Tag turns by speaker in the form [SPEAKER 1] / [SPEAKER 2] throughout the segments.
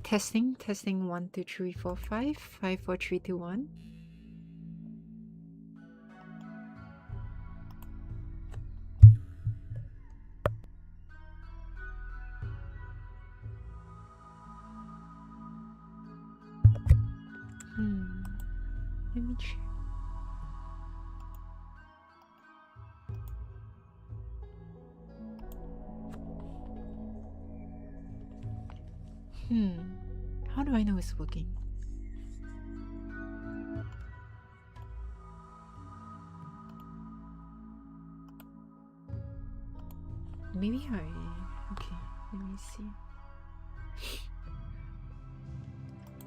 [SPEAKER 1] Testing, testing 1, 2, 3, 4, 5, 5, 4, 3, 2, 1. Let me check. How do I know it's working? Maybe okay, let me see.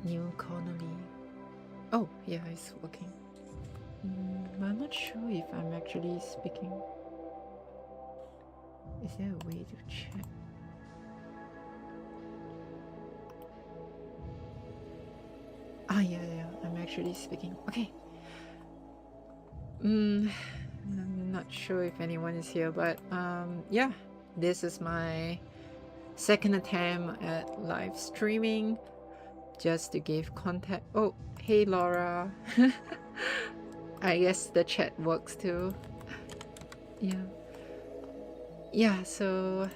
[SPEAKER 1] New Connolly. Oh, yeah, it's working. But I'm not sure if I'm actually speaking. Is there a way to check? Yeah, I'm actually speaking. Okay. I'm not sure if anyone is here, but yeah, this is my second attempt at live streaming, just to give context. Oh, hey Laura. I guess the chat works too. Yeah, so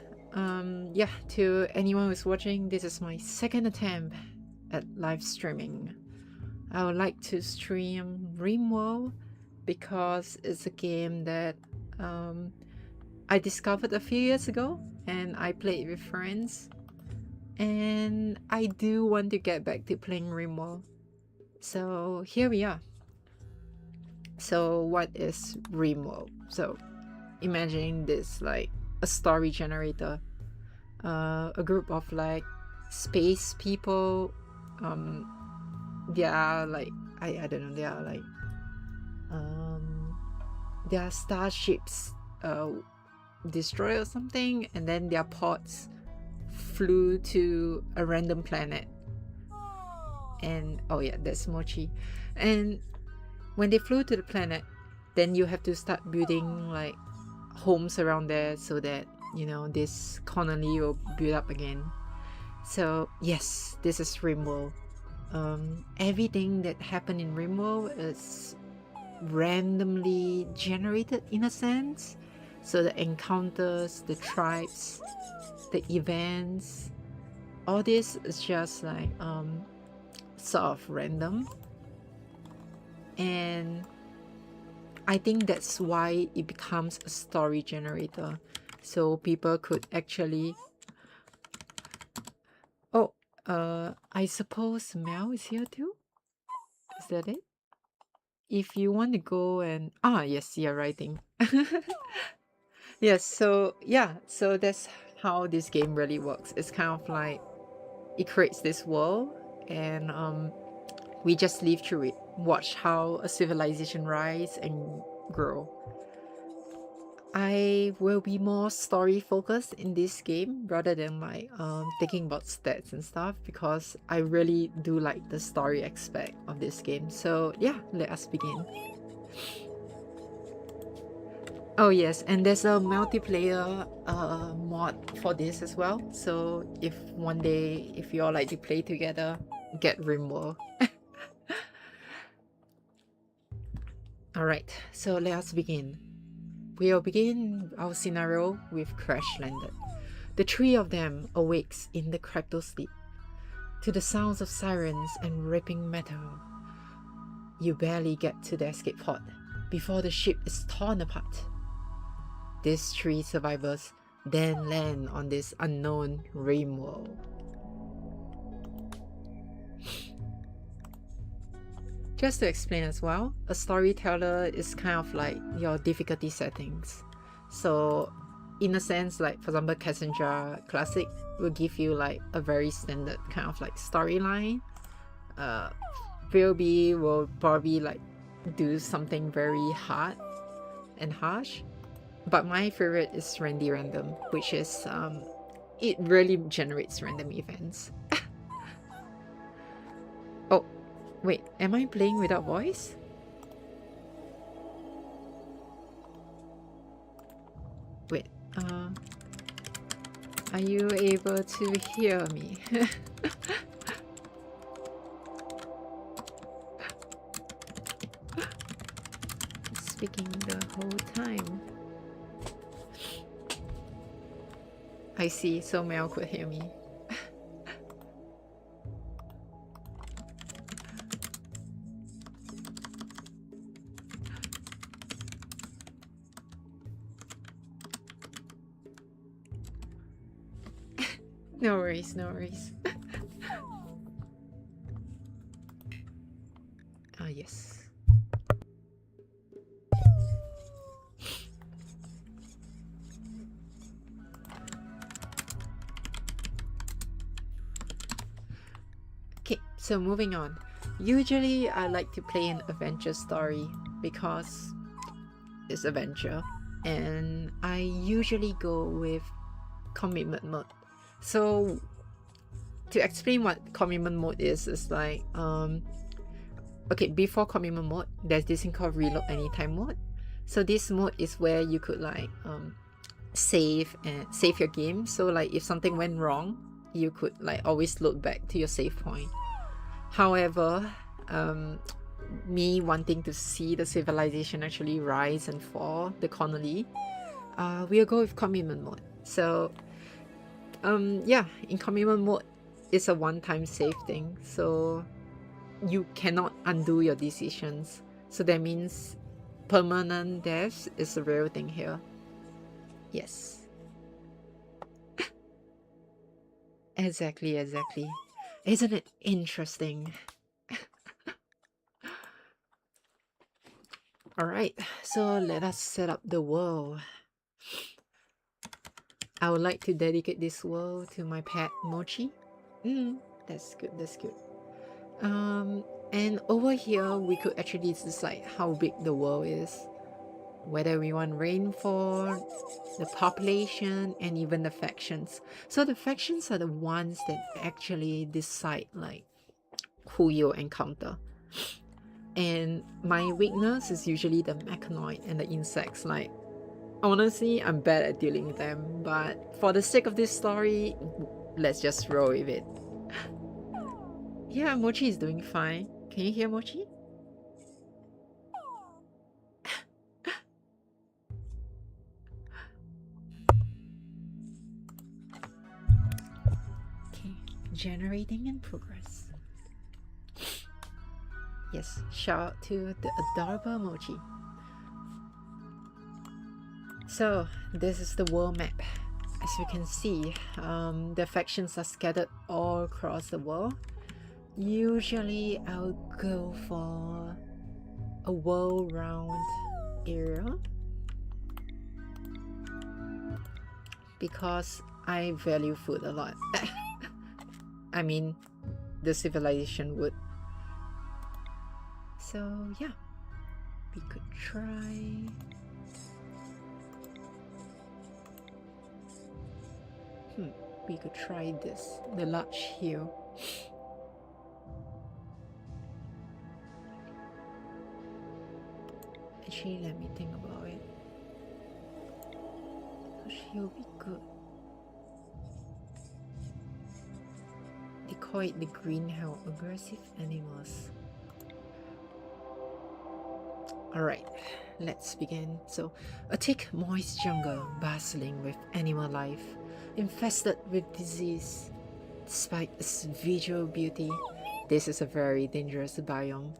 [SPEAKER 1] yeah, to anyone who's watching, this is my second attempt at live streaming. I would like to stream Rimworld because it's a game that I discovered a few years ago and I played with friends, and I do want to get back to playing Rimworld. So here we are. So what is Rimworld? So imagine this like a story generator, a group of like space people. They are like I don't know, they are like their starships destroyed or something, and then their pods flew to a random planet. And oh yeah, that's Mochi. And when they flew to the planet, then you have to start building like homes around there so that, you know, this colony will build up again. So yes, this is Rimworld. Everything that happened in Rimworld is randomly generated in a sense. So the encounters, the tribes, the events, all this is just like sort of random. And I think that's why it becomes a story generator. So people could actually... Oh, I suppose Mel is here too? Is that it? If you want to go and... yes, you're writing. Yes, so yeah, so that's how this game really works. It's kind of like it creates this world, and we just live through it, watch how a civilization rise and grow. I will be more story focused in this game rather than like thinking about stats and stuff, because I really do like the story aspect of this game. So yeah, let us begin. Oh yes, and there's a multiplayer mod for this as well. So if one day, if you all like to play together, get Rimworld. Alright, so let us begin. We'll begin our scenario with Crash Landed. The three of them awakes in the cryptosleep to the sounds of sirens and ripping metal. You barely get to the escape pod before the ship is torn apart. These three survivors then land on this unknown Rimworld. Just to explain as well, a storyteller is kind of like your difficulty settings. So in a sense, like for example, Cassandra Classic will give you like a very standard kind of like storyline. Philby will probably like do something very hard and harsh. But my favorite is Randy Random, which is it really generates random events. Oh, wait, am I playing without voice? Wait, are you able to hear me? speaking the whole time. I see, so Mel could hear me. No worries, no worries. Ah, yes. Okay, so moving on. Usually I like to play an adventure story because it's adventure, and I usually go with commitment mode. So to explain what commitment mode is like okay, before commitment mode there's this thing called reload anytime mode. So this mode is where you could like save your game. So like if something went wrong, you could like always load back to your save point. However, me wanting to see the civilization actually rise and fall, the colony, we'll go with commitment mode. So yeah, in commitment mode it's a one-time save thing, so you cannot undo your decisions. So that means permanent death is a real thing here. Yes. Exactly. Isn't it interesting? Alright, so let us set up the world. I would like to dedicate this world to my pet Mochi. That's good, that's good. And over here we could actually decide how big the world is, whether we want rainfall, the population, and even the factions. So the factions are the ones that actually decide like who you'll encounter. And my weakness is usually the mechanoid and the insects. Like, honestly, I'm bad at dealing with them, but for the sake of this story, let's just roll with it. Yeah, Mochi is doing fine. Can you hear Mochi? Okay, generating in progress. Yes, shout out to the adorable Mochi. So this is the world map. As you can see, the factions are scattered all across the world. Usually I'll go for a world round area because I value food a lot. I mean, the civilization would. So yeah, we could try. We could try this, the large hill. Actually, let me think about it. Large hill would be good. They call it the green hell, aggressive animals. Alright, let's begin. So, a thick, moist jungle bustling with animal life, infested with disease. Despite its visual beauty, this is a very dangerous biome.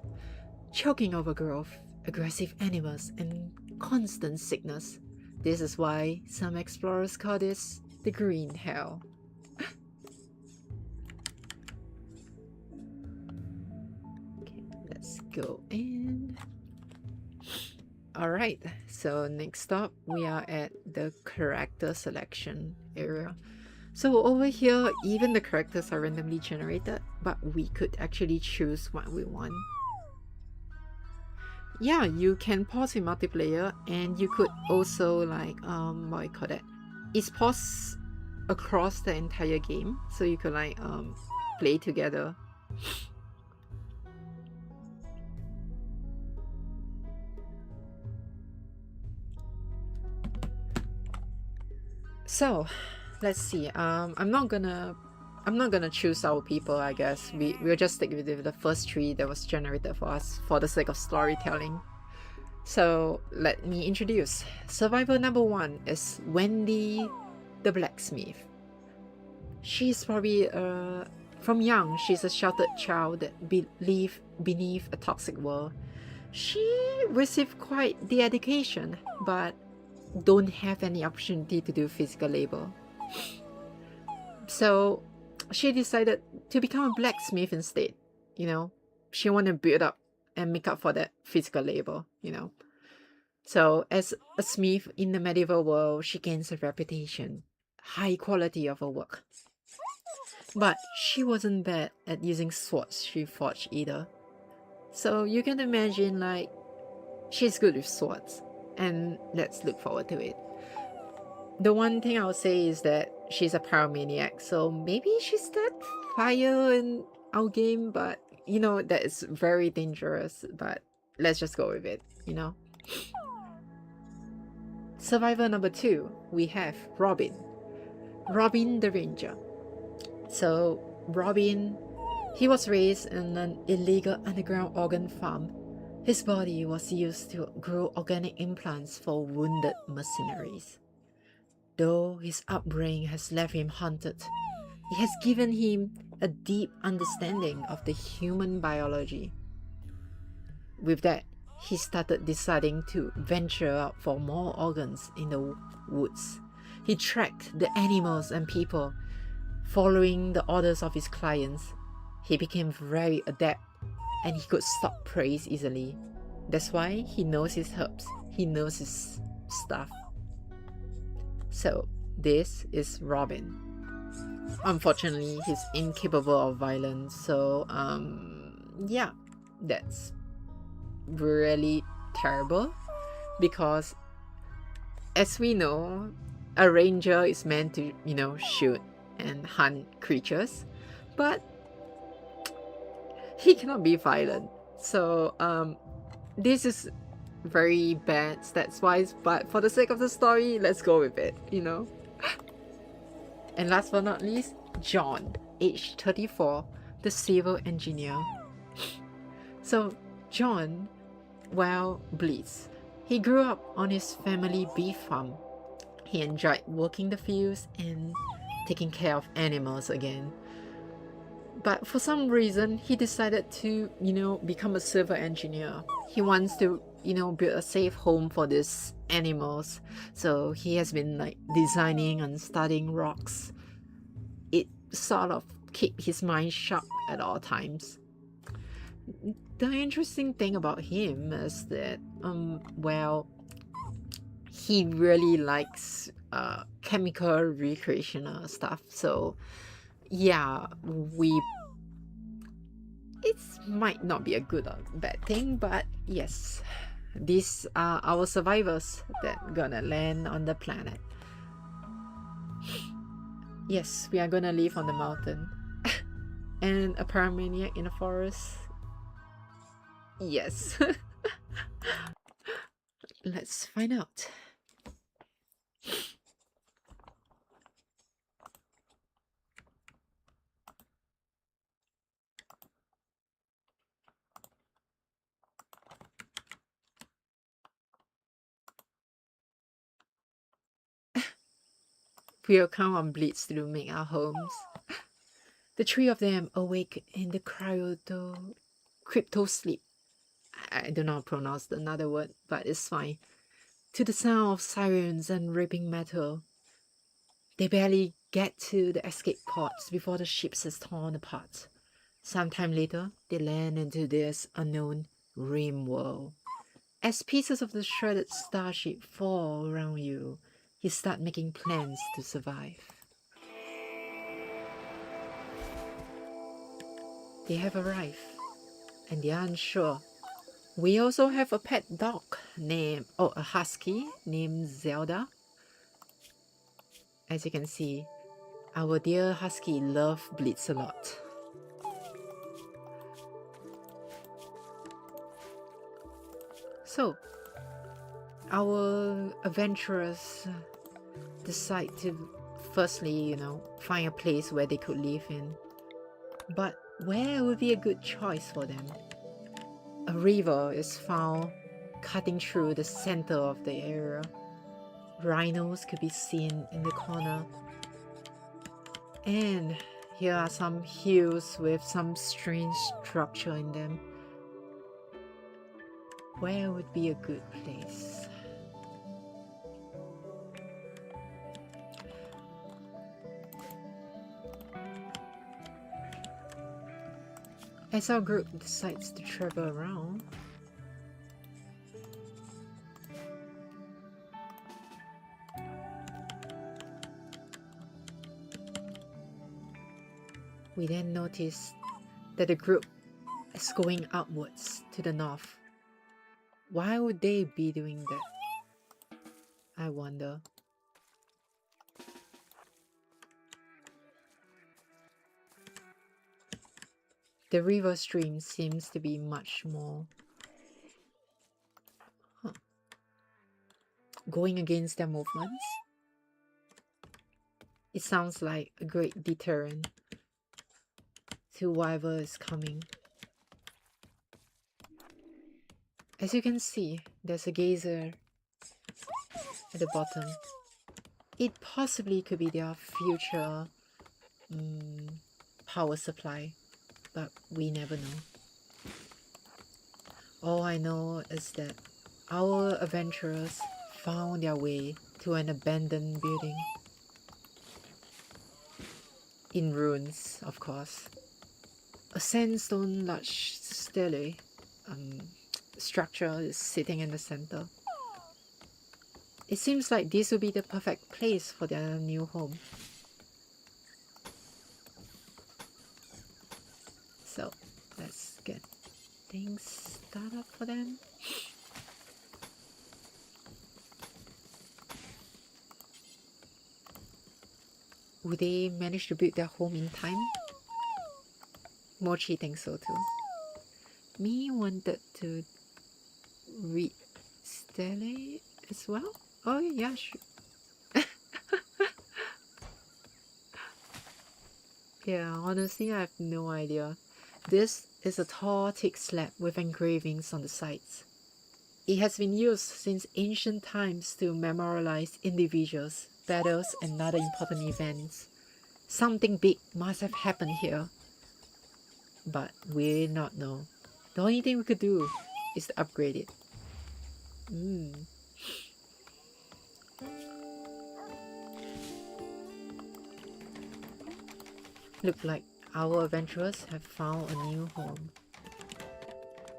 [SPEAKER 1] Choking over growth, aggressive animals, and constant sickness. This is why some explorers call this the green hell. Okay, let's go in. Alright, so next up we are at the character selection area. So over here, even the characters are randomly generated, but we could actually choose what we want. Yeah, you can pause in multiplayer, and you could also like what do you call that? It's pause across the entire game, so you could like play together. So let's see. I'm not gonna choose our people, I guess. We'll just stick with the first tree that was generated for us for the sake of storytelling. So let me introduce. Survivor number 1 is Wendy the blacksmith. She's probably from young, she's a sheltered child that lived beneath a toxic world. She received quite the education, but don't have any opportunity to do physical labor. So she decided to become a blacksmith instead. You know, she wanted to build up and make up for that physical labor, you know. So as a smith in the medieval world, she gains a reputation, high quality of her work. But she wasn't bad at using swords she forged either. So you can imagine, like, she's good with swords, and let's look forward to it. The one thing I'll say is that she's a pyromaniac, so maybe she started fire in our game, but you know, that is very dangerous, but let's just go with it, you know. Survivor number 2, we have Robin. Robin the Ranger. So Robin, he was raised in an illegal underground organ farm. His body was used to grow organic implants for wounded mercenaries. Though his upbringing has left him haunted, it has given him a deep understanding of the human biology. With that, he started deciding to venture out for more organs in the woods. He tracked the animals and people, following the orders of his clients. He became very adept and he could stalk prey easily. That's why he knows his herbs, he knows his stuff. So this is Robin. Unfortunately, he's incapable of violence, so yeah, that's really terrible, because as we know, a ranger is meant to, you know, shoot and hunt creatures, but he cannot be violent. So this is very bad stats wise, but for the sake of the story, let's go with it, you know. And last but not least, John, age 34, the civil engineer. So John, well, bleeds. He grew up on his family beef farm. He enjoyed working the fields and taking care of animals again. But for some reason, he decided to, you know, become a civil engineer. He wants to, you know, build a safe home for these animals. So he has been like designing and studying rocks. It sort of keep his mind sharp at all times. The interesting thing about him is that, well, he really likes chemical recreational stuff. So yeah, it might not be a good or bad thing, but yes, these are our survivors that gonna land on the planet. Yes, we are gonna live on the mountain. And a pyromaniac in the forest. Yes. Let's find out. We'll count on bleeds to make our homes. The three of them awake in the crypto sleep. I don't know how to pronounce another word, but it's fine. To the sound of sirens and ripping metal. They barely get to the escape pods before the ship is torn apart. Sometime later, they land into this unknown Rimworld. As pieces of the shredded starship fall around you, you start making plans to survive. They have arrived, and they are unsure. We also have a pet dog named, a husky named Zelda. As you can see, our dear husky bleeds a lot. So, our adventurers decide to firstly, you know, find a place where they could live in. But where would be a good choice for them? A river is found cutting through the center of the area. Rhinos could be seen in the corner. And here are some hills with some strange structure in them. Where would be a good place? As our group decides to travel around, we then notice that the group is going upwards to the north. Why would they be doing that? I wonder. The river stream seems to be much more going against their movements. It sounds like a great deterrent to whatever is coming. As you can see, there's a geyser at the bottom. It possibly could be their future power supply, but we never know. All I know is that our adventurers found their way to an abandoned building. In ruins, of course. A sandstone large stele structure is sitting in the center. It seems like this would be the perfect place for their new home. So let's get things started for them. Would they manage to build their home in time? Mochi thinks so too. Me wanted to read Stele as well. Oh yeah, sure. Yeah, honestly, I have no idea. This is a tall, thick slab with engravings on the sides. It has been used since ancient times to memorialize individuals, battles, and other important events. Something big must have happened here. But we not know. The only thing we could do is to upgrade it. Look like our adventurers have found a new home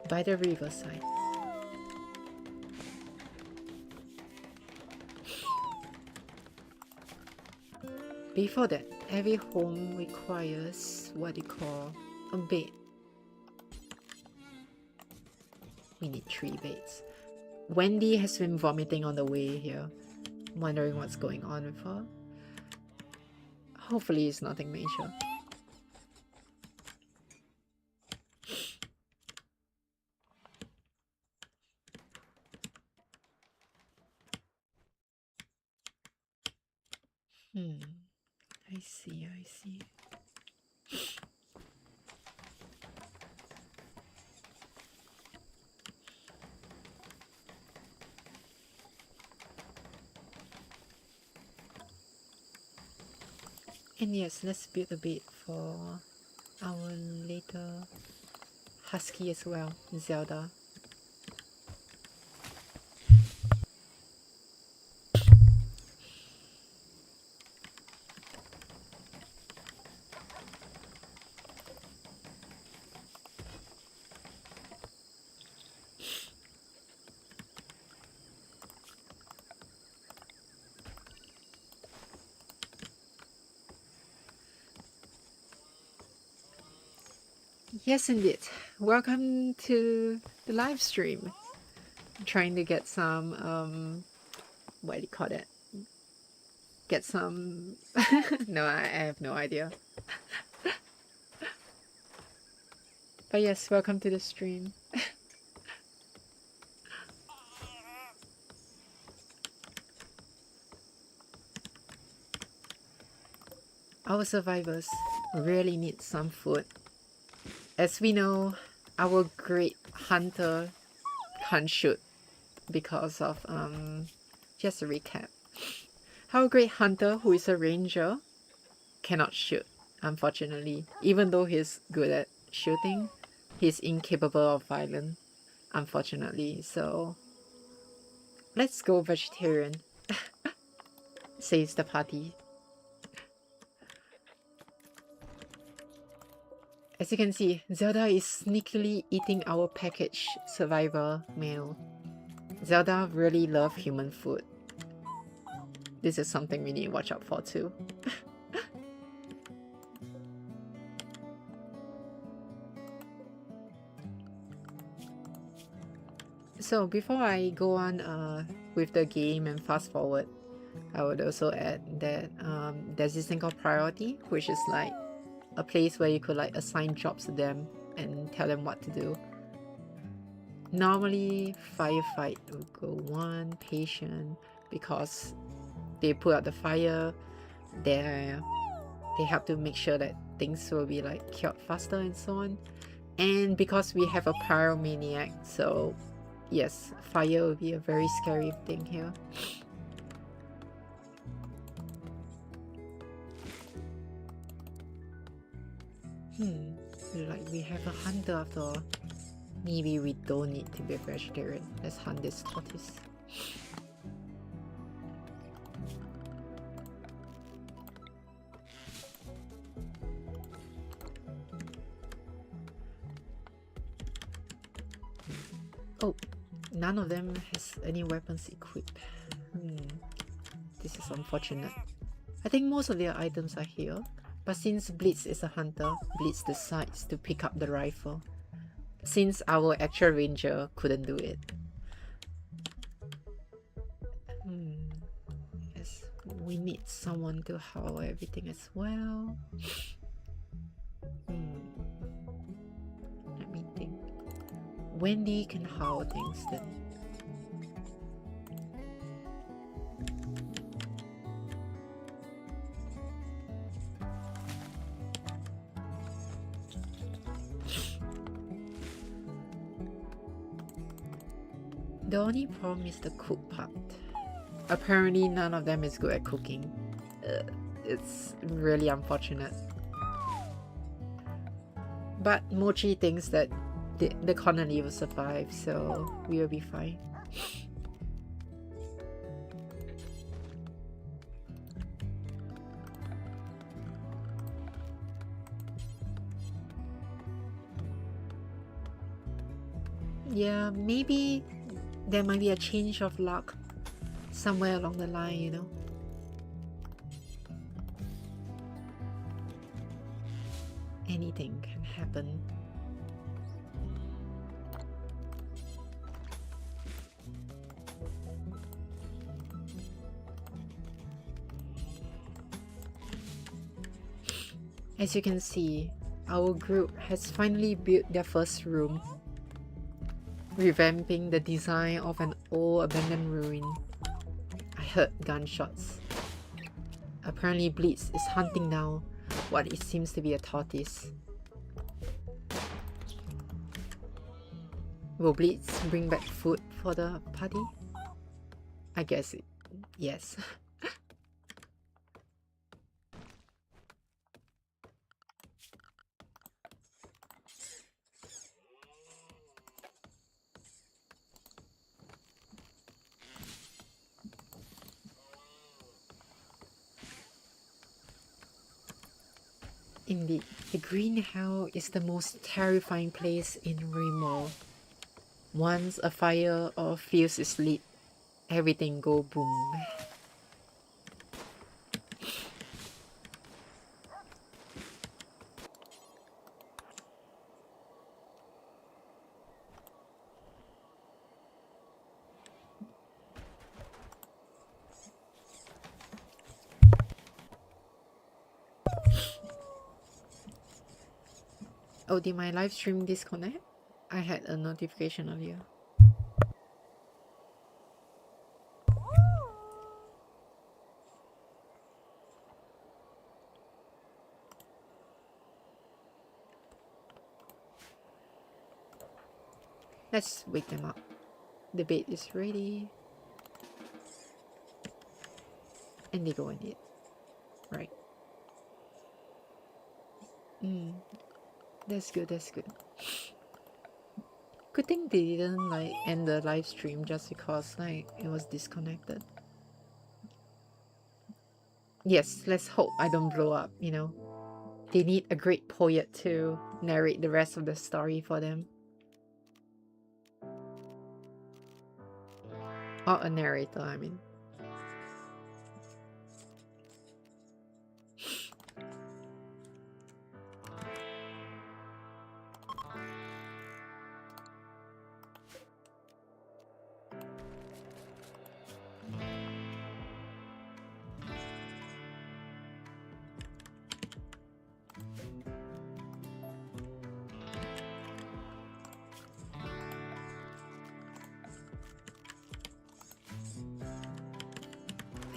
[SPEAKER 1] by the riverside. Before that, every home requires what they call a bed. We need 3 beds. Wendy has been vomiting on the way here, wondering what's going on with her. Hopefully it's nothing major. I see. And yes, let's build a bed for our later husky as well, Zelda. Yes, indeed. Welcome to the live stream. I'm trying to get some, what do you call it? Get some... No, I have no idea. But yes, welcome to the stream. Our survivors really need some food. As we know, our great hunter can't shoot because of just a recap. How a great hunter who is a ranger cannot shoot, unfortunately. Even though he's good at shooting, he's incapable of violence, unfortunately. So let's go vegetarian, says the party. As you can see, Zelda is sneakily eating our packaged survivor meal. Zelda really loves human food. This is something we need to watch out for too. So before I go on with the game and fast forward, I would also add that there's this thing called priority, which is like a place where you could like assign jobs to them and tell them what to do. Normally firefight will go 1, patient, because they put out the fire, they have to make sure that things will be like cured faster and so on. And because we have a pyromaniac, so yes, fire will be a very scary thing here. Like we have a hunter after all. Maybe we don't need to be a vegetarian. Let's hunt this tortoise. Oh, none of them has any weapons equipped. This is unfortunate. I think most of their items are here, but since Blitz is a hunter, Blitz decides to pick up the rifle, since our actual ranger couldn't do it. Yes, we need someone to haul everything as well. Let me think. Wendy can haul things then. The only problem is the cook part. Apparently none of them is good at cooking. It's really unfortunate. But Mochi thinks that the colony will survive, so we will be fine. Yeah, maybe there might be a change of luck somewhere along the line, you know. Anything can happen. As you can see, our group has finally built their first room, revamping the design of an old abandoned ruin. I heard gunshots. Apparently Blitz is hunting down what it seems to be a tortoise. Will Blitz bring back food for the party? I guess yes. Indeed, the green hell is the most terrifying place in Rimworld. Once a fire or fuse is lit, everything go boom. Oh, did my live stream disconnect? I had a notification earlier. Let's wake them up. The bait is ready. And they go and eat. Right. That's good, that's good. Good thing they didn't like end the live stream just because like it was disconnected. Yes, let's hope I don't blow up, you know. They need a great poet to narrate the rest of the story for them. Or a narrator, I mean.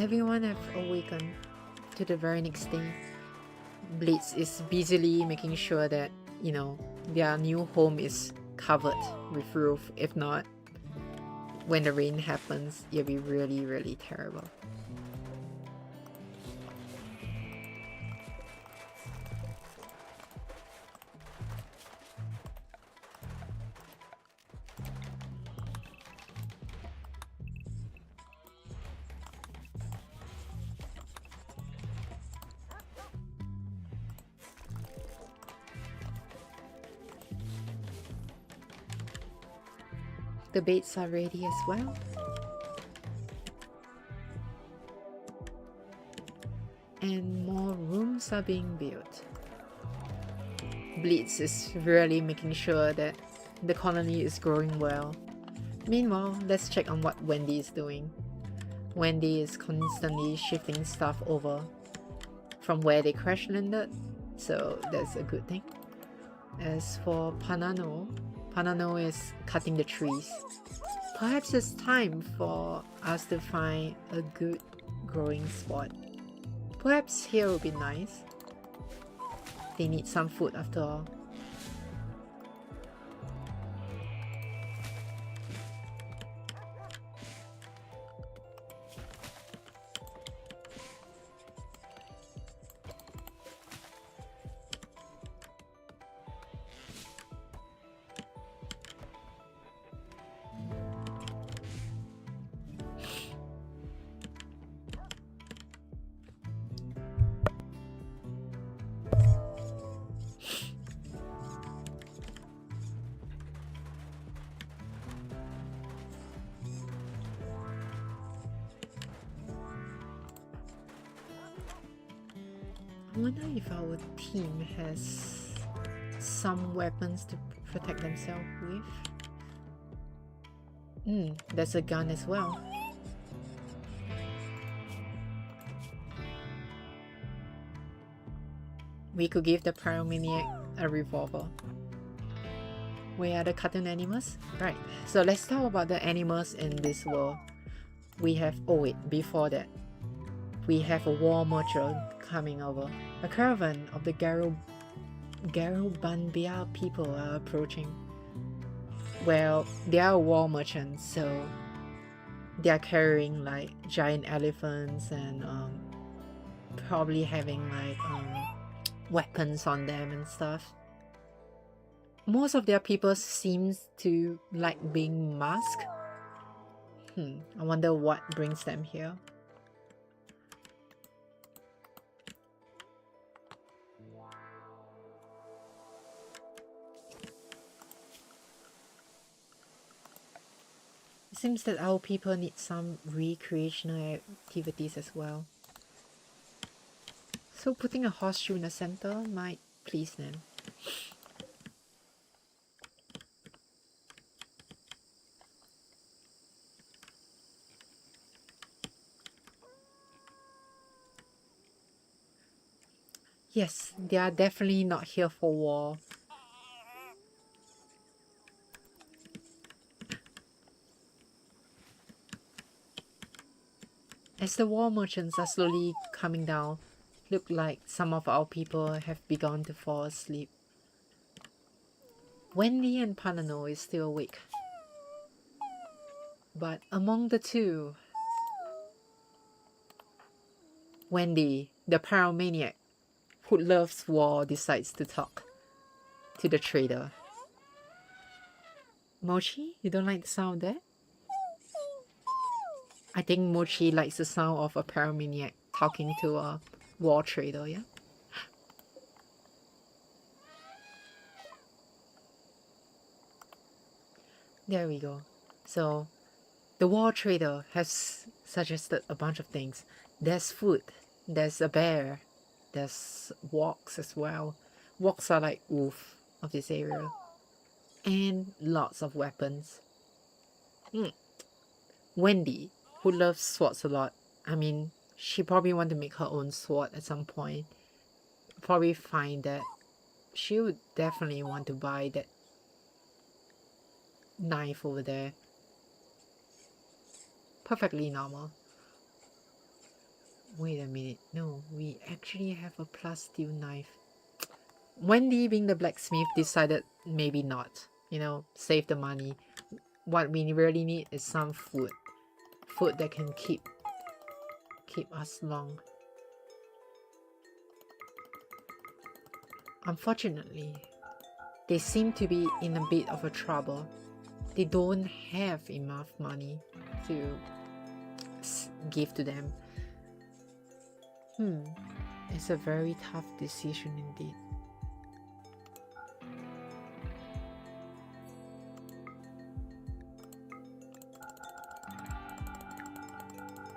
[SPEAKER 1] Everyone have awakened to the very next day. Blitz is busily making sure that, you know, their new home is covered with roof. If not, when the rain happens, it'll be really, really terrible. The baits are ready as well. And more rooms are being built. Blitz is really making sure that the colony is growing well. Meanwhile, let's check on what Wendy is doing. Wendy is constantly shifting stuff over from where they crash landed, so that's a good thing. As for Panano, Panano is cutting the trees. Perhaps it's time for us to find a good growing spot. Perhaps here would be nice. They need some food after all. I wonder if our team has some weapons to protect themselves with. There's a gun as well. We could give the pyromaniac a revolver. Where are the cartoon animals? Right, so let's talk about the animals in this world. We have, oh wait, before that, we have a war merchant coming over. A caravan of the Garubanbia people are approaching. Well, they are war merchants, so they are carrying like giant elephants and probably having like weapons on them and stuff. Most of their people seems to like being masked. I wonder what brings them here. It seems that our people need some recreational activities as well. So putting a horseshoe in the center might please them. Yes, they are definitely not here for war. As the war merchants are slowly coming down, look like some of our people have begun to fall asleep. Wendy and Panano is still awake. But among the two, Wendy, the pyromaniac who loves war, decides to talk to the trader. Mochi, you don't like the sound of that? I think Mochi likes the sound of a pyromaniac talking to a war trader, yeah? There we go. So, the war trader has suggested a bunch of things. There's food, there's a bear, there's walks as well. Walks are like wolf of this area. And lots of weapons. Wendy, who loves swords a lot, I mean, she probably want to make her own sword at some point. Probably find that she would definitely want to buy that knife over there. Perfectly normal. Wait a minute. No, we actually have a plus steel knife. Wendy, being the blacksmith, decided maybe not. You know, save the money. What we really need is some food. Food that can keep us long. Unfortunately, they seem to be in a bit of a trouble. They don't have enough money to give to them. It's a very tough decision indeed.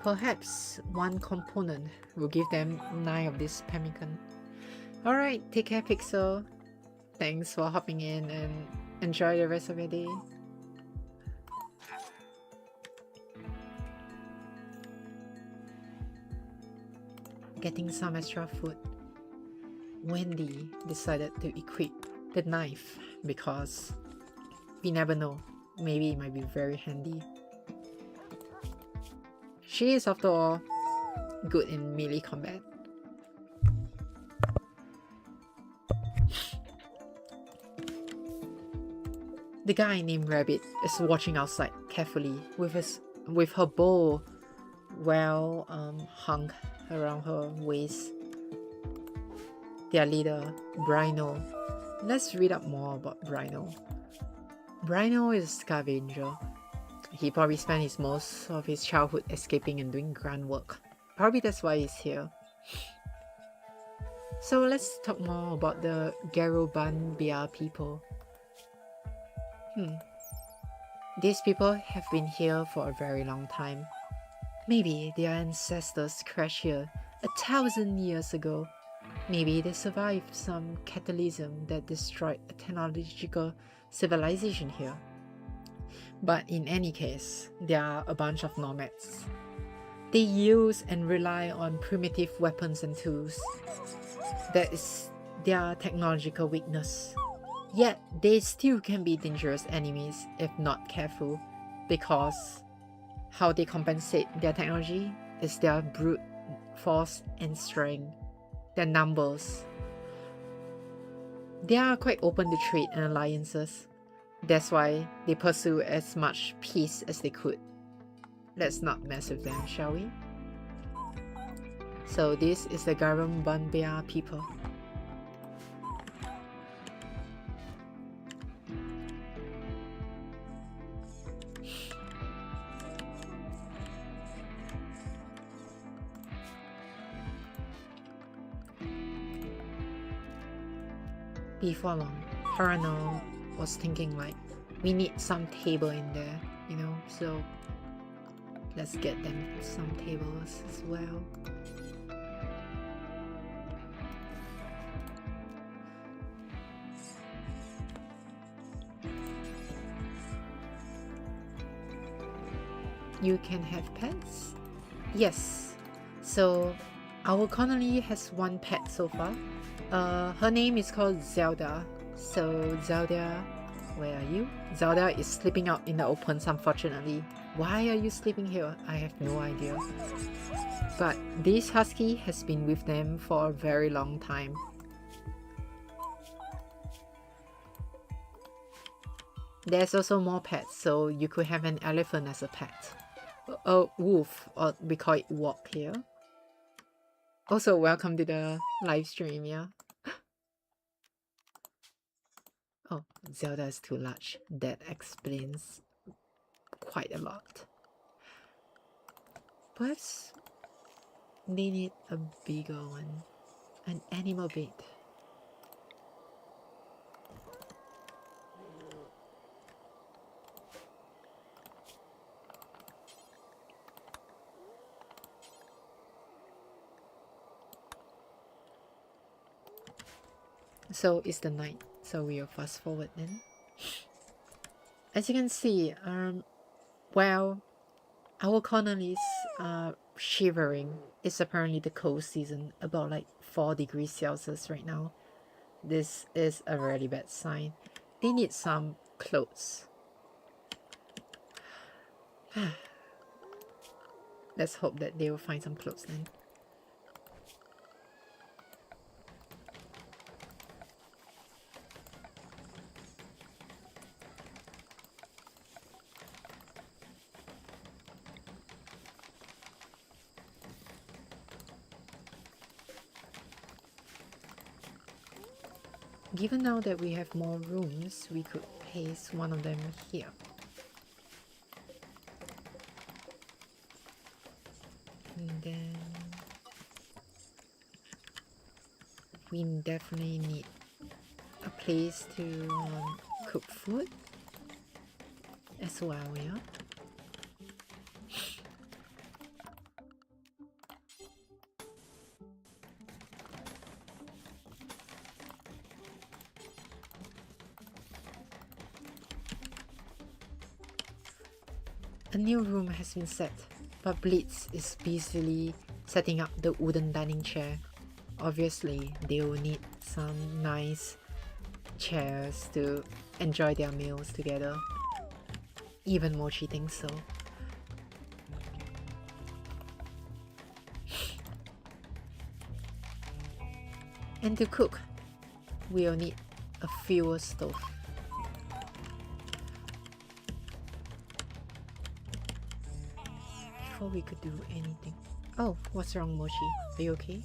[SPEAKER 1] Perhaps one component will give them 9 of this pemmican. Alright, take care, Pixel. Thanks for hopping in and enjoy the rest of your day. Getting some extra food. Wendy decided to equip the knife because we never know. Maybe it might be very handy. She is, after all, good in melee combat. The guy named Rabbit is watching outside carefully with her bow well hung around her waist. Their leader, Brino. Let's read up more about Brino. Brino is a scavenger. He probably spent most of his childhood escaping and doing grunt work. Probably that's why he's here. So let's talk more about the Garubambia people. These people have been here for a very long time. Maybe their ancestors crashed here 1,000 years ago. Maybe they survived some cataclysm that destroyed a technological civilization here. But in any case, they are a bunch of nomads. They use and rely on primitive weapons and tools. That is their technological weakness. Yet, they still can be dangerous enemies if not careful, because how they compensate their technology is their brute force and strength, their numbers. They are quite open to trade and alliances. That's why they pursue as much peace as they could. Let's not mess with them, shall we? So this is the Garubambia people. Before long, Parano was thinking like, we need some table in there, you know, so let's get them some tables as well. You can have pets? Yes. So our colony has one pet so far. Her name is called Zelda. So Zelda, where are you? Zelda is sleeping out in the open, unfortunately. Why are you sleeping here? I have no idea. But this husky has been with them for a very long time. There's also more pets, so you could have an elephant as a pet. A wolf, or we call it walk here. Also, welcome to the live stream, yeah? Oh, Zelda is too large. That explains quite a lot. Perhaps they need a bigger one. An animal bait. So it's the night, so we'll fast forward then. As you can see, well, our colonies are shivering. It's apparently the cold season, about like 4 degrees Celsius right now. This is a really bad sign. They need some clothes. Let's hope that they will find some clothes then. Given now that we have more rooms, we could place one of them here. And then we definitely need a place to cook food as well, yeah? A new room has been set, but Blitz is busily setting up the wooden dining chair. Obviously, they will need some nice chairs to enjoy their meals together. Even Mochi thinks so. And to cook, we'll need a fuel stove. Before we could do anything. Oh, what's wrong, Mochi? Are you okay?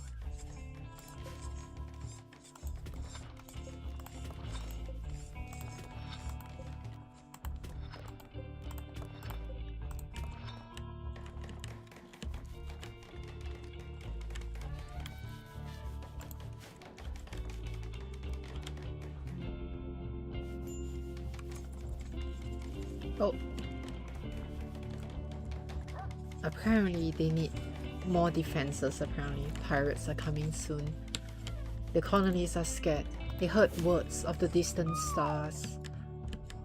[SPEAKER 1] Oh. Apparently they need more defenses. Apparently pirates are coming soon. The colonies are scared. They heard words of the distant stars.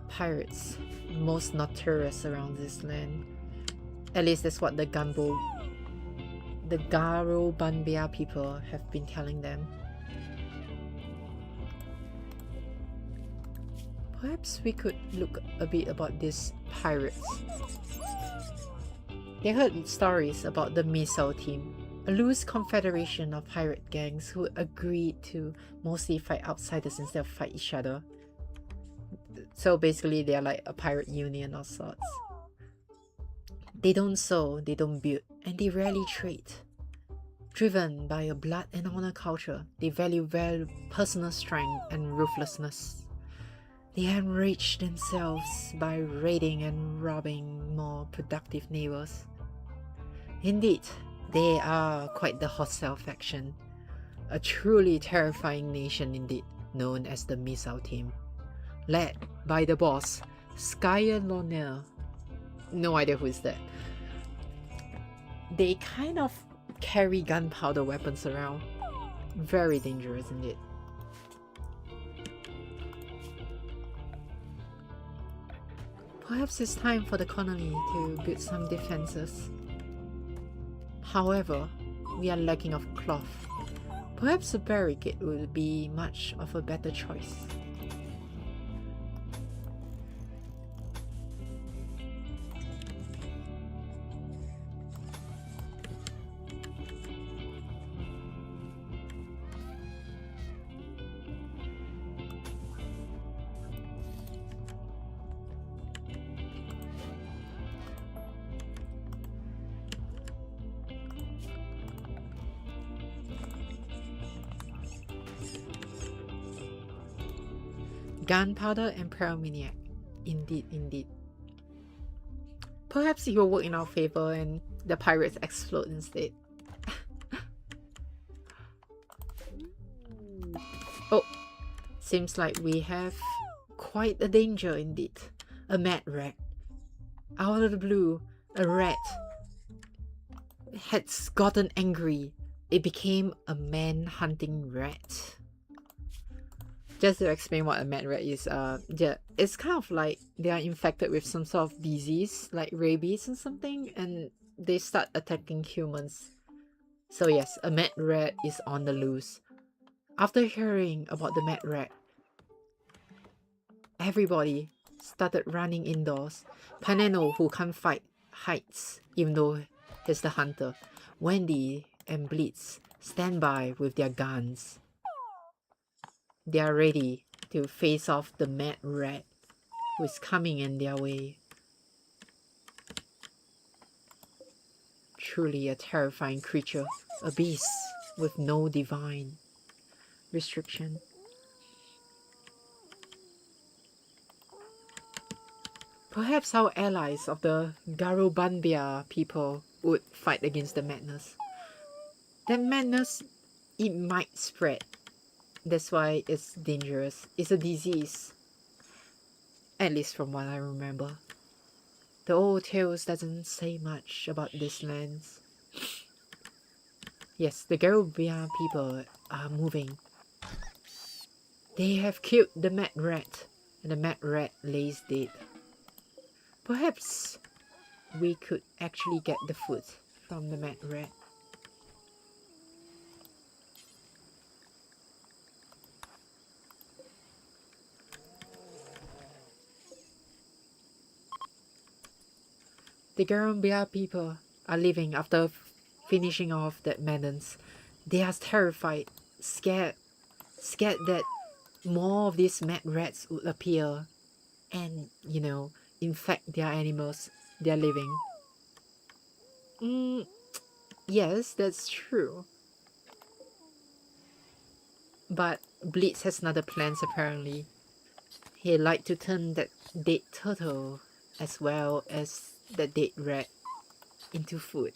[SPEAKER 1] Pirates, most notorious around this land. At least that's what the Garo Banbea people have been telling them. Perhaps we could look a bit about these pirates. They heard stories about the Missile Team, a loose confederation of pirate gangs who agreed to mostly fight outsiders instead of fight each other. So basically they're like a pirate union of sorts. They don't sow, they don't build, and they rarely trade. Driven by a blood and honor culture, they value personal strength and ruthlessness. They enrich themselves by raiding and robbing more productive neighbors. Indeed, they are quite the hostile faction. A truly terrifying nation indeed, known as the Missile Team. Led by the boss, Skyer Lonel. No idea who is that. They kind of carry gunpowder weapons around. Very dangerous indeed. Perhaps it's time for the colony to build some defenses. However, we are lacking of cloth. Perhaps a barricade would be much of a better choice. Gunpowder and Pyromaniac. Indeed, indeed. Perhaps it will work in our favor and the pirates explode instead. Oh, seems like we have quite a danger indeed. A mad rat. Out of the blue, a rat had gotten angry. It became a man-hunting rat. Just to explain what a mad rat is, yeah, it's kind of like they are infected with some sort of disease, like rabies or something, and they start attacking humans. So yes, a mad rat is on the loose. After hearing about the mad rat, everybody started running indoors. Paneno, who can't fight, hides, even though he's the hunter. Wendy and Blitz stand by with their guns. They are ready to face off the mad rat who is coming in their way. Truly a terrifying creature, a beast with no divine restriction. Perhaps our allies of the Garubanbia people would fight against the madness. That madness, it might spread. That's why it's dangerous. It's a disease. At least from what I remember. The old tales doesn't say much about these lands. Yes, the Garubia people are moving. They have killed the mad rat, and the mad rat lays dead. Perhaps we could actually get the food from the mad rat. The Garumbia people are leaving after finishing off that madness. They are terrified, scared that more of these mad rats would appear and, you know, infect their animals they're living. Yes, that's true. But Blitz has other plans apparently. He'd like to turn that dead turtle as well as the dead rat into food.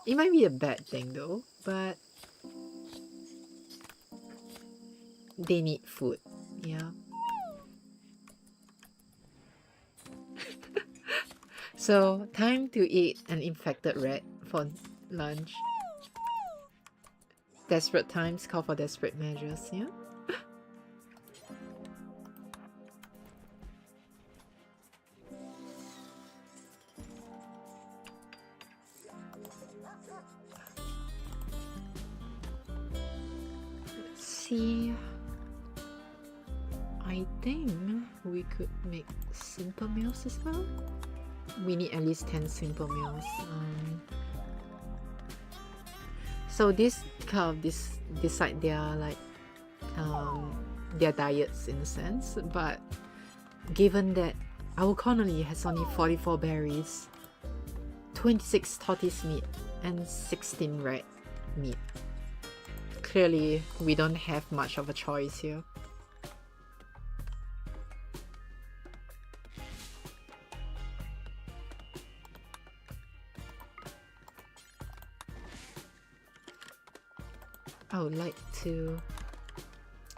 [SPEAKER 1] It might be a bad thing though, but they need food, yeah. So, time to eat an infected rat for lunch. Desperate times call for desperate measures, yeah? Let's see. I think we could make simple meals as well. We need at least 10 simple meals. So this kind of decide their like their diets in a sense, but given that our colony has only 44 berries, 26 tortoise meat, and 16 rat meat, clearly we don't have much of a choice here. I would like to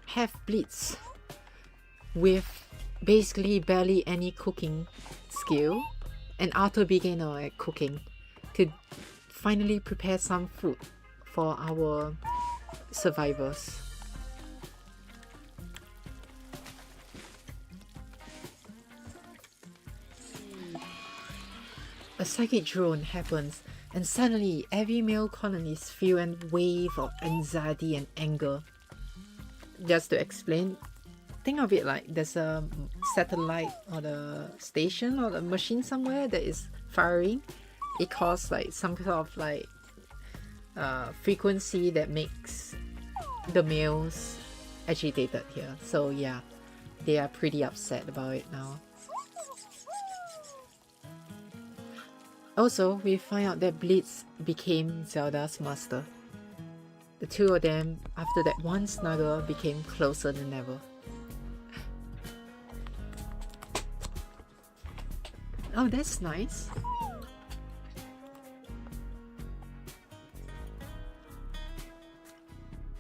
[SPEAKER 1] have Blitz with basically barely any cooking skill, an utter beginner at cooking, to finally prepare some food for our survivors. A psychic drone happens, and suddenly every male colonist feel a wave of anxiety and anger. Just to explain, think of it like there's a satellite or the station or the machine somewhere that is firing. It causes like some sort of like frequency that makes the males agitated here. So yeah, they are pretty upset about it now. Also, we find out that Blitz became Zelda's master. The two of them, after that one snuggle, became closer than ever. Oh, that's nice.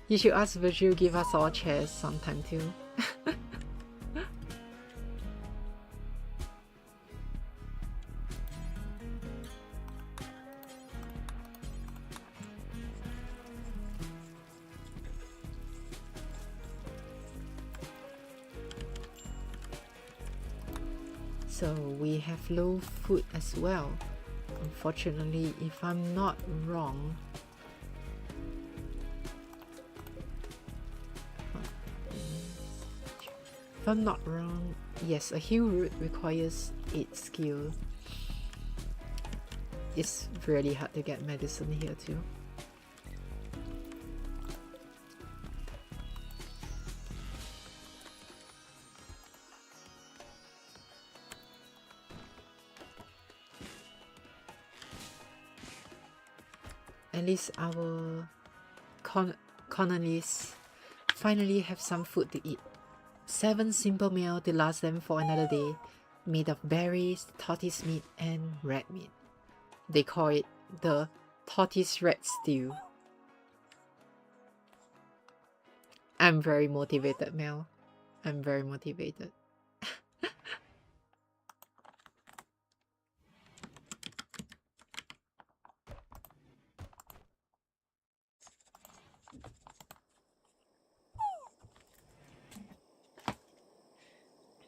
[SPEAKER 1] You should ask Virgil give us all chairs sometime too. So we have low food as well. Unfortunately, if I'm not wrong, yes, a heal root requires 8 skill. It's really hard to get medicine here too. At least our colonists finally have some food to eat. 7 simple meals to last them for another day, made of berries, tortoise meat, and red meat. They call it the tortoise red stew. I'm very motivated, Mel. I'm very motivated.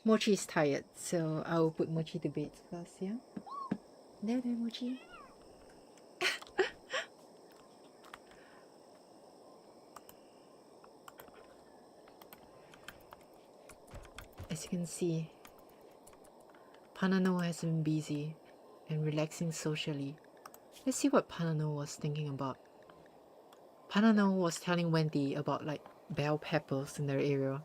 [SPEAKER 1] Mochi is tired, so I will put Mochi to bed first, yeah? There, Mochi. As you can see, Panano has been busy and relaxing socially. Let's see what Panano was thinking about. Panano was telling Wendy about like bell peppers in their area,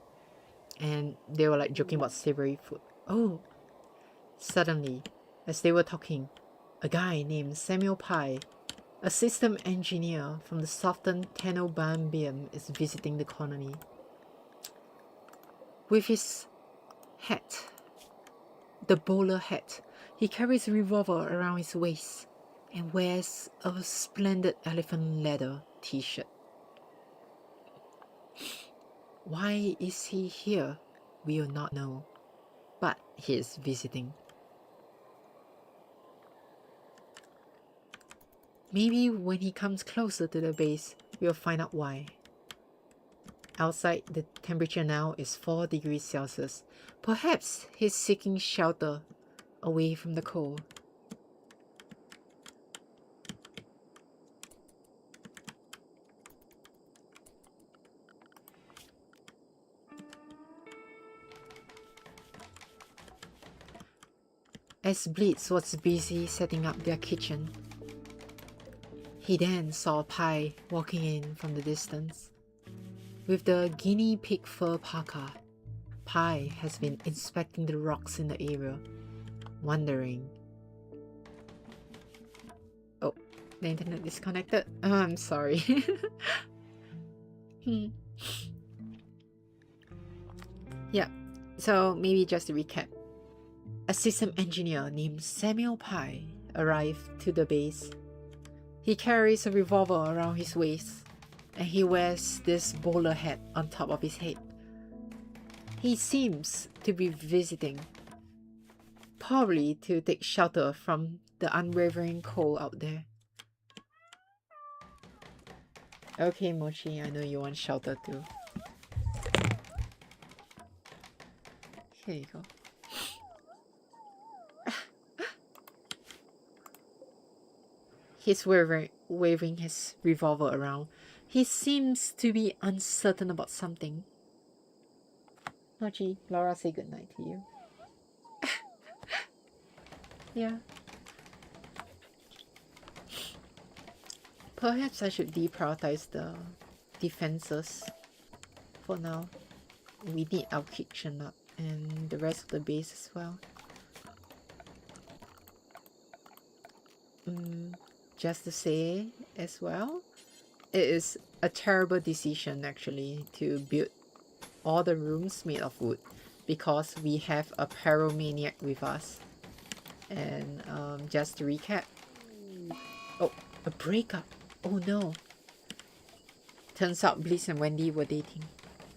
[SPEAKER 1] and they were like joking about savory food. Oh! Suddenly, as they were talking, a guy named Samuel Pye, a system engineer from the southern Tenobambium, is visiting the colony. With his hat, the bowler hat, he carries a revolver around his waist and wears a splendid elephant leather t-shirt. Why is he here? We will not know, but he is visiting. Maybe when he comes closer to the base, we'll find out why. Outside, the temperature now is 4 degrees Celsius. Perhaps he's seeking shelter away from the cold. As Blitz was busy setting up their kitchen, he then saw Pie walking in from the distance. With the guinea pig fur parka, Pie has been inspecting the rocks in the area, wondering. Oh, the internet disconnected? Oh, I'm sorry. Yeah, so maybe just to recap. A system engineer named Samuel Pye arrived to the base. He carries a revolver around his waist, and he wears this bowler hat on top of his head. He seems to be visiting, probably to take shelter from the unwavering cold out there. Okay, Mochi, I know you want shelter too. Here you go. He's waving his revolver around. He seems to be uncertain about something. Mochi, Laura, say goodnight to you. Yeah. Perhaps I should deprioritize the defenses for now. We need our kitchen up and the rest of the base as well. Just to say as well, it is a terrible decision actually to build all the rooms made of wood because we have a pyromaniac with us. And just to recap. Oh, a breakup. Oh no. Turns out Blitz and Wendy were dating.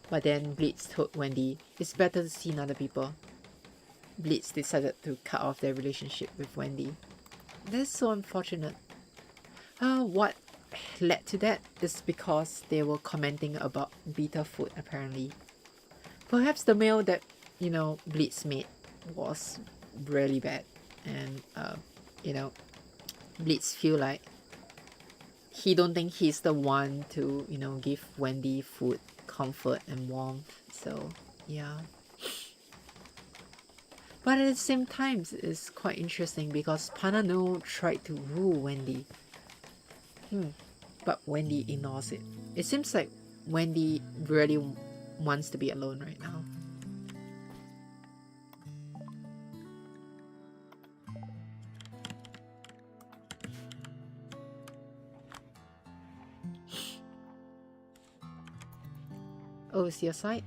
[SPEAKER 1] But then Blitz told Wendy it's better to see other people. Blitz decided to cut off their relationship with Wendy. That's so unfortunate. What led to that is because they were commenting about bitter food apparently. Perhaps the meal that, you know, Blitz made was really bad. And, you know, Blitz feel like he don't think he's the one to, you know, give Wendy food, comfort and warmth. So, yeah. But at the same time, it's quite interesting because Panano tried to woo Wendy. But Wendy ignores it. It seems like Wendy really wants to be alone right now. Oh, it's your side?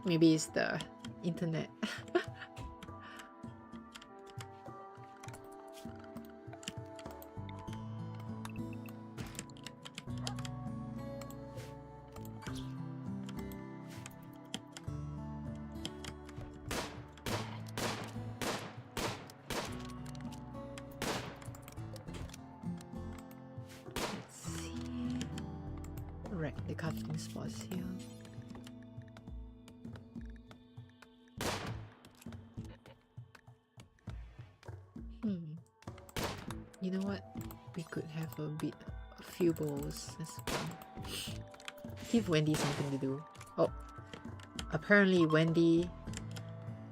[SPEAKER 1] Maybe it's the internet. Let's see. Right, the crafting spots here. You know what? We could have a few bowls as well. Give Wendy something to do. Oh, apparently Wendy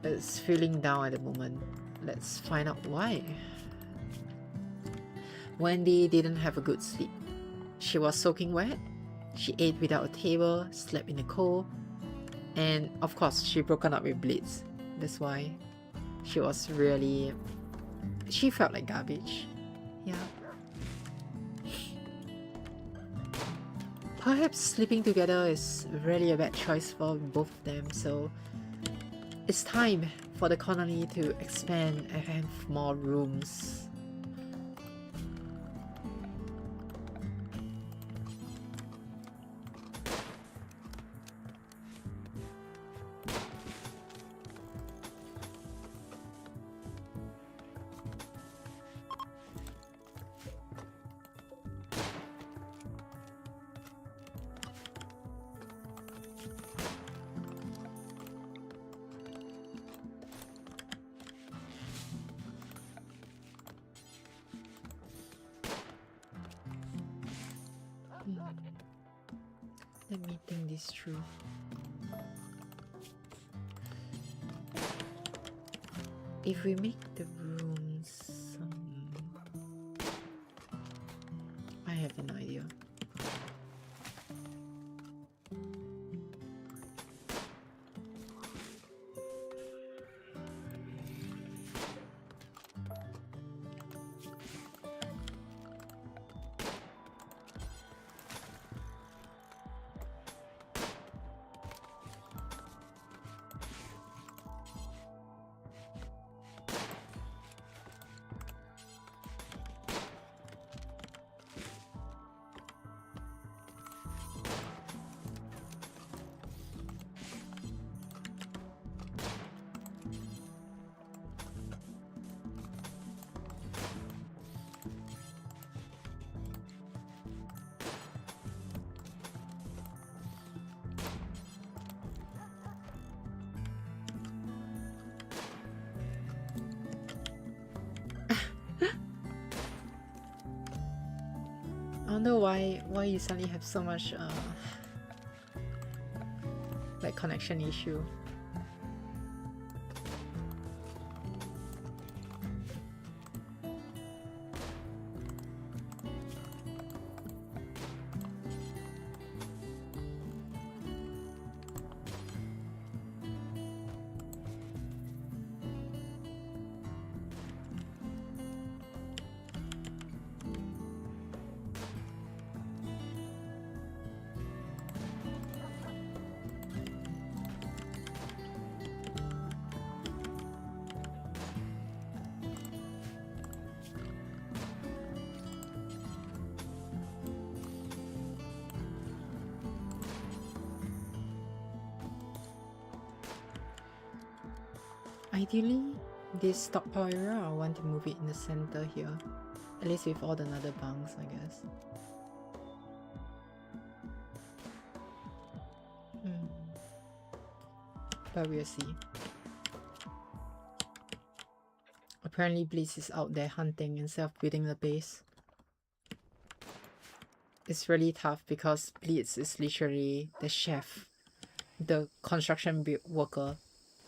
[SPEAKER 1] is feeling down at the moment. Let's find out why. Wendy didn't have a good sleep. She was soaking wet. She ate without a table, slept in the cold, and of course she broken up with Blitz. That's why she was really... she felt like garbage. Yeah. Perhaps sleeping together is really a bad choice for both of them, so it's time for the colony to expand and have more rooms. Let me think this through. If we make the rooms... I have an idea. I wonder why you suddenly have so much like connection issue. Ideally, this stockpile area, I want to move it in the center here. At least with all the other bunks, I guess. But we'll see. Apparently Blitz is out there hunting instead of building the base. It's really tough because Blitz is literally the chef, the construction worker,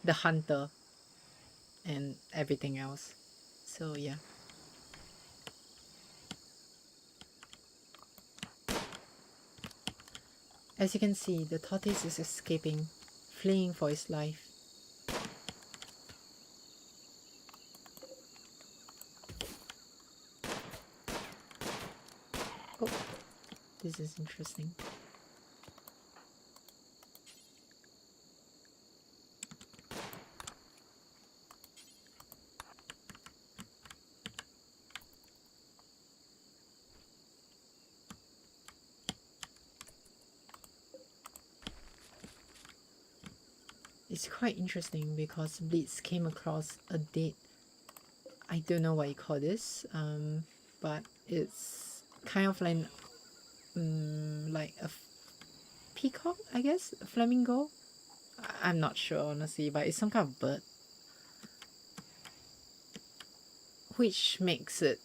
[SPEAKER 1] the hunter, and everything else. So yeah. As you can see, the tortoise is escaping, fleeing for its life. Oh, this is interesting. It's quite interesting because Blitz came across a dead, I don't know what you call this, but it's kind of like a peacock, I guess, a flamingo. I'm not sure honestly, but it's some kind of bird, which makes it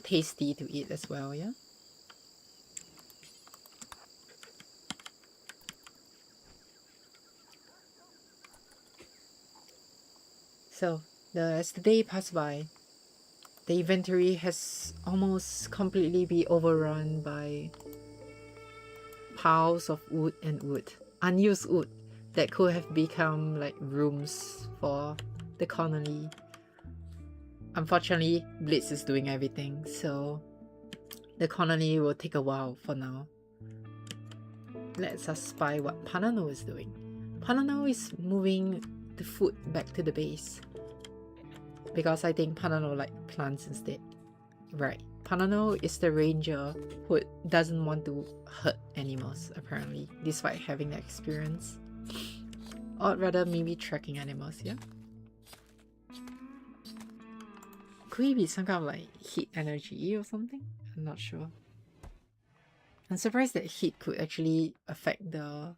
[SPEAKER 1] tasty to eat as well. Yeah. So as the day passed by, the inventory has almost completely been overrun by piles of wood and wood, unused wood that could have become like rooms for the colony. Unfortunately, Blitz is doing everything, so the colony will take a while for now. Let's us spy what Panano is doing. Panano is moving the food back to the base because I think Panano like plants instead. Right. Panano is the ranger who doesn't want to hurt animals, apparently, despite having the experience. Or rather, maybe tracking animals, yeah? Could it be some kind of like heat energy or something? I'm not sure. I'm surprised that heat could actually affect the...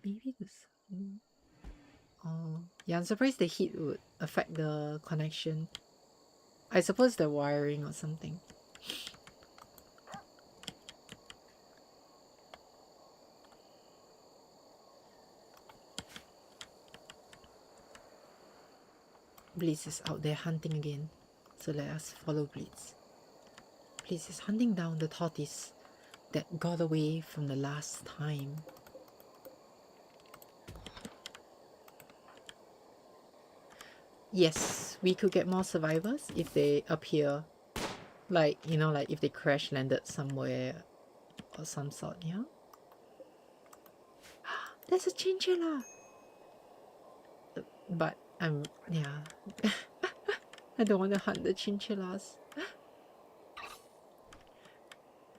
[SPEAKER 1] Maybe this... Oh, yeah, I'm surprised the heat would affect the connection. I suppose the wiring or something. Blitz is out there hunting again, so let us follow Blitz. Blitz is hunting down the tortoise that got away from the last time. Yes, we could get more survivors if they appear. Like, you know, like if they crash landed somewhere or some sort, yeah? There's a chinchilla! But yeah. I don't want to hunt the chinchillas.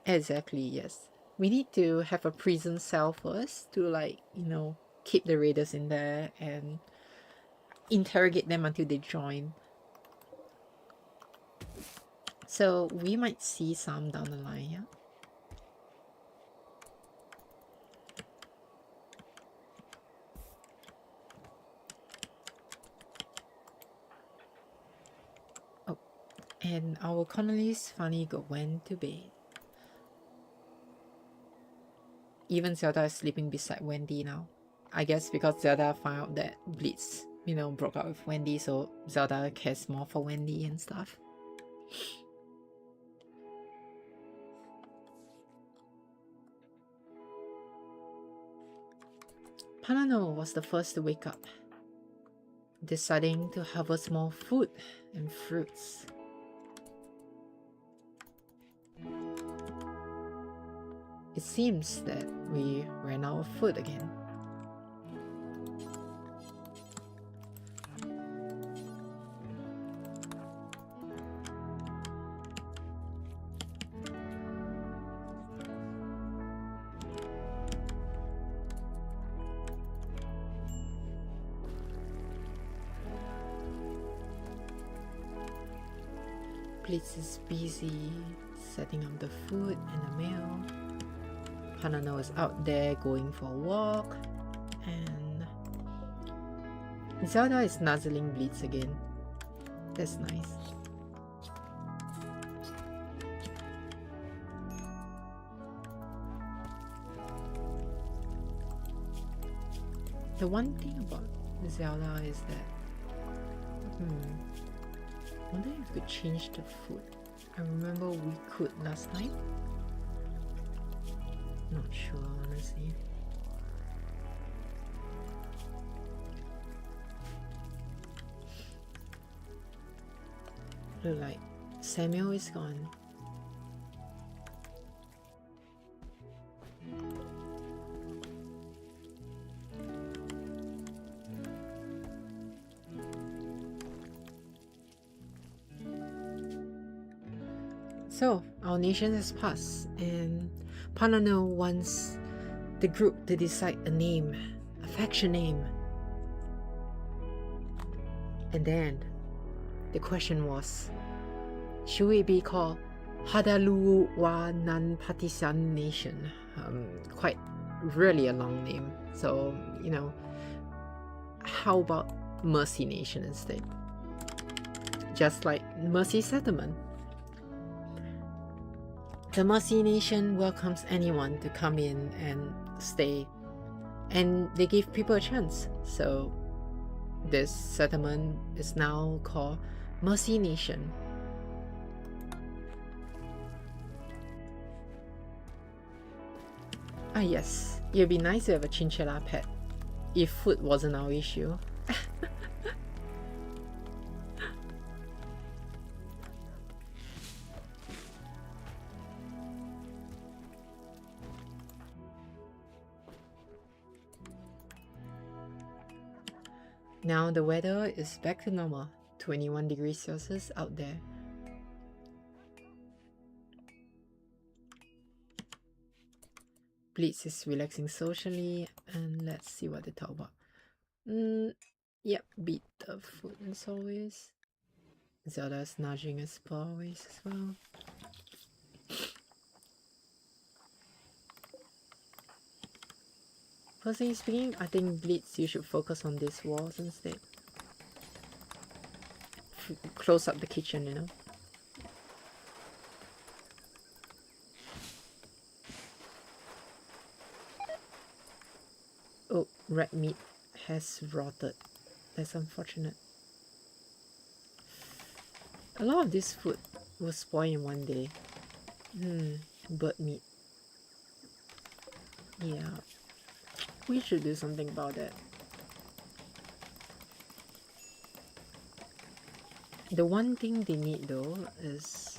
[SPEAKER 1] Exactly, yes. We need to have a prison cell first to, like, you know, keep the raiders in there and interrogate them until they join. So we might see some down the line, yeah? Oh, and our colonists finally went to bed. Even Zelda is sleeping beside Wendy now. I guess because Zelda found out that Blitz, you know, broke up with Wendy, so Zelda cares more for Wendy and stuff. Panano was the first to wake up, deciding to harvest more food and fruits. It seems that we ran out of food again. Blitz is busy setting up the food and the meal. Hanano is out there going for a walk, and Zelda is nuzzling Blitz again. That's nice. The one thing about Zelda is that I wonder if we could change the food. I remember we could last time. Not sure, honestly. Look like Samuel is gone. So, our nation has passed, and Panano wants the group to decide a name, a faction name. And then, the question was, should we be called Hadalu wa Nan Patisan Nation? Quite really a long name. So, you know, how about Mercy Nation instead? Just like Mercy Settlement. The Mercy Nation welcomes anyone to come in and stay, and they give people a chance. So this settlement is now called Mercy Nation. Ah yes, it would be nice to have a chinchilla pet, if food wasn't our issue. Now the weather is back to normal, 21 degrees Celsius out there. Blitz is relaxing socially, and let's see what they talk about. Yep, beat the food as always. Zelda's nudging as always as well. Personally speaking, I think Blitz, you should focus on these walls instead. Close up the kitchen, you know. Oh, red meat has rotted. That's unfortunate. A lot of this food was spoiled in one day. Bird meat. Yeah. We should do something about that. The one thing they need though is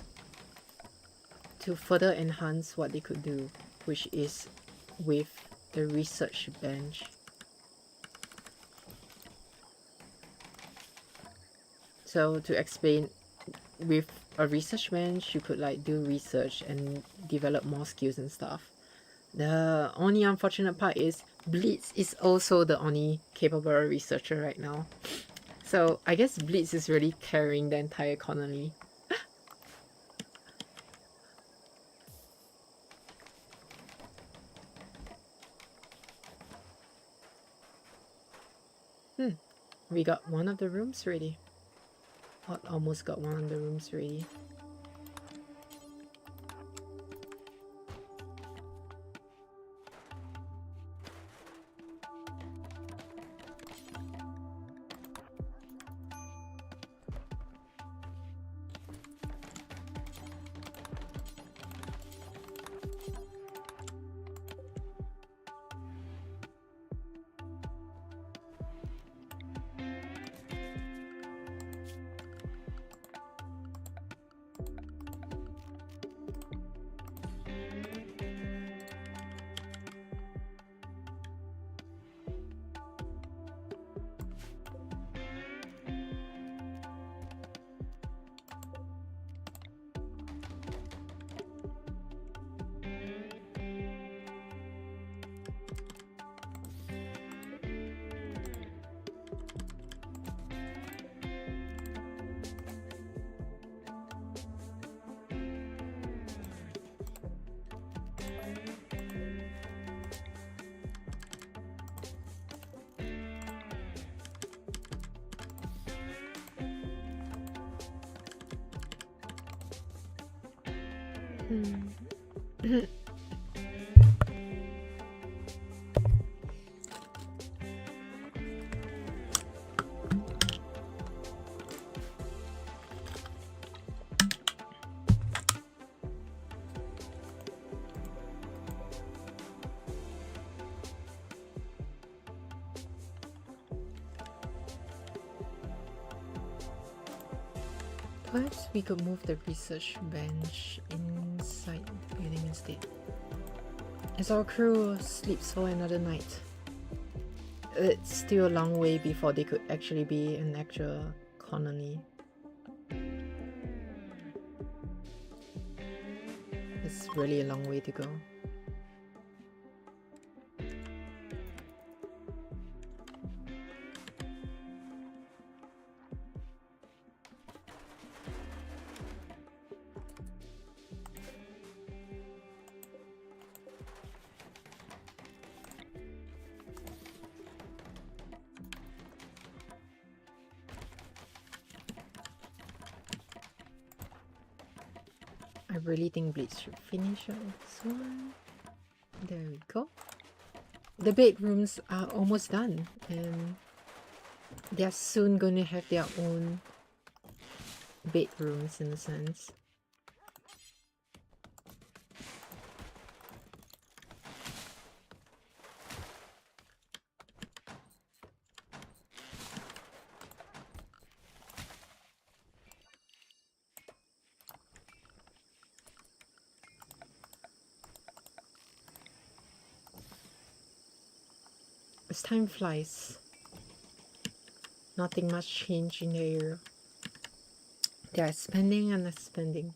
[SPEAKER 1] to further enhance what they could do, which is with the research bench. So to explain, with a research bench you could like do research and develop more skills and stuff. The only unfortunate part is Blitz is also the only capable researcher right now. So I guess Blitz is really carrying the entire colony. We got one of the rooms ready. Almost got one of the rooms ready. Perhaps we could move the research bench inside the building instead, as our crew sleeps for another night. It's still a long way before they could actually be an actual colony. It's really a long way to go. I really think Blitz should finish on this one. There we go. The bedrooms are almost done, and they're soon going to have their own bedrooms in a sense. As time flies, nothing much changed in the area. They are expanding and expanding.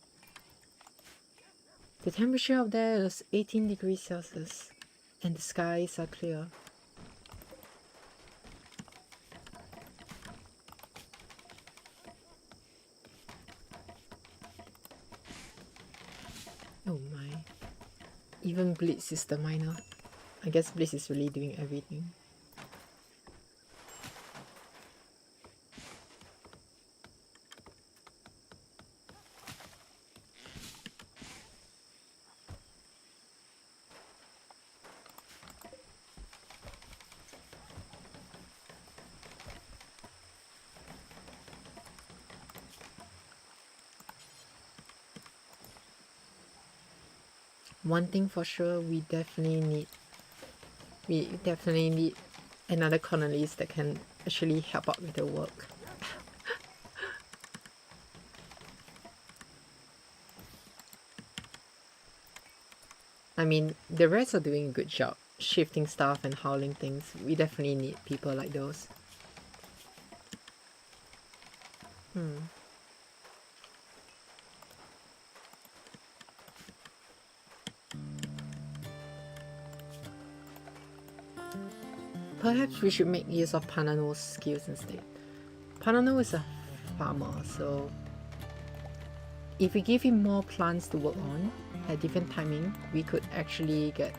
[SPEAKER 1] The temperature up there is 18 degrees Celsius, and the skies are clear. Oh my. Even Blitz is the miner. I guess Blitz is really doing everything. One thing for sure, we definitely need another colonist that can actually help out with the work. I mean, the rest are doing a good job shifting stuff and hauling things. We definitely need people like those. Perhaps we should make use of Panano's skills instead. Panano is a farmer, so if we give him more plants to work on at different timing, we could actually get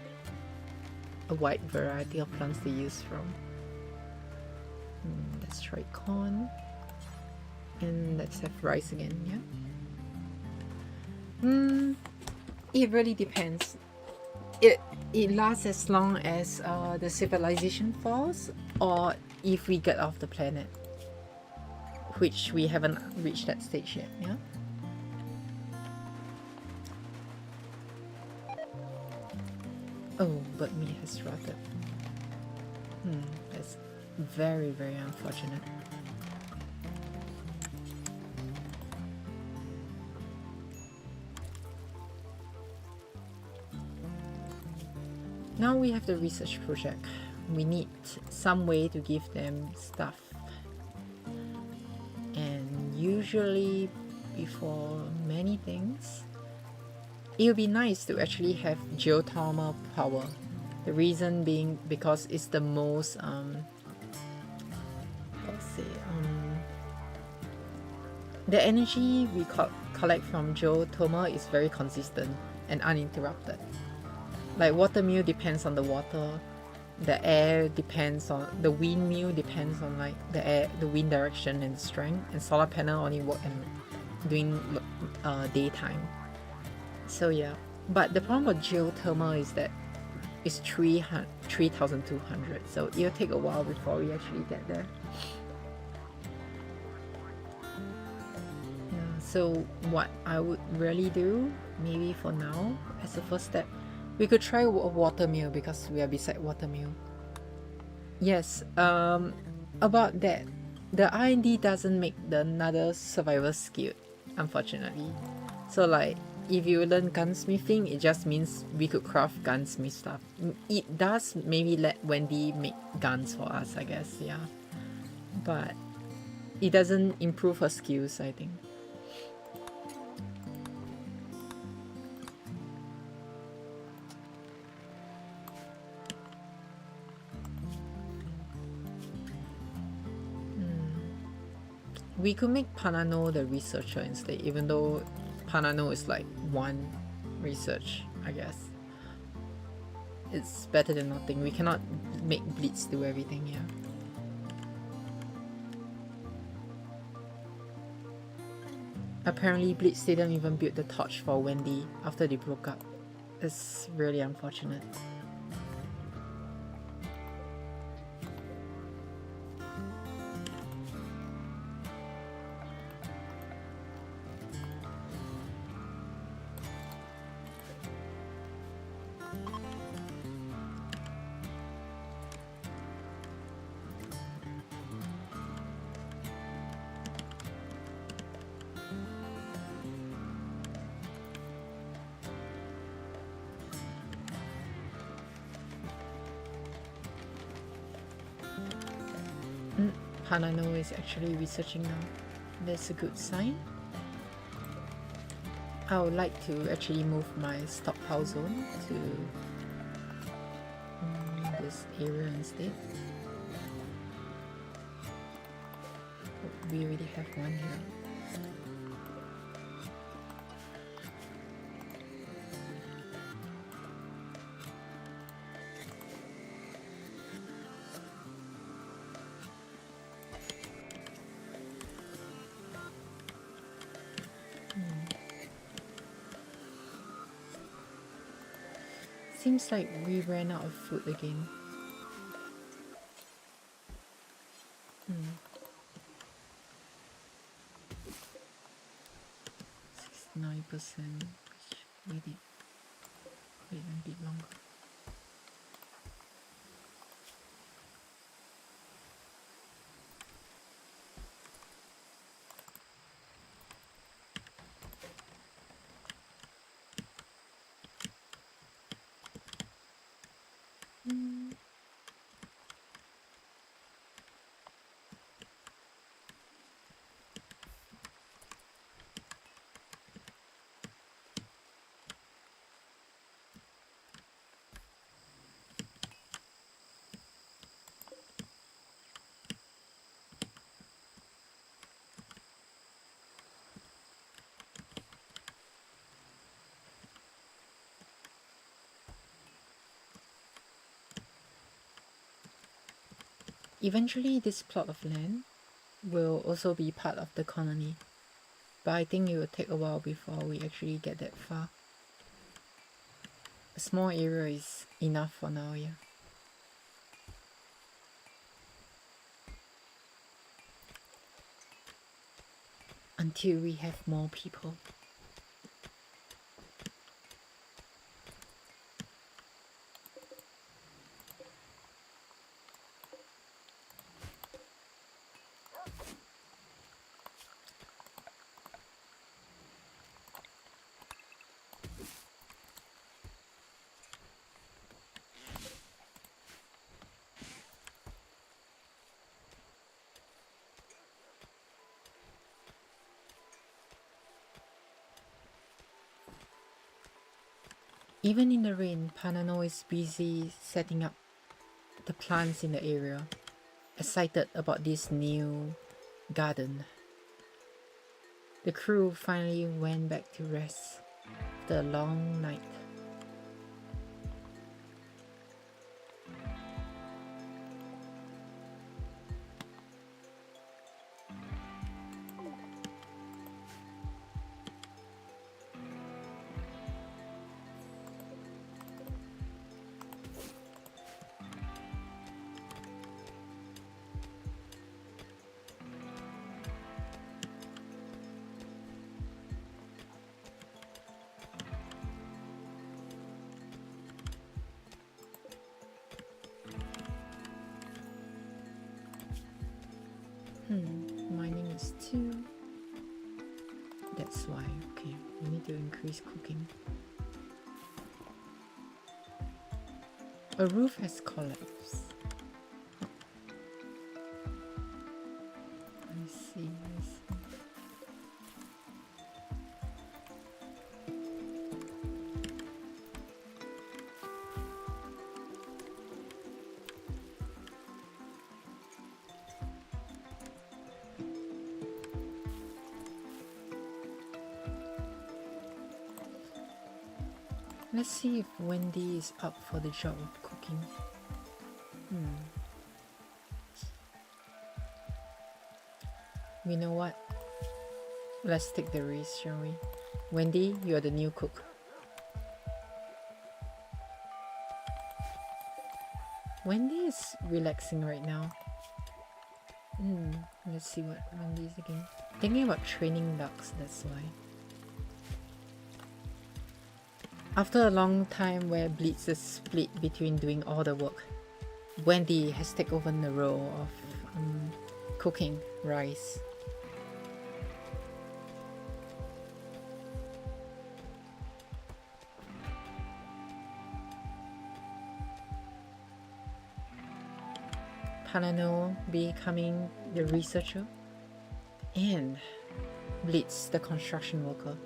[SPEAKER 1] a wide variety of plants to use from. Let's try corn, and let's have rice again. Yeah. It really depends. It lasts as long as the civilization falls, or if we get off the planet, which we haven't reached that stage yet. Yeah. Oh, but meat has rotted. That's very, very unfortunate. Now we have the research project. We need some way to give them stuff. And usually, before many things, it would be nice to actually have geothermal power. The reason being because it's the most, the energy we collect from geothermal is very consistent and uninterrupted. Like watermill depends on the water, the air depends on the windmill, depends on like the wind direction and strength, and solar panel only work during daytime. So yeah, but the problem with geothermal is that it's 3,200, so it'll take a while before we actually get there. Yeah, so what I would really do, maybe for now, as a first step, we could try a water mill because we are beside water mill. Yes, about that, the R&D doesn't make the another survival skill, unfortunately. So like, if you learn gunsmithing, it just means we could craft gunsmith stuff. It does maybe let Wendy make guns for us, I guess, yeah. But it doesn't improve her skills, I think. We could make Panano the researcher instead, even though Panano is like one research, I guess. It's better than nothing. We cannot make Blitz do everything, yeah. Apparently Blitz didn't even build the torch for Wendy after they broke up. It's really unfortunate. Hanano is actually researching now. That's a good sign. I would like to actually move my stockpile zone to this area instead. We already have one here. Seems like we ran out of food again. 69%, which we did wait a bit longer. Eventually, this plot of land will also be part of the colony, but I think it will take a while before we actually get that far. A small area is enough for now, yeah. Until we have more people. Even in the rain, Panano is busy setting up the plants in the area, excited about this new garden. The crew finally went back to rest after a long night. Okay, we need to increase cooking. A roof has collapsed. I see, I see. Let's see if Wendy is up for the job of cooking. You know what? Let's take the risk, shall we? Wendy, you're the new cook. Wendy is relaxing right now. Let's see what Wendy is again. Thinking about training ducks, that's why. After a long time where Blitz is split between doing all the work, Wendy has taken over the role of cooking rice. Panano becoming the researcher, and Blitz the construction worker.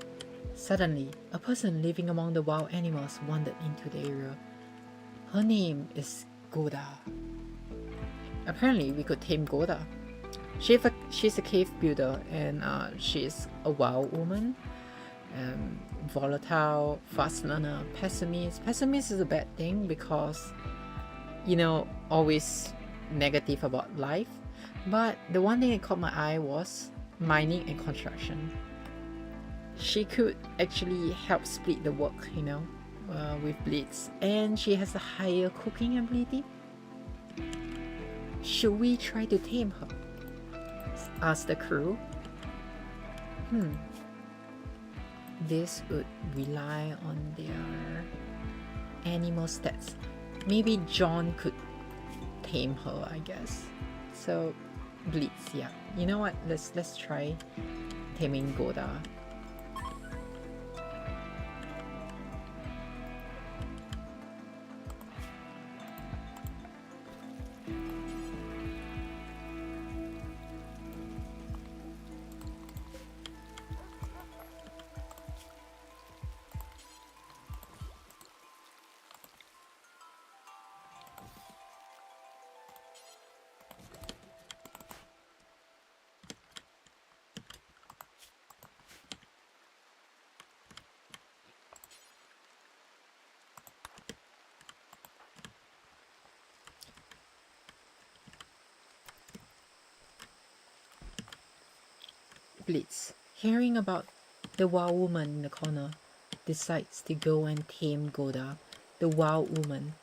[SPEAKER 1] Suddenly, a person living among the wild animals wandered into the area. Her name is Goda. Apparently, we could tame Goda. She's a cave builder, and she's a wild woman. Volatile, fast learner, pessimist. Pessimist is a bad thing because, you know, always negative about life. But the one thing that caught my eye was mining and construction. She could actually help split the work, you know, with Blitz, and she has a higher cooking ability. Should we try to tame her? Asked the crew. This would rely on their animal stats. Maybe John could tame her, I guess. So Blitz, yeah. You know what? Let's try taming Goda. Blitz, hearing about the wild woman in the corner, decides to go and tame Goda, the wild woman.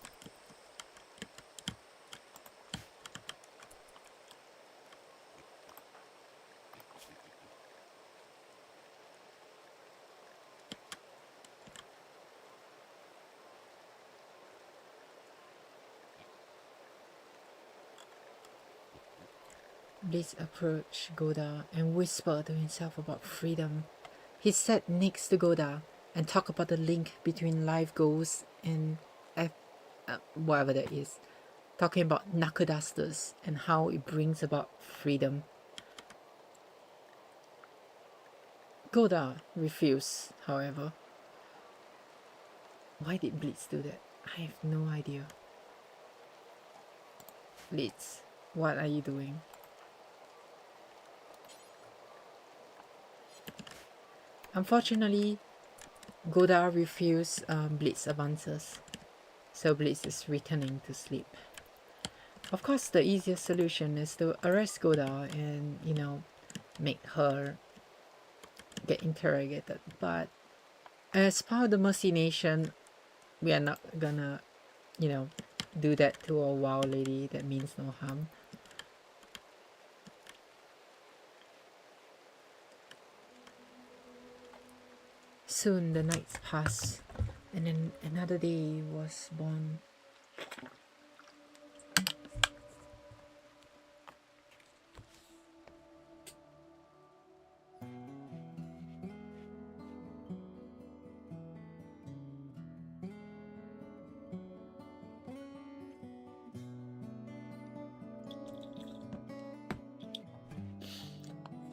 [SPEAKER 1] Blitz approached Goda and whispered to himself about freedom. He sat next to Goda and talked about the link between life goals and whatever that is. Talking about knuckle dusters and how it brings about freedom. Goda refused, however. Why did Blitz do that? I have no idea. Blitz, what are you doing? Unfortunately, Goda refused Blitz advances, so Blitz is returning to sleep. Of course, the easiest solution is to arrest Goda and, you know, make her get interrogated. But as part of the Mercy Nation, we are not gonna, you know, do that to a wild lady. That means no harm. Soon the nights passed, and then another day was born.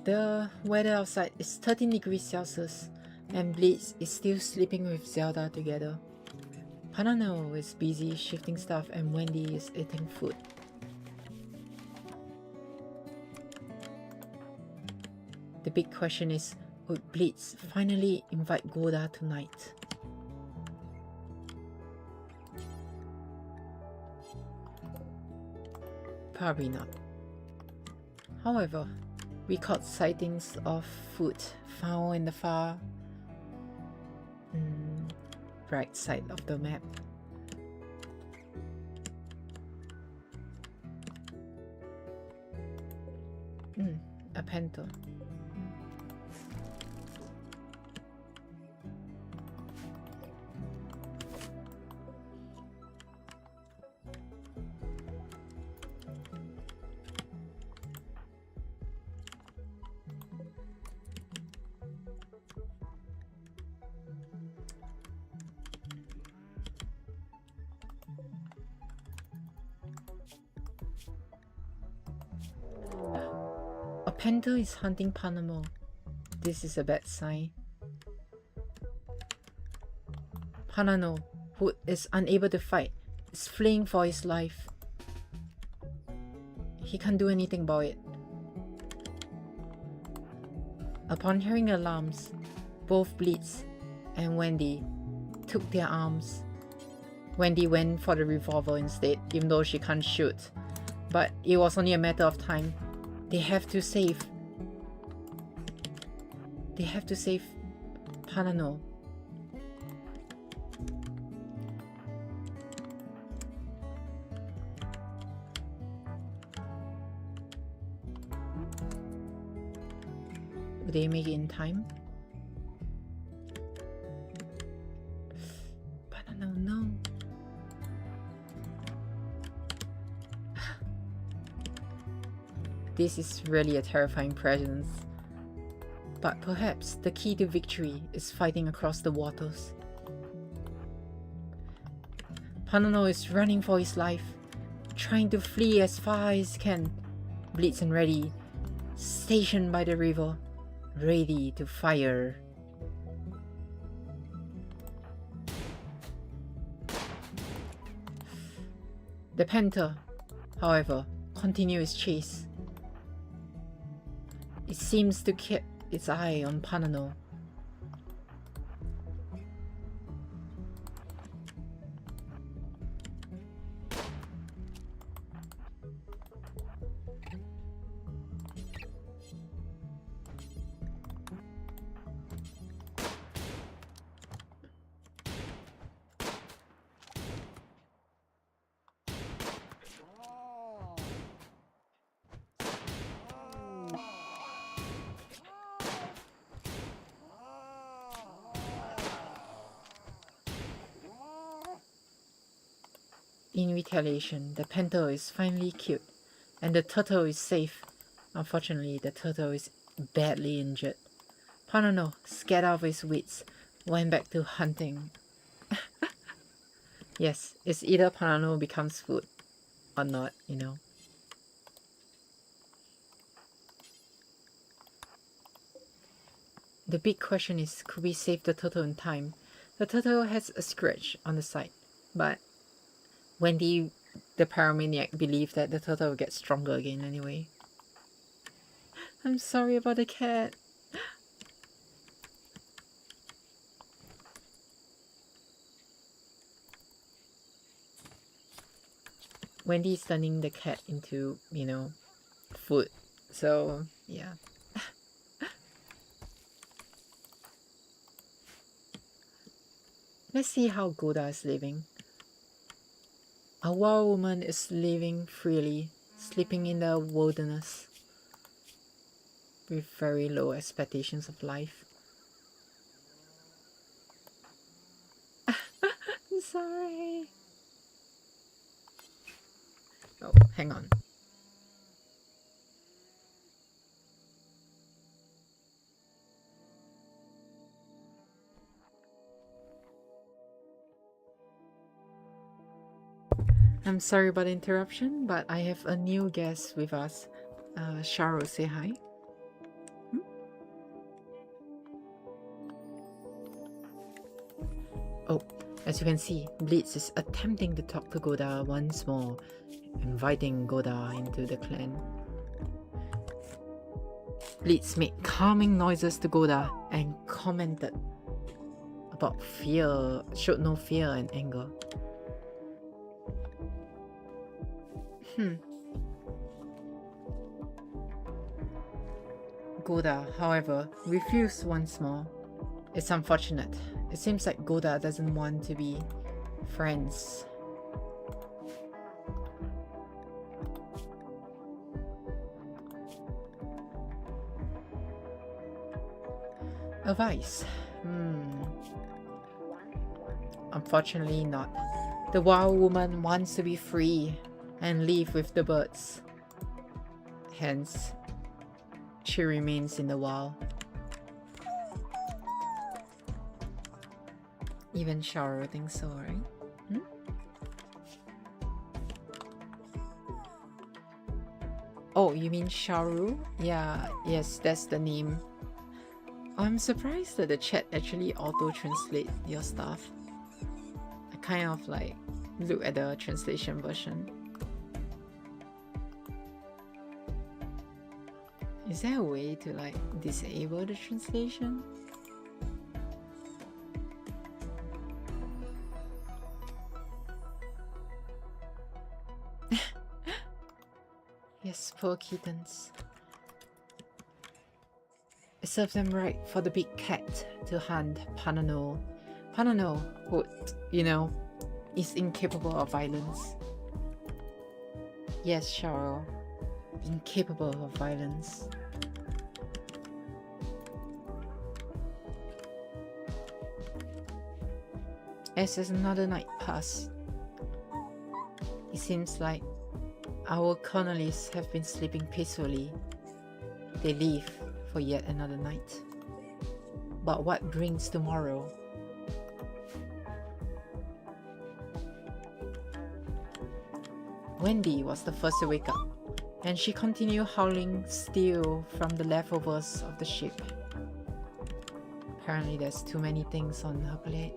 [SPEAKER 1] The weather outside is 13 degrees Celsius, and Blitz is still sleeping with Zelda together. Panano is busy shifting stuff, and Wendy is eating food. The big question is, would Blitz finally invite Goda tonight? Probably not. However, we caught sightings of food found in the far right side of the map. A panther. A panther is hunting Panamo. This is a bad sign. Panano, who is unable to fight, is fleeing for his life. He can't do anything about it. Upon hearing alarms, both Blitz and Wendy took their arms. Wendy went for the revolver instead, even though she can't shoot. But it was only a matter of time. They have to save Panano. Will they make it in time? Panano, no. This is really a terrifying presence. But perhaps the key to victory is fighting across the waters. Panano is running for his life, trying to flee as far as he can. Blitz and ready, stationed by the river, ready to fire. The panther, however, continues its chase. It seems to keep its eye on Panano. In retaliation, the panther is finally killed, and the turtle is safe. Unfortunately, the turtle is badly injured. Panano, scared out of his wits, went back to hunting. Yes, it's either Panano becomes food or not, you know. The big question is, could we save the turtle in time? The turtle has a scratch on the side, but Wendy, the pyromaniac, believed that the turtle will get stronger again anyway. I'm sorry about the cat. Wendy is turning the cat into, you know, food. So, yeah. Let's see how Goda is living. A wild woman is living freely, sleeping in the wilderness, with very low expectations of life. I'm sorry. Oh, hang on. I'm sorry about the interruption, but I have a new guest with us. Sharo, say hi. Oh, as you can see, Blitz is attempting to talk to Goda once more, inviting Goda into the clan. Blitz made calming noises to Goda and commented about fear, showed no fear and anger. Goda, however, refused once more. It's unfortunate. It seems like Goda doesn't want to be friends. Advice? Unfortunately not. The wild woman wants to be free and live with the birds. Hence, she remains in the wild. Even Sharo thinks so, right? Oh, you mean Sharu? Yeah, yes, that's the name. I'm surprised that the chat actually auto-translate your stuff. I kind of like look at the translation version. Is there a way to like disable the translation? Yes, poor kittens. It served them right for the big cat to hunt Panano. Panano, who, you know, is incapable of violence. Yes, Sharo. Incapable of violence. As another night passed, it seems like our colonists have been sleeping peacefully. They leave for yet another night. But what brings tomorrow? Wendy was the first to wake up, and she continued howling still from the leftovers of the ship. Apparently there's too many things on her plate.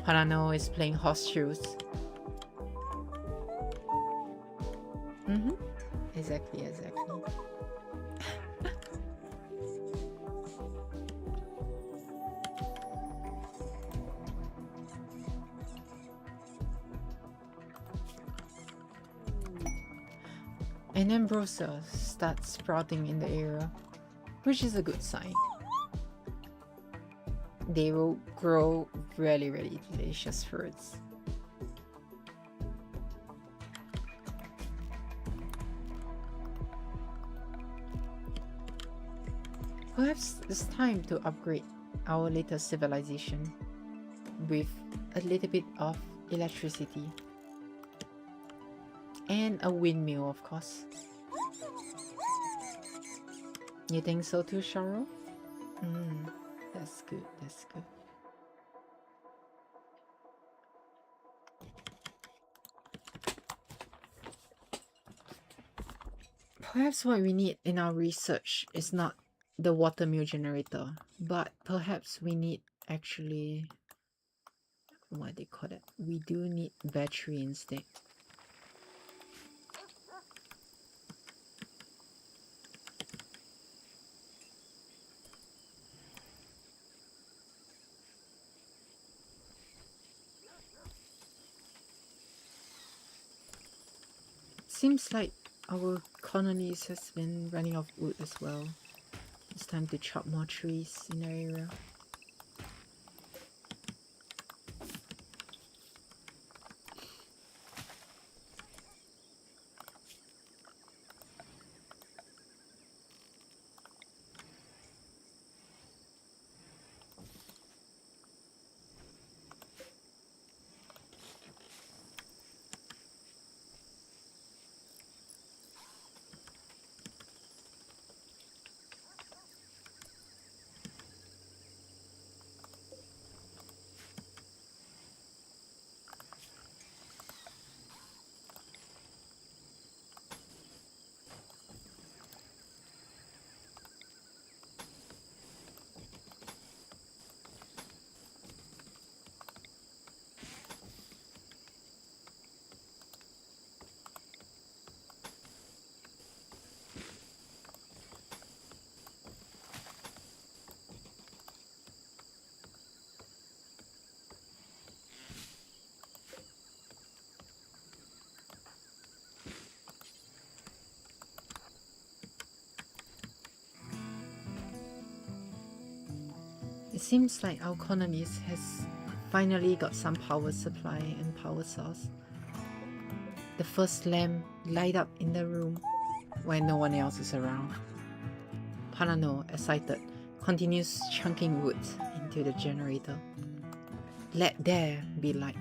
[SPEAKER 1] Panano is playing horseshoes. Exactly. An ambrosia starts sprouting in the area, which is a good sign. They will grow really, really delicious fruits. Perhaps it's time to upgrade our latest civilization with a little bit of electricity. And a windmill, of course. You think so too, Sharo? That's good. Perhaps what we need in our research is not the water mill generator, but perhaps we need actually, what they call it? We do need battery instead. Seems like our colonies has been running out of wood as well. It's time to chop more trees in the area. Seems like our colonist has finally got some power supply and power source. The first lamp light up in the room when no one else is around. Panano, excited, continues chunking wood into the generator. Let there be light.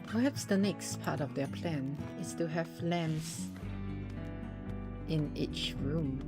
[SPEAKER 1] Perhaps the next part of their plan is to have lamps in each room.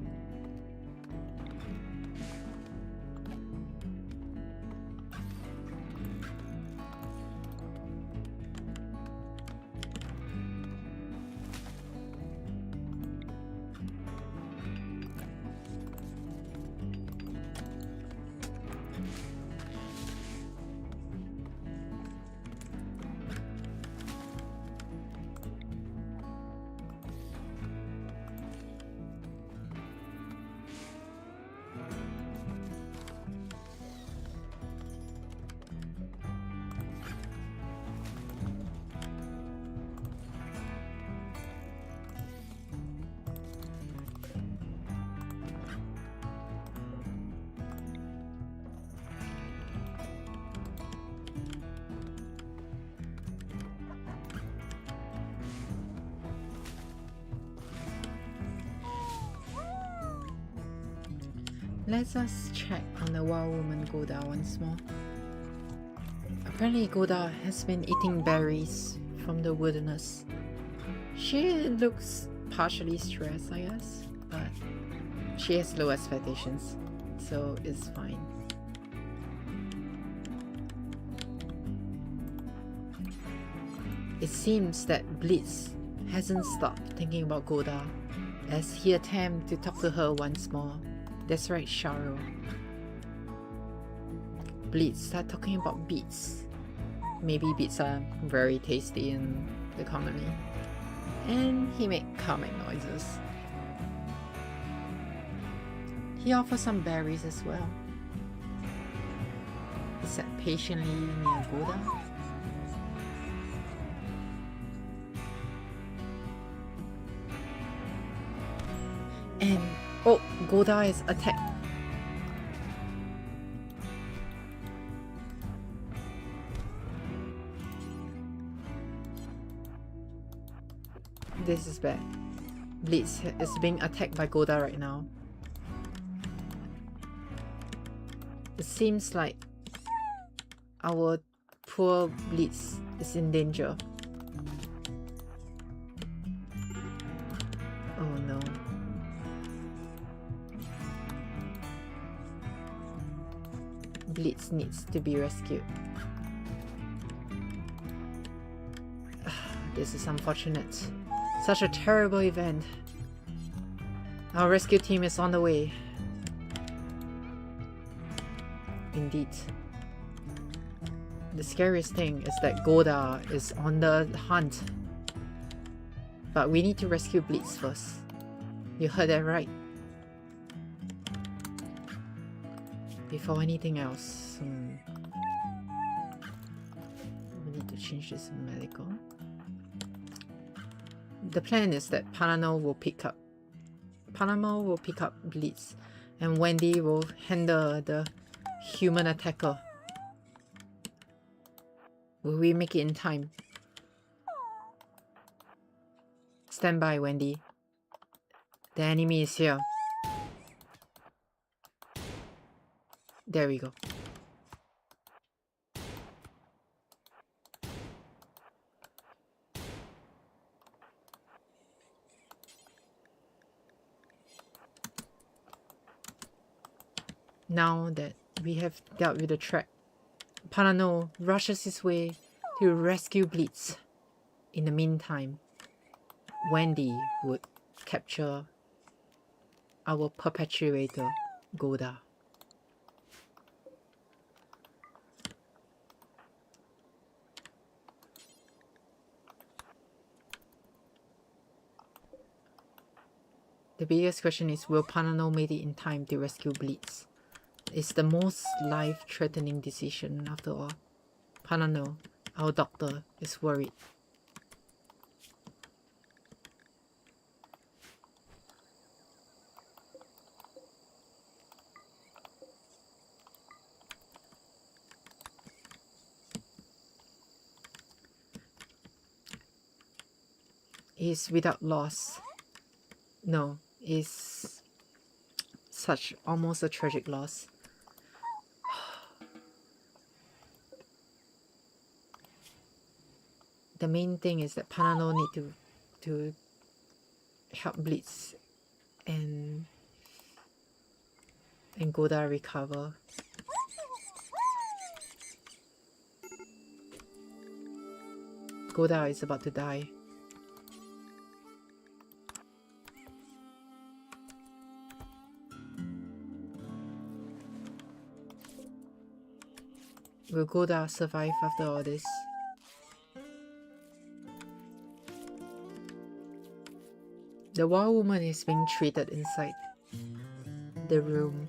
[SPEAKER 1] Let us check on the wild woman Goda once more. Apparently Goda has been eating berries from the wilderness. She looks partially stressed, I guess, but she has low expectations, so it's fine. It seems that Blitz hasn't stopped thinking about Goda as he attempts to talk to her once more. That's right, Sharo. Blitz start talking about beets. Maybe beets are very tasty in the colony. And he made calming noises. He offers some berries as well. He sat patiently near Goda. And oh, Goda is attacked. This is bad. Blitz is being attacked by Goda right now. It seems like our poor Blitz is in danger. Oh no. Blitz needs to be rescued. This is unfortunate. Such a terrible event. Our rescue team is on the way. Indeed. The scariest thing is that Goda is on the hunt. But we need to rescue Blitz first. You heard that right. Before anything else, we need to change this to medical. The plan is that Panano will pick up Blitz, and Wendy will handle the human attacker. Will we make it in time? Stand by, Wendy. The enemy is here. There we go. Now that we have dealt with the trap, Panano rushes his way to rescue Blitz. In the meantime, Wendy would capture our perpetuator, Goda. The biggest question is, will Panano make it in time to rescue Blitz? It's the most life-threatening decision after all. Panano, our doctor, is worried. is without loss. No, is such almost a tragic loss. The main thing is that Panano need to help Blitz and Goda recover. Goda is about to die. Will Goda survive after all this? The wild woman is being treated inside the room.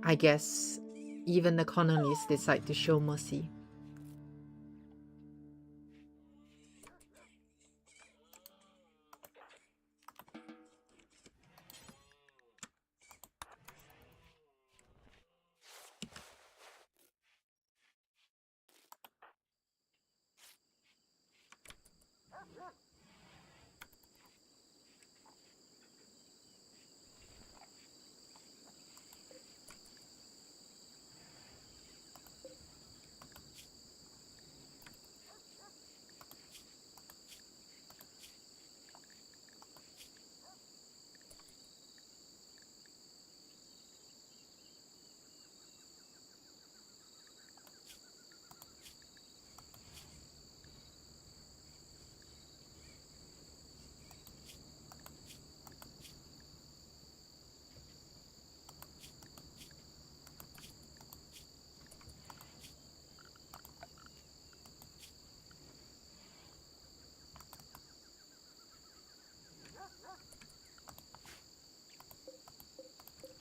[SPEAKER 1] I guess even the colonists decide to show mercy.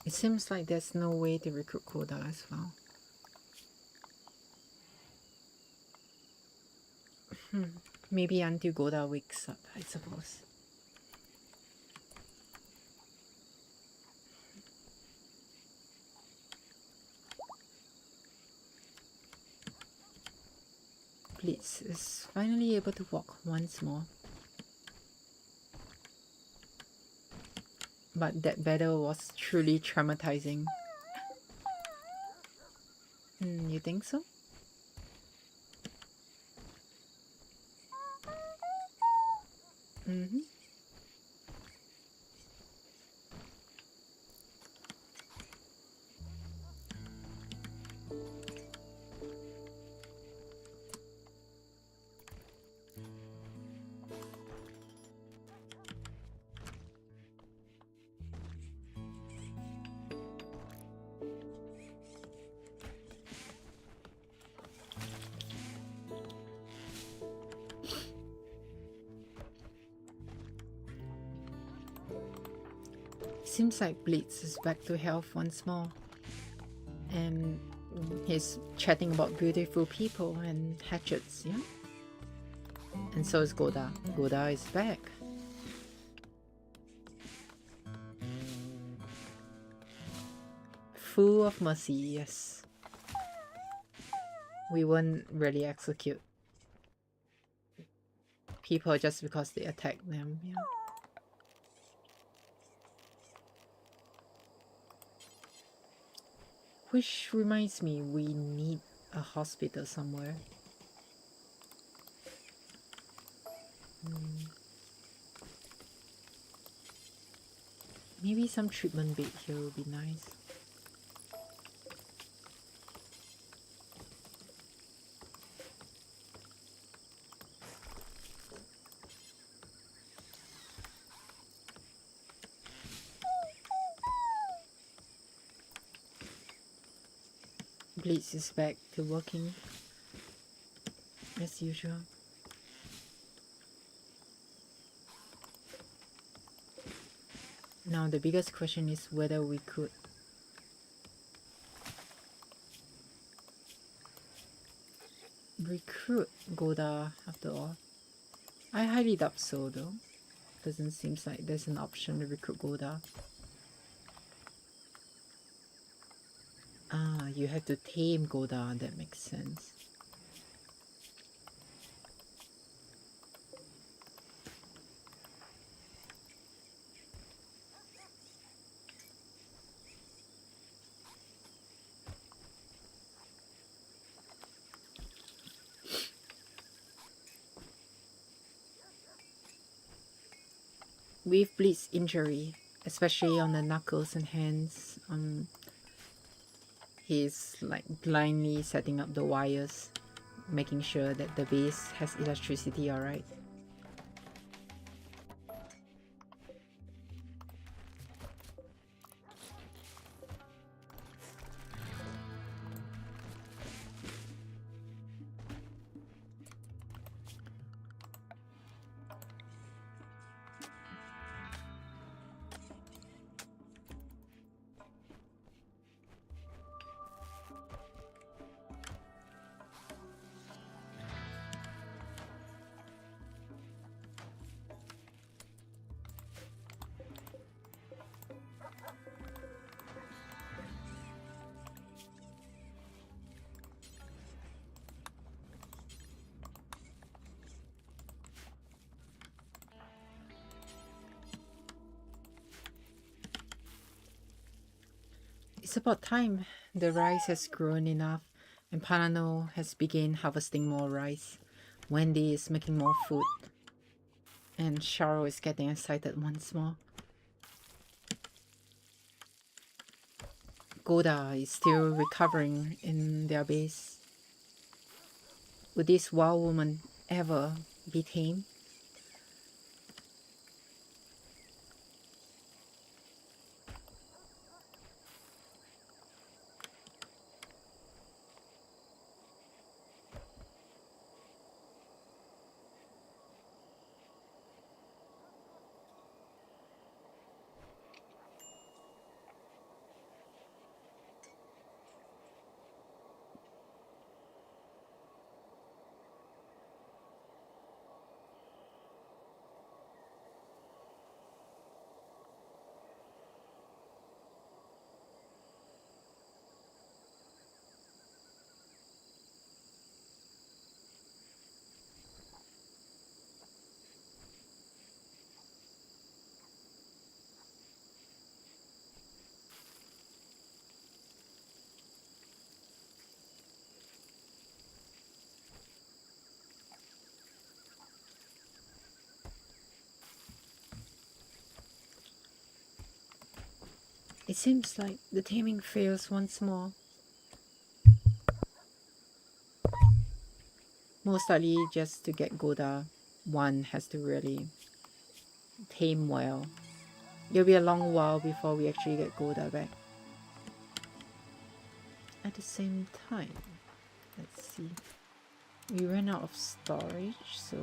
[SPEAKER 1] It seems like there's no way to recruit Goda as well. Maybe until Goda wakes up, I suppose. Blitz is finally able to walk once more. But that battle was truly traumatizing. You think so? Seems like Blitz is back to health once more. And he's chatting about beautiful people and hatchets, yeah? And so is Goda. Goda is back. Full of mercy, yes. We won't really execute people just because they attack them, yeah. Which reminds me, we need a hospital somewhere. Maybe some treatment bed here would be nice. Blitz is back to working as usual. Now the biggest question is whether we could recruit Goda after all. I highly doubt so though. Doesn't seem like there's an option to recruit Goda. Ah, you have to tame Goda, that makes sense. with Bleed's injury, especially on the knuckles and hands, he's like blindly setting up the wires, making sure that the base has electricity alright. It's about time. The rice has grown enough and Panano has begun harvesting more rice. Wendy is making more food. And Sharo is getting excited once more. Goda is still recovering in their base. Would this wild woman ever be tamed? It seems like the taming fails once more. Most likely just to get Goda, one has to really tame well. It'll be a long while before we actually get Goda back. At the same time, let's see. We ran out of storage, so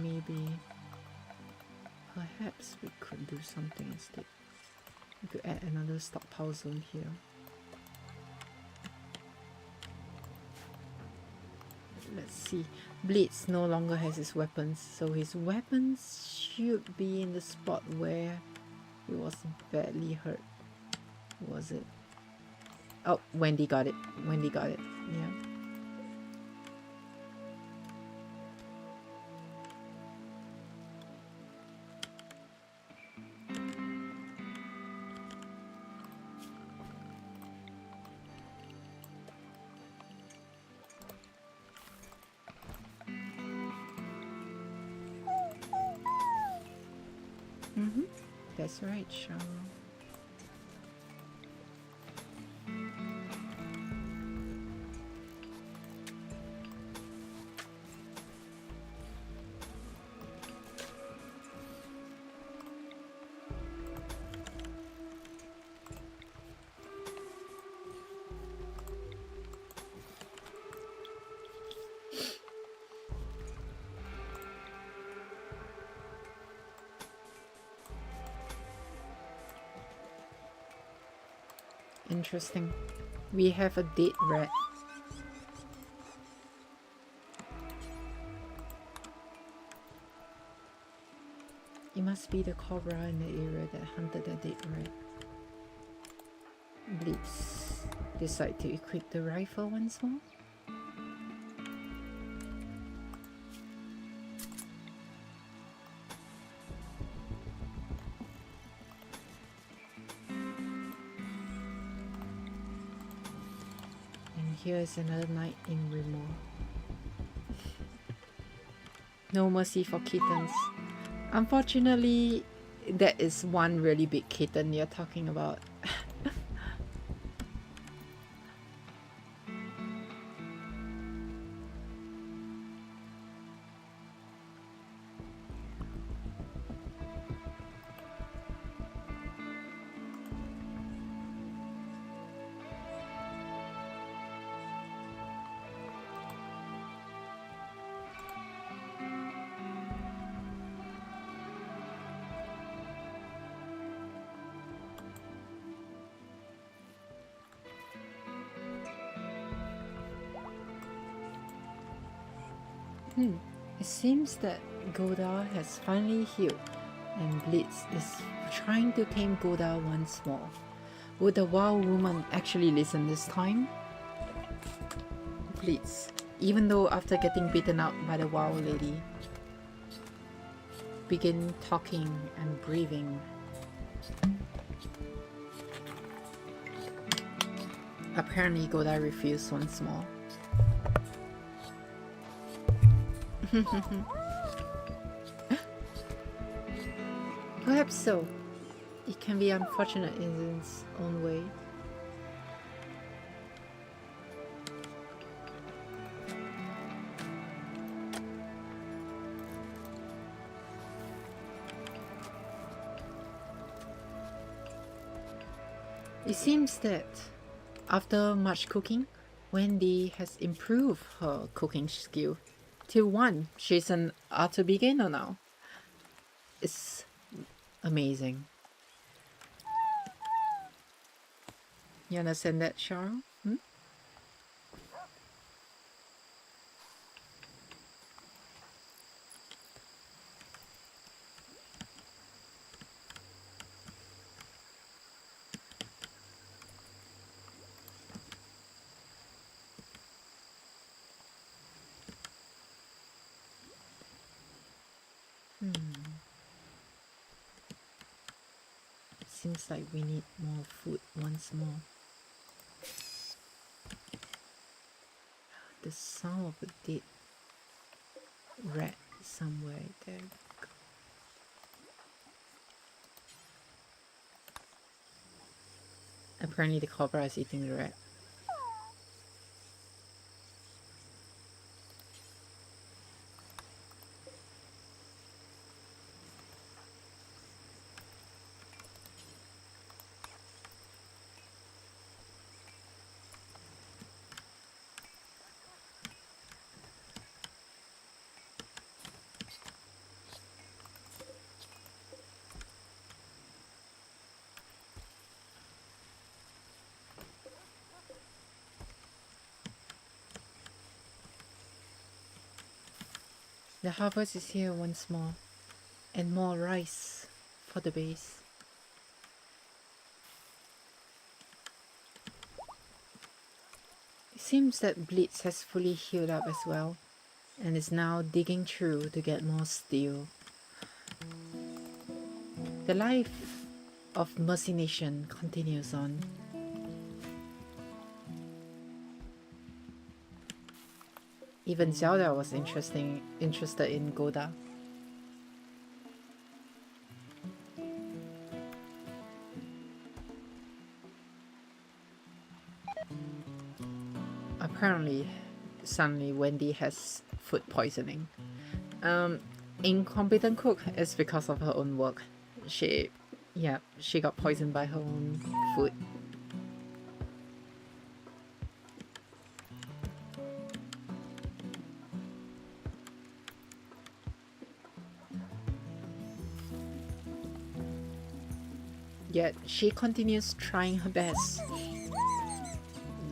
[SPEAKER 1] maybe perhaps we could do something instead. We could add another stockpile zone here. Let's see. Blitz no longer has his weapons, so his weapons should be in the spot where he was badly hurt. Was it? Oh, Wendy got it. Wendy got it. Yeah. That's right, Sharo. Interesting. We have a dead rat. It must be the cobra in the area that hunted the dead rat. Blitz decide to equip the rifle once more. Here is another night in Rimworld. No mercy for kittens. Unfortunately, that is one really big kitten you're talking about. It seems that Goda has finally healed, and Blitz is trying to tame Goda once more. Would the wild woman actually listen this time? Blitz, even though after getting beaten up by the wild lady, begin talking and breathing. Apparently Goda refused once more. Perhaps so. It can be unfortunate in its own way. It seems that after much cooking, Wendy has improved her cooking skill. Till 1, she's an utter beginner now. It's amazing. You understand that, Cheryl? Seems like we need more food once more. The sound of a dead rat somewhere there. Apparently the cobra is eating the rat. The harvest is here once more, and more rice for the base. It seems that Blitz has fully healed up as well, and is now digging through to get more steel. The life of Mercy Nation continues on. Even Zelda was interested in Goda. Apparently, suddenly Wendy has food poisoning. Incompetent cook is because of her own work. She got poisoned by her own food. Yet she continues trying her best.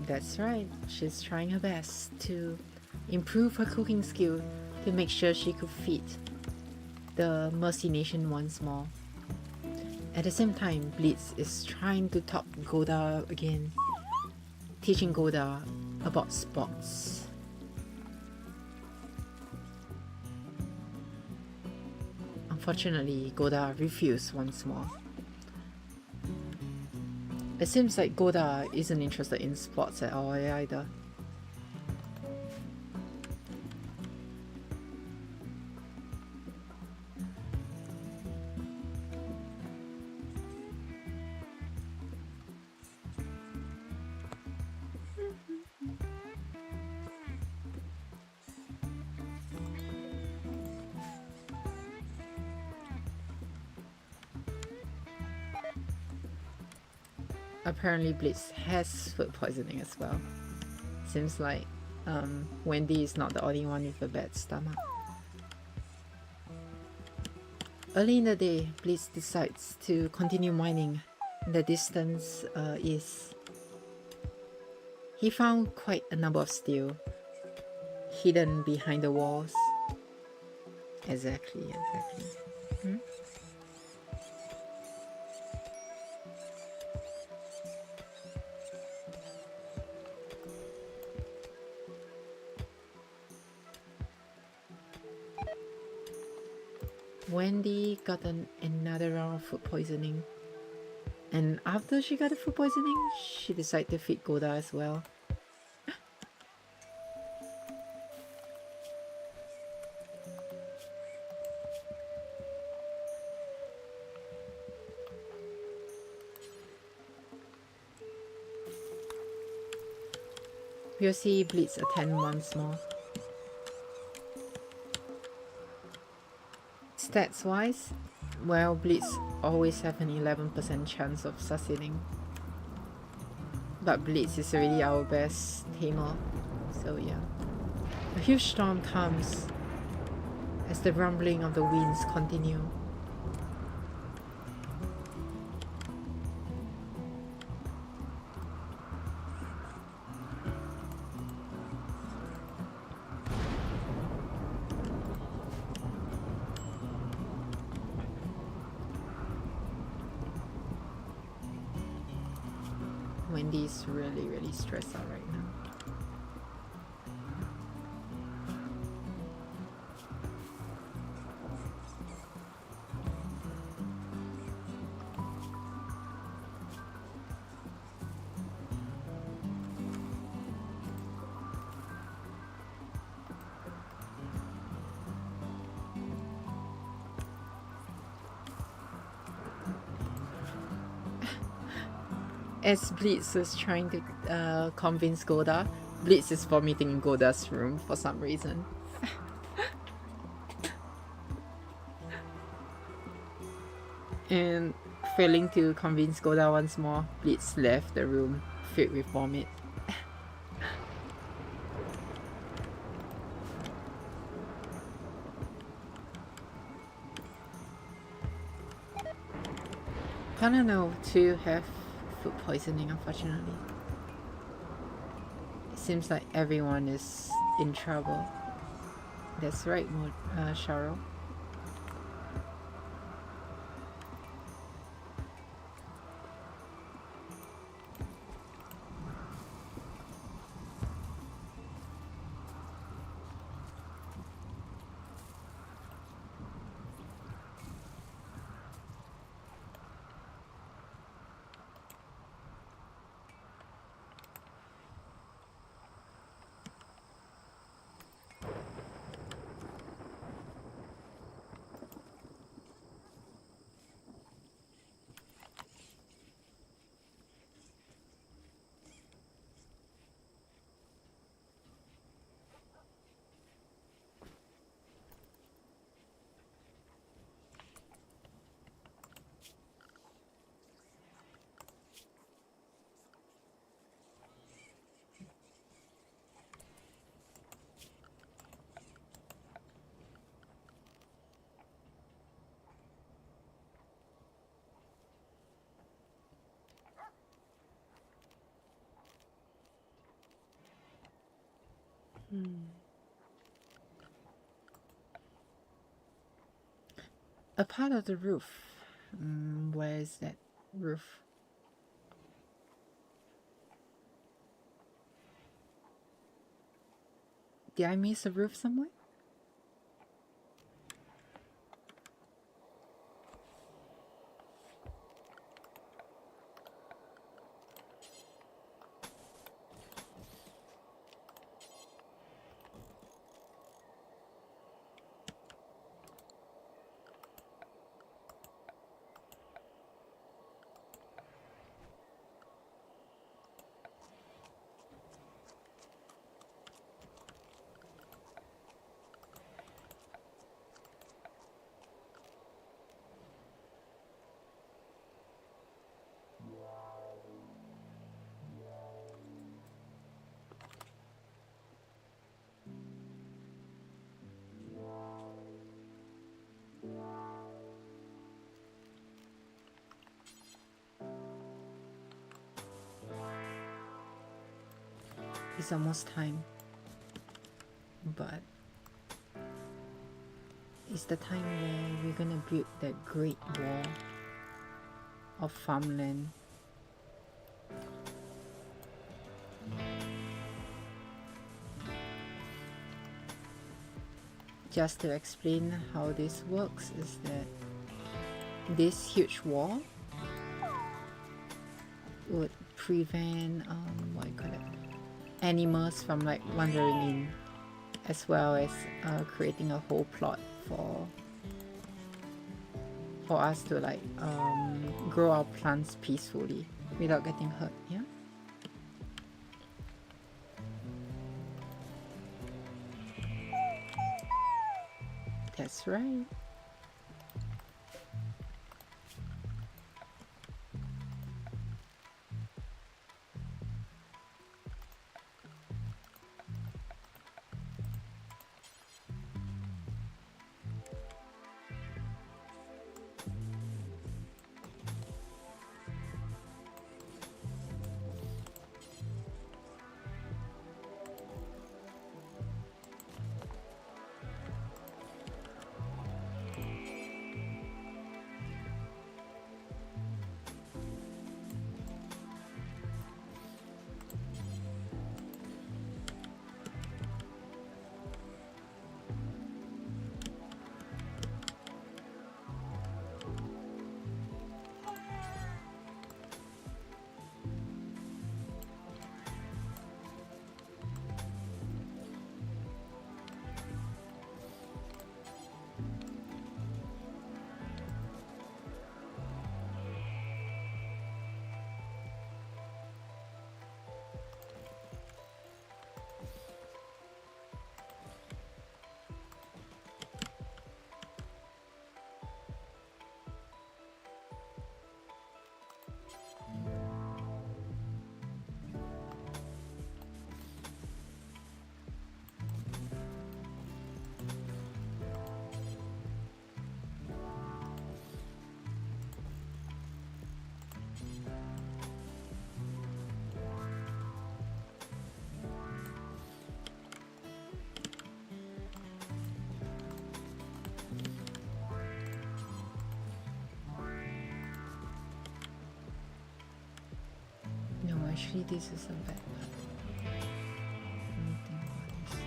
[SPEAKER 1] That's right, she's trying her best to improve her cooking skill to make sure she could feed the Mercy Nation once more. At the same time, Blitz is trying to talk Goda again, teaching Goda about sports. Unfortunately, Goda refused once more. It seems like Goda isn't interested in sports at all either. apparently Blitz has food poisoning as well. Seems like Wendy is not the only one with a bad stomach. Early in the day, Blitz decides to continue mining. The distance is... He found quite a number of steel hidden behind the walls. Exactly. Hmm? Wendy got another round of food poisoning. And after she got the food poisoning, she decided to feed Goda as well. We'll see Blitz attend once more. Stats wise, well, Blitz always have an 11% chance of succeeding. But Blitz is already our best tamer, so yeah. A huge storm comes as the rumbling of the winds continue. Wendy's really stressed out right now. As Blitz is trying to convince Goda, Blitz is vomiting in Goda's room for some reason. And failing to convince Goda once more, Blitz left the room filled with vomit. I don't know to have food poisoning, unfortunately. It seems like everyone is in trouble. That's right, Cheryl. A part of the roof. Where is that roof? Did I miss a roof somewhere? it's almost time. But it's the time where we're gonna build that great wall of farmland. Just to explain how this works is that this huge wall would prevent what you call it, animals from like wandering in, as well as creating a whole plot for us to like grow our plants peacefully without getting hurt. Yeah, that's right. No, actually this is a bad part. Let me think about this.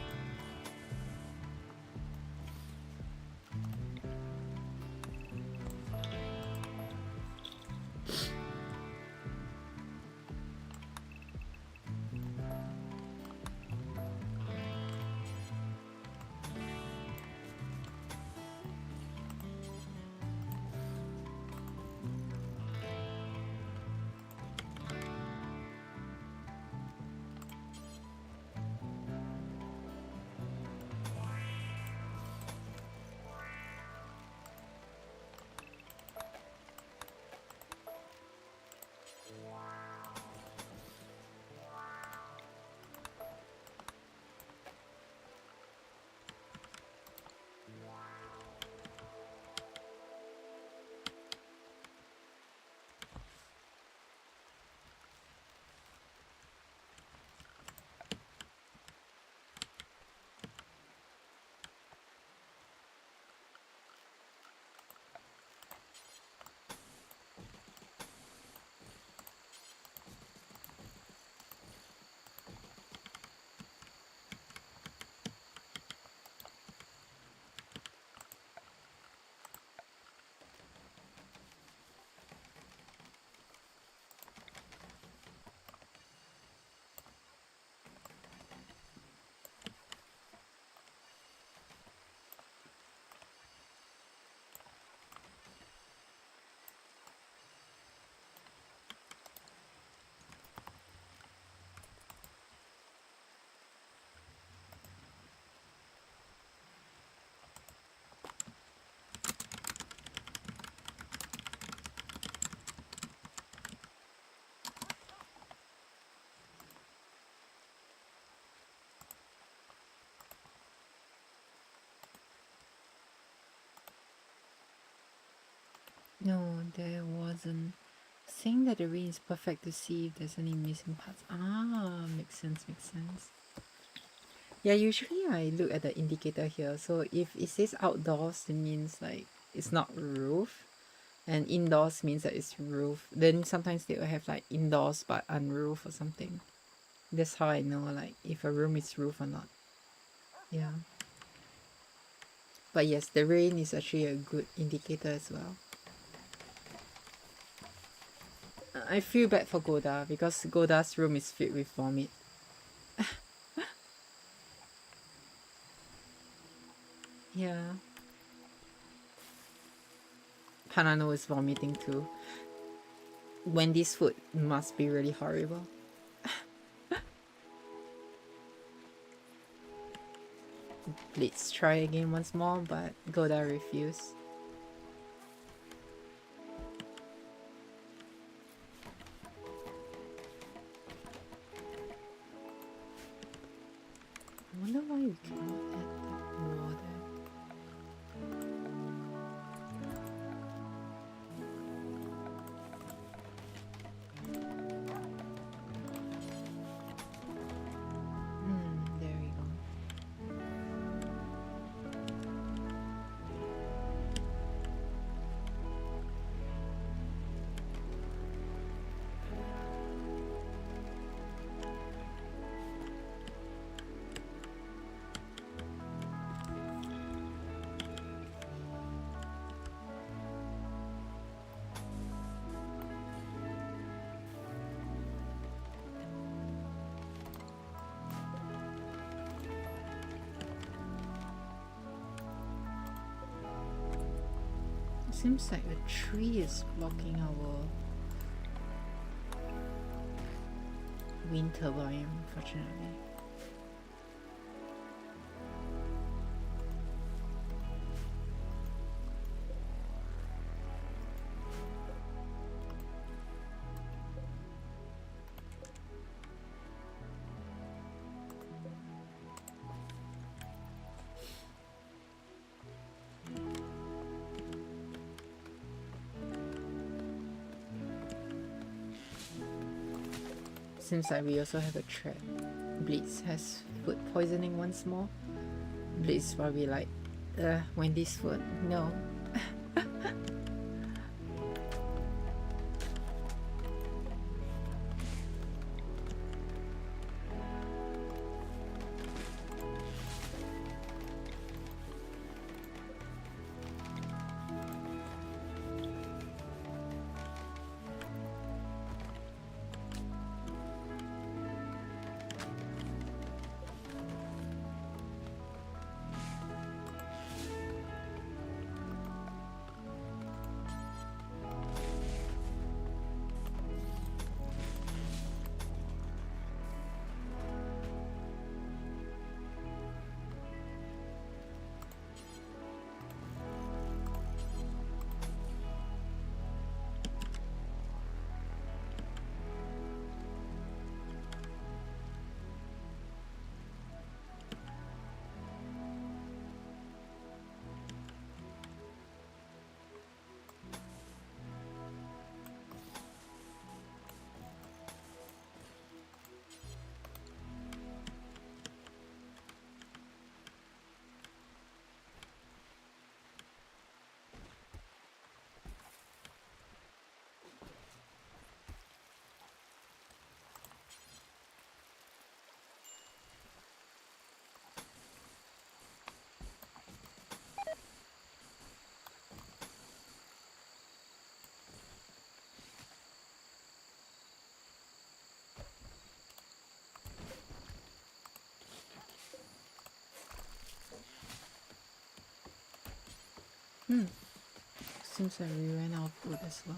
[SPEAKER 1] No, there wasn't. Saying that the rain is perfect to see if there's any missing parts. Ah, makes sense, makes sense. Yeah, usually I look at the indicator here. So if it says outdoors, it means like it's not roof. And indoors means that it's roof. Then sometimes they will have like indoors but unroof or something. That's how I know like if a room is roof or not. Yeah. But yes, the rain is actually a good indicator as well. I feel bad for Goda because Goda's room is filled with vomit. Yeah. Hanano is vomiting too. Wendy's food must be really horrible. Let's try again once more, but Goda refused. I wonder why we cannot add that water. There we go. Seems like a tree is blocking our wind turbine, unfortunately. Seems like we also have a threat. Blitz has food poisoning once more. Blitz is probably like, Wendy's food, no. Seems like we ran out of food as well.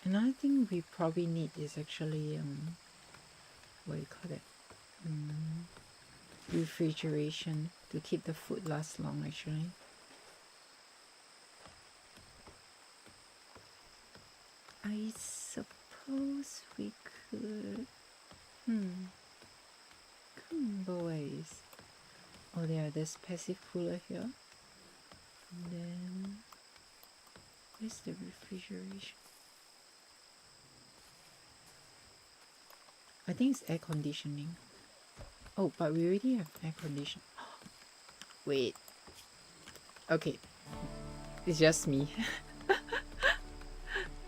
[SPEAKER 1] Another thing we probably need is actually what do you call it? Refrigeration to keep the food last long actually. I suppose we could... Combo ways. Oh, there, there's passive cooler here. And then... where's the refrigeration? I think it's air conditioning. Oh, but we already have air conditioning. Wait. Okay. It's just me.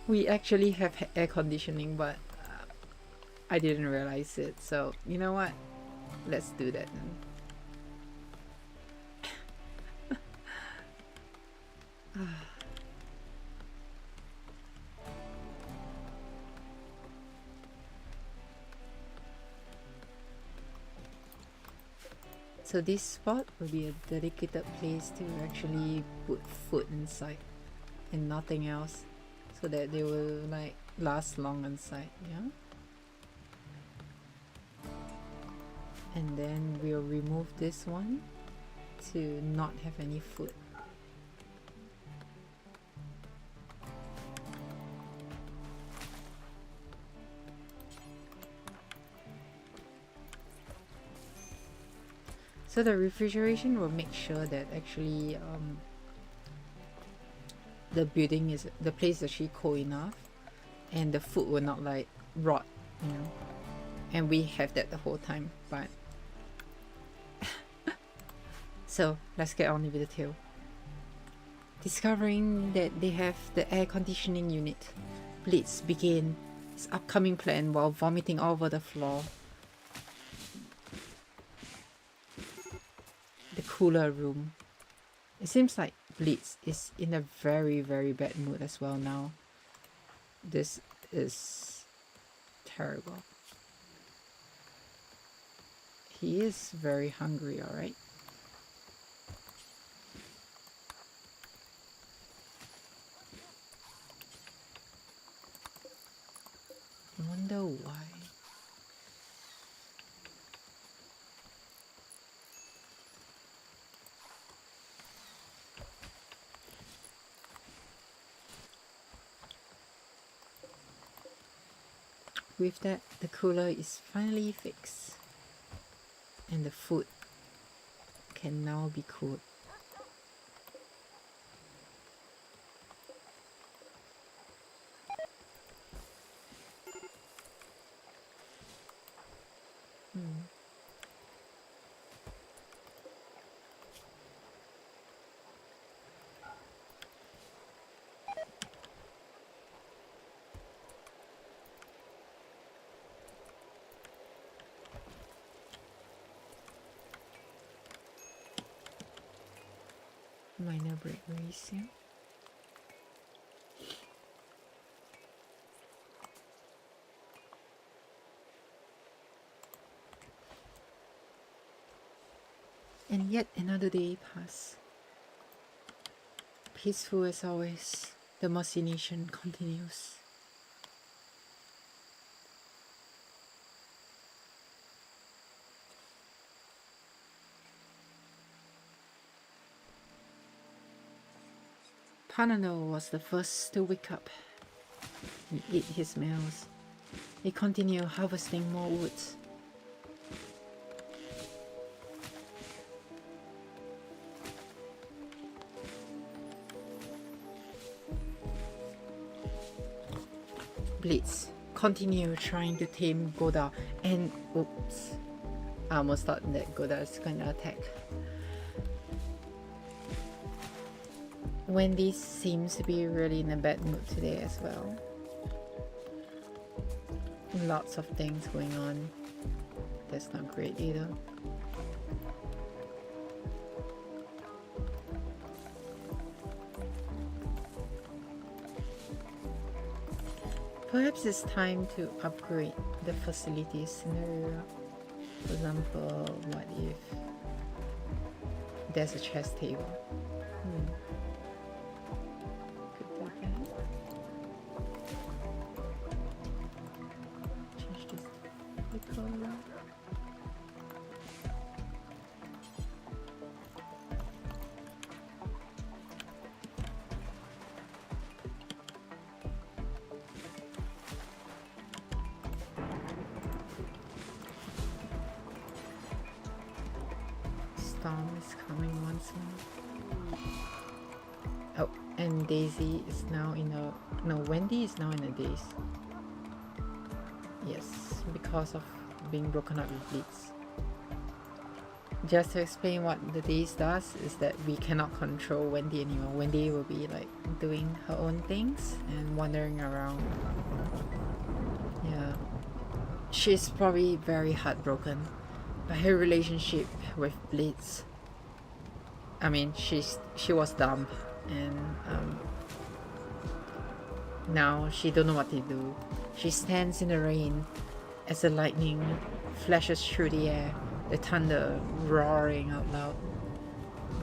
[SPEAKER 1] We actually have air conditioning, but I didn't realize it. So, you know what? Let's do that then. So this spot will be a dedicated place to actually put food inside and nothing else, so that they will like last long inside, yeah? And then we'll remove this one to not have any food. So the refrigeration will make sure that actually the building is, the place is actually cold enough and the food will not like rot, you know. And we have that the whole time, but so let's get on with the tale. Discovering that they have the air conditioning unit, Blitz began his upcoming plan while vomiting all over the floor. The cooler room. It seems like Blitz is in a very, very bad mood as well now. This is terrible. He is very hungry, alright? I wonder why. With that, the cooler is finally fixed and the food can now be cooled. Minor break racing. And yet another day passed. Peaceful as always, the machination continues. Panano was the first to wake up and eat his meals. He continued harvesting more wood. Blitz continued trying to tame Goda and oops, I almost thought that Goda is gonna attack. Wendy seems to be really in a bad mood today as well. Lots of things going on. That's not great either. Perhaps it's time to upgrade the facilities in the area. For example, what if there's a chess table? Could do that. Change this to color. storm is coming once more. Oh, and Daisy is now in a... No, Wendy is now in a daze. Yes, because of being broken up with Blitz. Just to explain what the daze does is that we cannot control Wendy anymore. Wendy will be like doing her own things and wandering around. Yeah. She's probably very heartbroken by her relationship with Blitz. I mean, she was dumb and now she don't know what to do. She stands in the rain as the lightning flashes through the air, the thunder roaring out loud,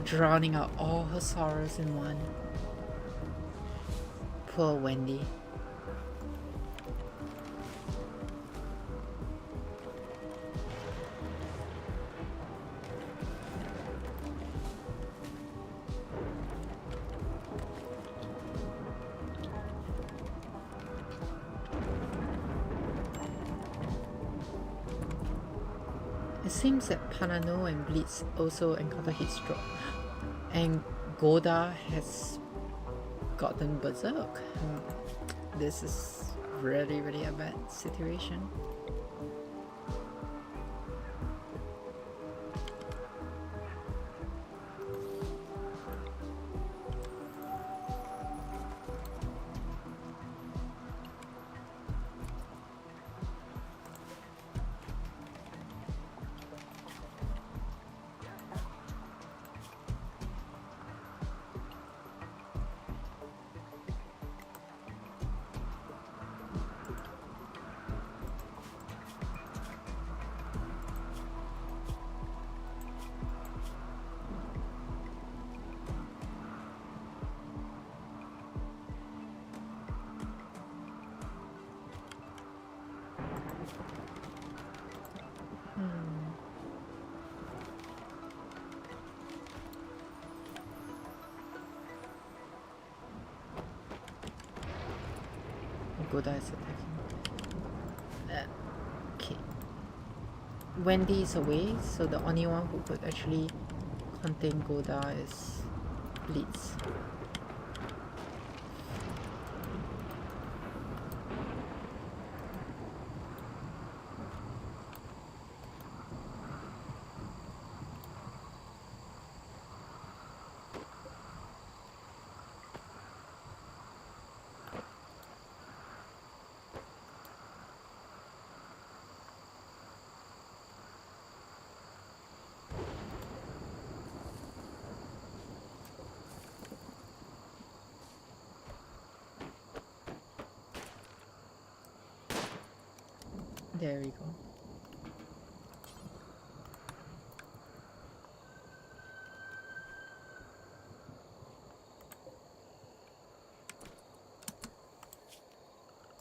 [SPEAKER 1] drowning out all her sorrows in one. Poor Wendy. It seems that Panano and Blitz also encounter heat stroke, and Goda has gotten berserk. This is really a bad situation. Goda is attacking. Okay. Wendy is away, so the only one who could actually contain Goda is Blitz. There we go.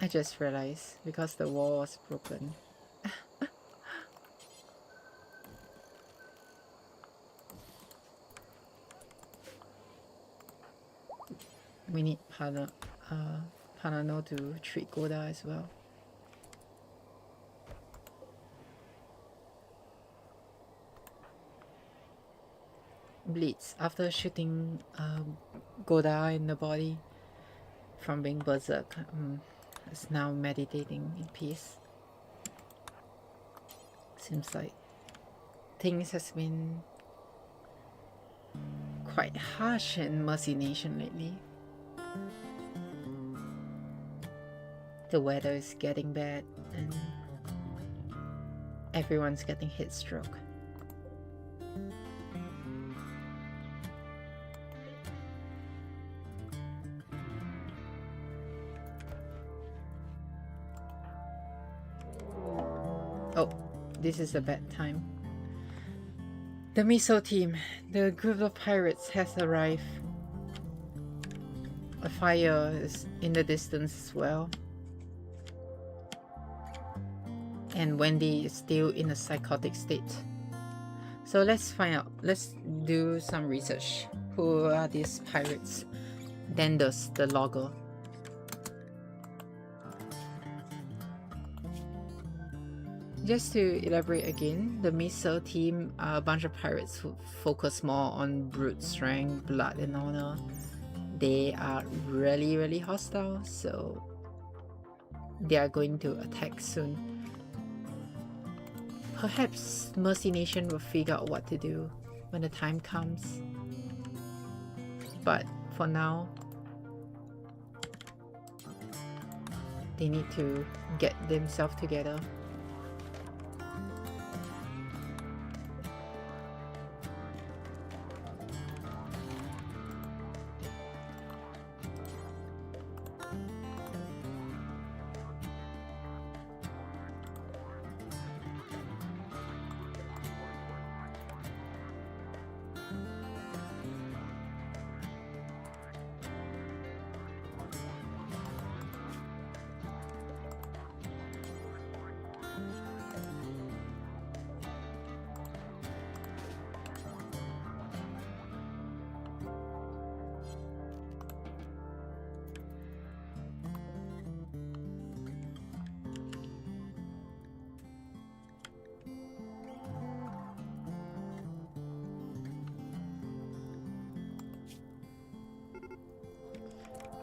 [SPEAKER 1] I just realized because the wall was broken. We need Panano to treat Goda as well. Blitz, after shooting Goda in the body from being berserk, is now meditating in peace. Seems like things has been quite harsh in Mercy Nation lately. The weather is getting bad and everyone's getting heat stroke. Oh, this is a bad time. The Miso team, the group of pirates has arrived. A fire is in the distance as well. And Wendy is still in a psychotic state. So let's find out. Let's do some research. Who are these pirates? Dandos, the logger. Just to elaborate again, the Missile team are a bunch of pirates who focus more on brute strength, blood, and honor. They are really, really hostile, so they are going to attack soon. Perhaps Mercy Nation will figure out what to do when the time comes. But for now, they need to get themselves together.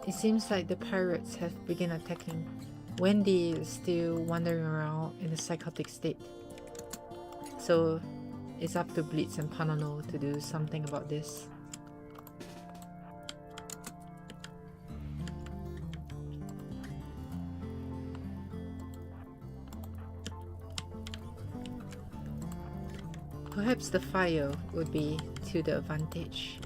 [SPEAKER 1] It seems like the pirates have begun attacking. Wendy is still wandering around in a psychotic state. So it's up to Blitz and Panano to do something about this. Perhaps the fire would be to the advantage.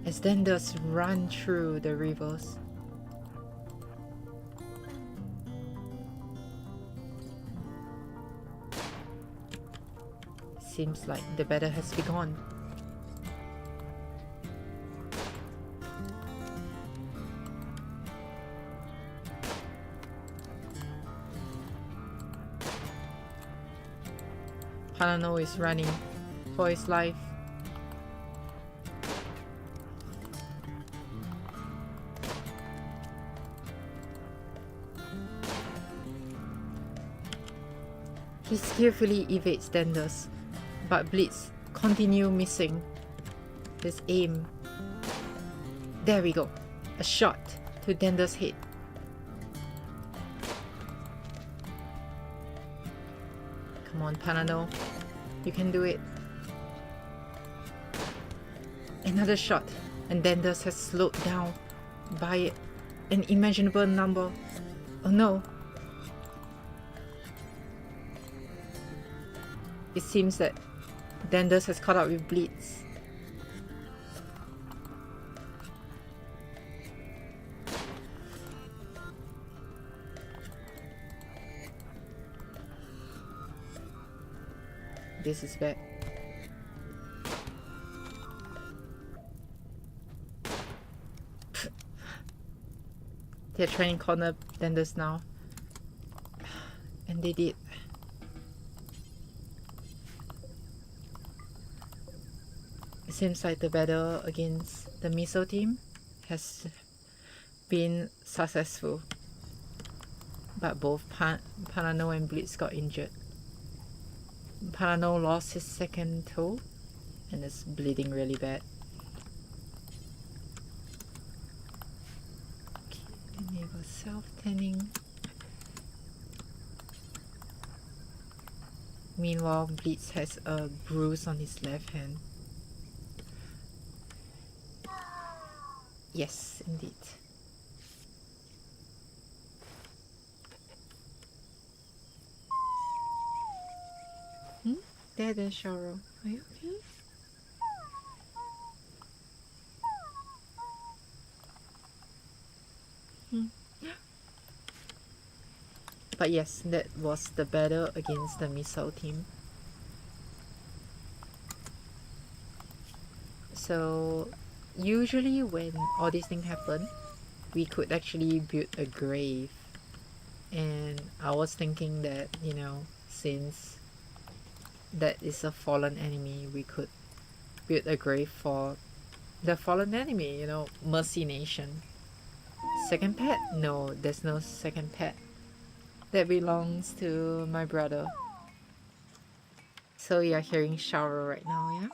[SPEAKER 1] As Denders run through the rivers. Seems like the battle has begun. Panano is running for his life. He skillfully evades Denders, but Blitz continue missing his aim. There we go. A shot to Denders' head. Come on, Panano. You can do it. Another shot, and Denders has slowed down by an imaginable number. Oh no. It seems that Denders has caught up with Blitz. This is bad. They're trying to corner Denders now. And they did. It seems like the battle against the Missile team has been successful. But both Panano and Blitz got injured. Panano lost his second toe and is bleeding really bad. Okay, enable self-tanning. Meanwhile, Blitz has a bruise on his left hand. Yes, indeed. There, Sharo. Are you okay? But yes, that was the battle against the Missile team. So usually when all these things happen, we could actually build a grave. And I was thinking that, you know, since that is a fallen enemy, we could build a grave for the fallen enemy, you know, Mercy Nation. Second pet? No, there's no second pet. That belongs to my brother. So you're hearing shower right now, yeah?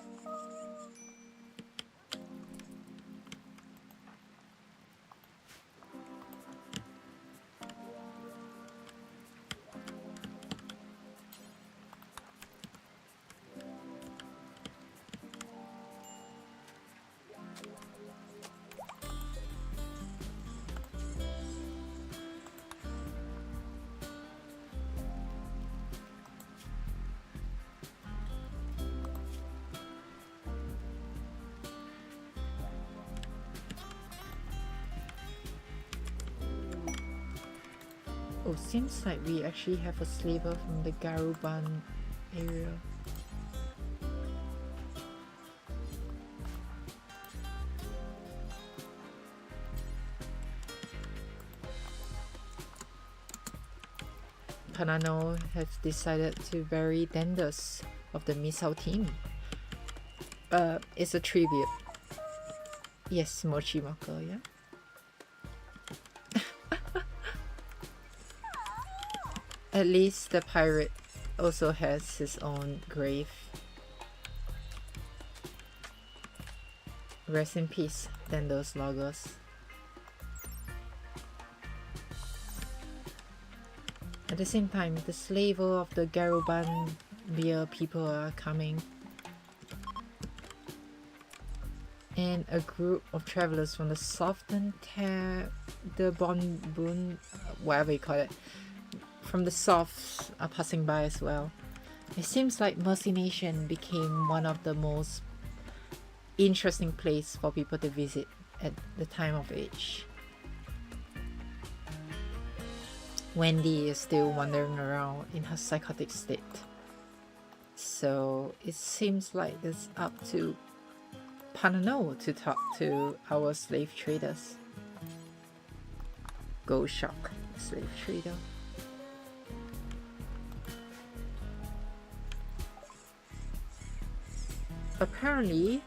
[SPEAKER 1] Oh, seems like we actually have a slaver from the Garuban area. Panano has decided to bury Dendos of the Misao team. It's a tribute. Yes, Mochimako, yeah? At least the pirate also has his own grave. Rest in peace, Dendos Lagos. At the same time, the slaver of the Garuban beer people are coming. And a group of travelers from the Southern the Bonbun, whatever you call it, from the South are passing by as well. It seems like Mercy Nation became one of the most interesting place for people to visit at the time of age. Wendy is still wandering around in her psychotic state. So it seems like it's up to Panano to talk to our slave traders. Go shock, slave trader. Apparently,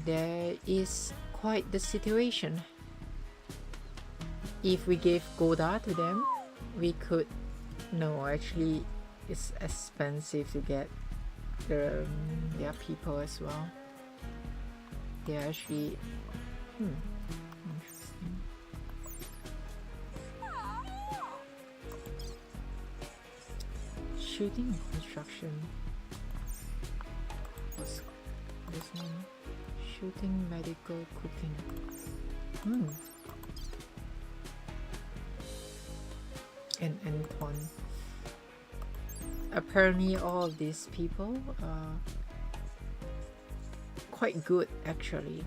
[SPEAKER 1] there is quite the situation. If we gave Goda to them, we could... No, actually, it's expensive to get their people as well. They're actually... interesting. Shooting and construction. What's this one? Shooting, medical, cooking. And Anton. Apparently all of these people are quite good actually.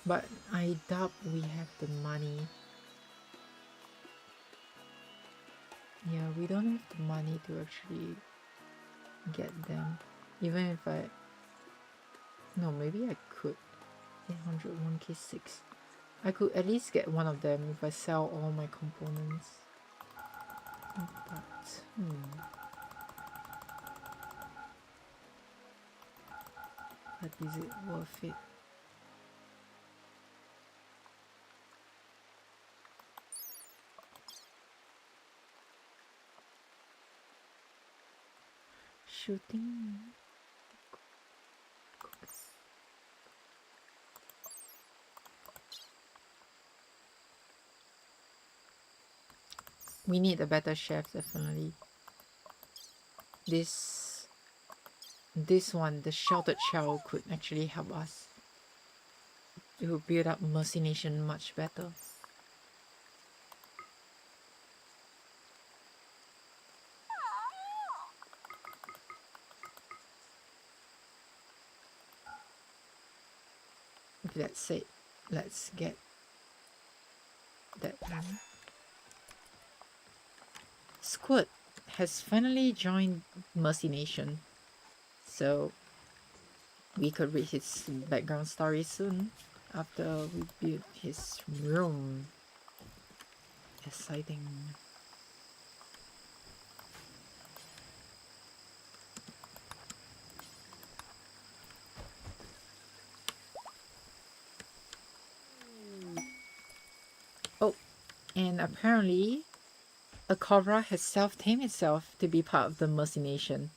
[SPEAKER 1] But I doubt we have the money. Yeah, we don't have the money to actually get them. Even if I... No, maybe I could. 801k6. I could at least get one of them if I sell all my components. But is it worth it? Shooting. We need a better chef, definitely. This one, the Sheltered Shell, could actually help us to build up Mercy Nation much better. That's it. Let's get that one. Squid has finally joined Mercy Nation, so we could read his background story soon after we build his room. Exciting. And apparently, a cobra has self-tamed itself to be part of the Mercy Nation.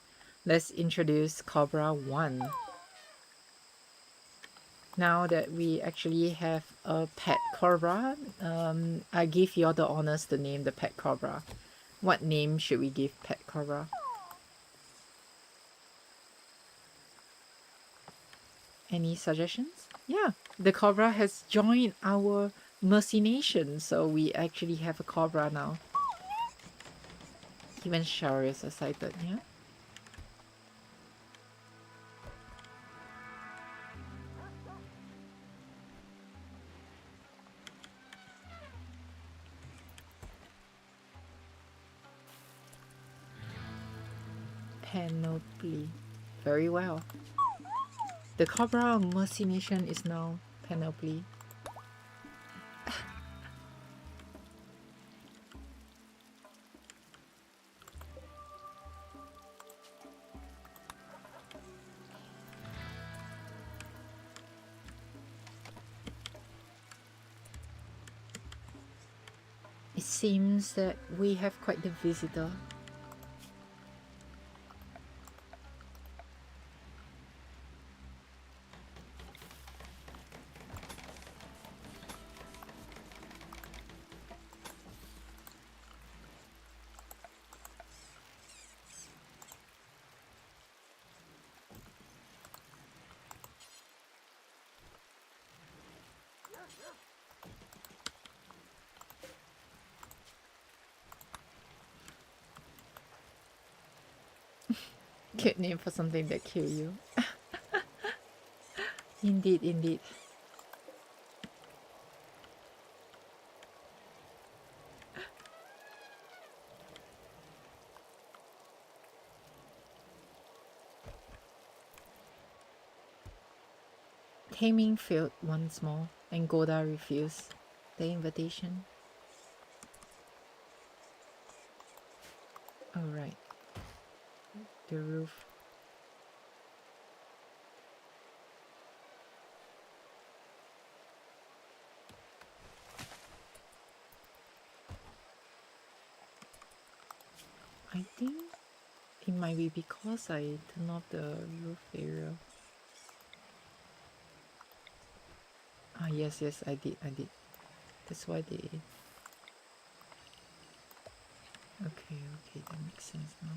[SPEAKER 1] Let's introduce Cobra 1. Now that we actually have a pet cobra, I give you all the honors to name the pet cobra. What name should we give pet cobra? Any suggestions? Yeah, the cobra has joined our Mercy Nation, so we actually have a cobra now. Even Shower is excited, yeah? Panoply. Very well. The Cobra Mercy Nation is now Panoply. It seems that we have quite the visitor. Cute name for something that kill you. Indeed, indeed. Taming failed once more, and Goda refused the invitation. Alright. The roof. I think it might be because I turned off the roof area. Ah, yes, I did. That's why they... Okay, that makes sense now.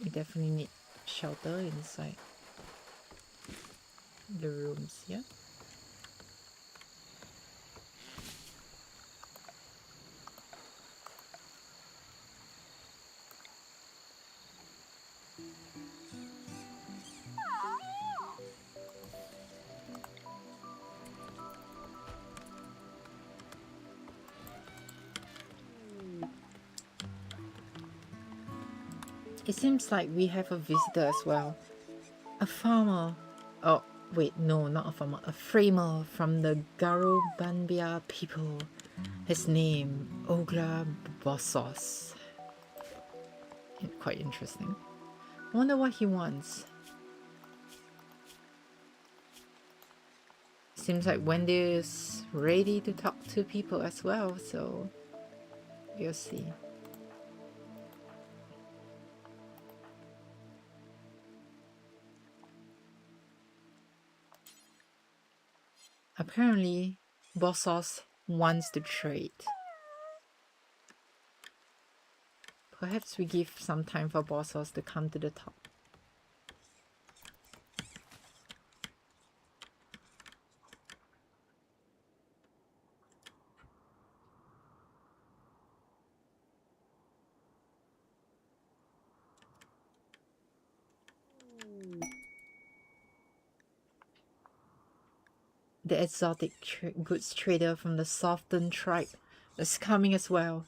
[SPEAKER 1] We definitely need shelter inside the rooms, yeah? It seems like we have a visitor as well. A farmer. Oh, wait, no, not a farmer. A framer from the Garubambia people. His name, Ogra Bossos. Quite interesting. I wonder what he wants. Seems like Wendy is ready to talk to people as well, so we'll see. Apparently, Bossos wants to trade. Perhaps we give some time for Bossos to come to the top. The exotic goods trader from the Southern tribe is coming as well.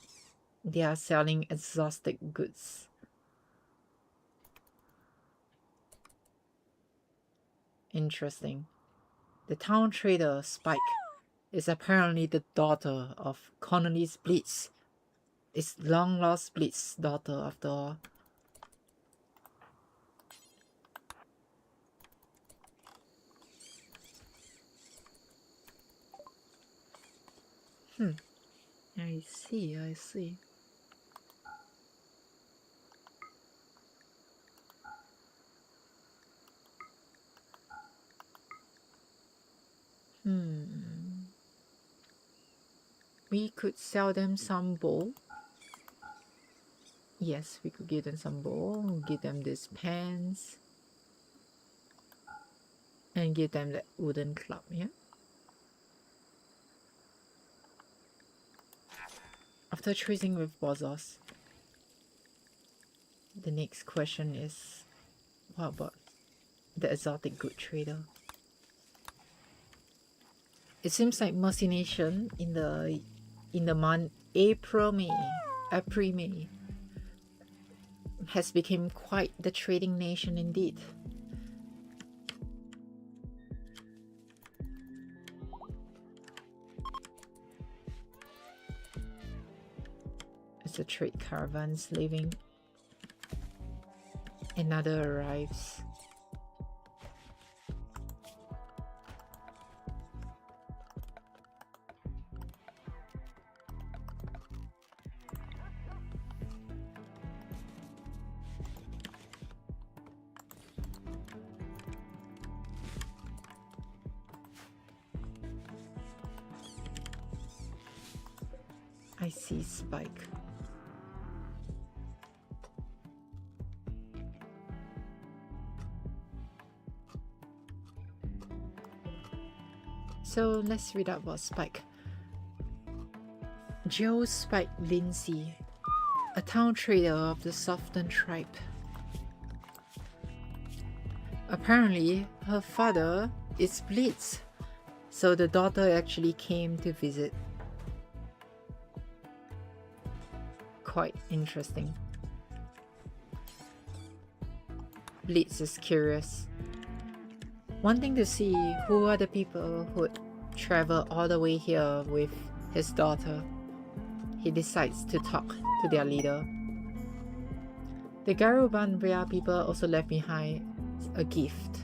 [SPEAKER 1] They are selling exotic goods. Interesting. The town trader, Spike, is apparently the daughter of Connolly's Blitz. It's long-lost Blitz's daughter, after all. I see, I see. We could sell them some bowl. Yes, we could give them some bowl, give them these pants, and give them that wooden club, yeah? After trading with Bozos, the next question is, what about the exotic good trader? It seems like Mercination in the month April-May has become quite the trading nation indeed. As the trade caravans leaving, another arrives. I see Spike. So let's read up about Spike. Joe Spike Lindsay, a town trader of the Southern tribe. Apparently, her father is Blitz, so the daughter actually came to visit. Quite interesting. Blitz is curious, wanting to see who are the people who would travel all the way here with his daughter. He decides to talk to their leader. The Garubandria people also left behind a gift.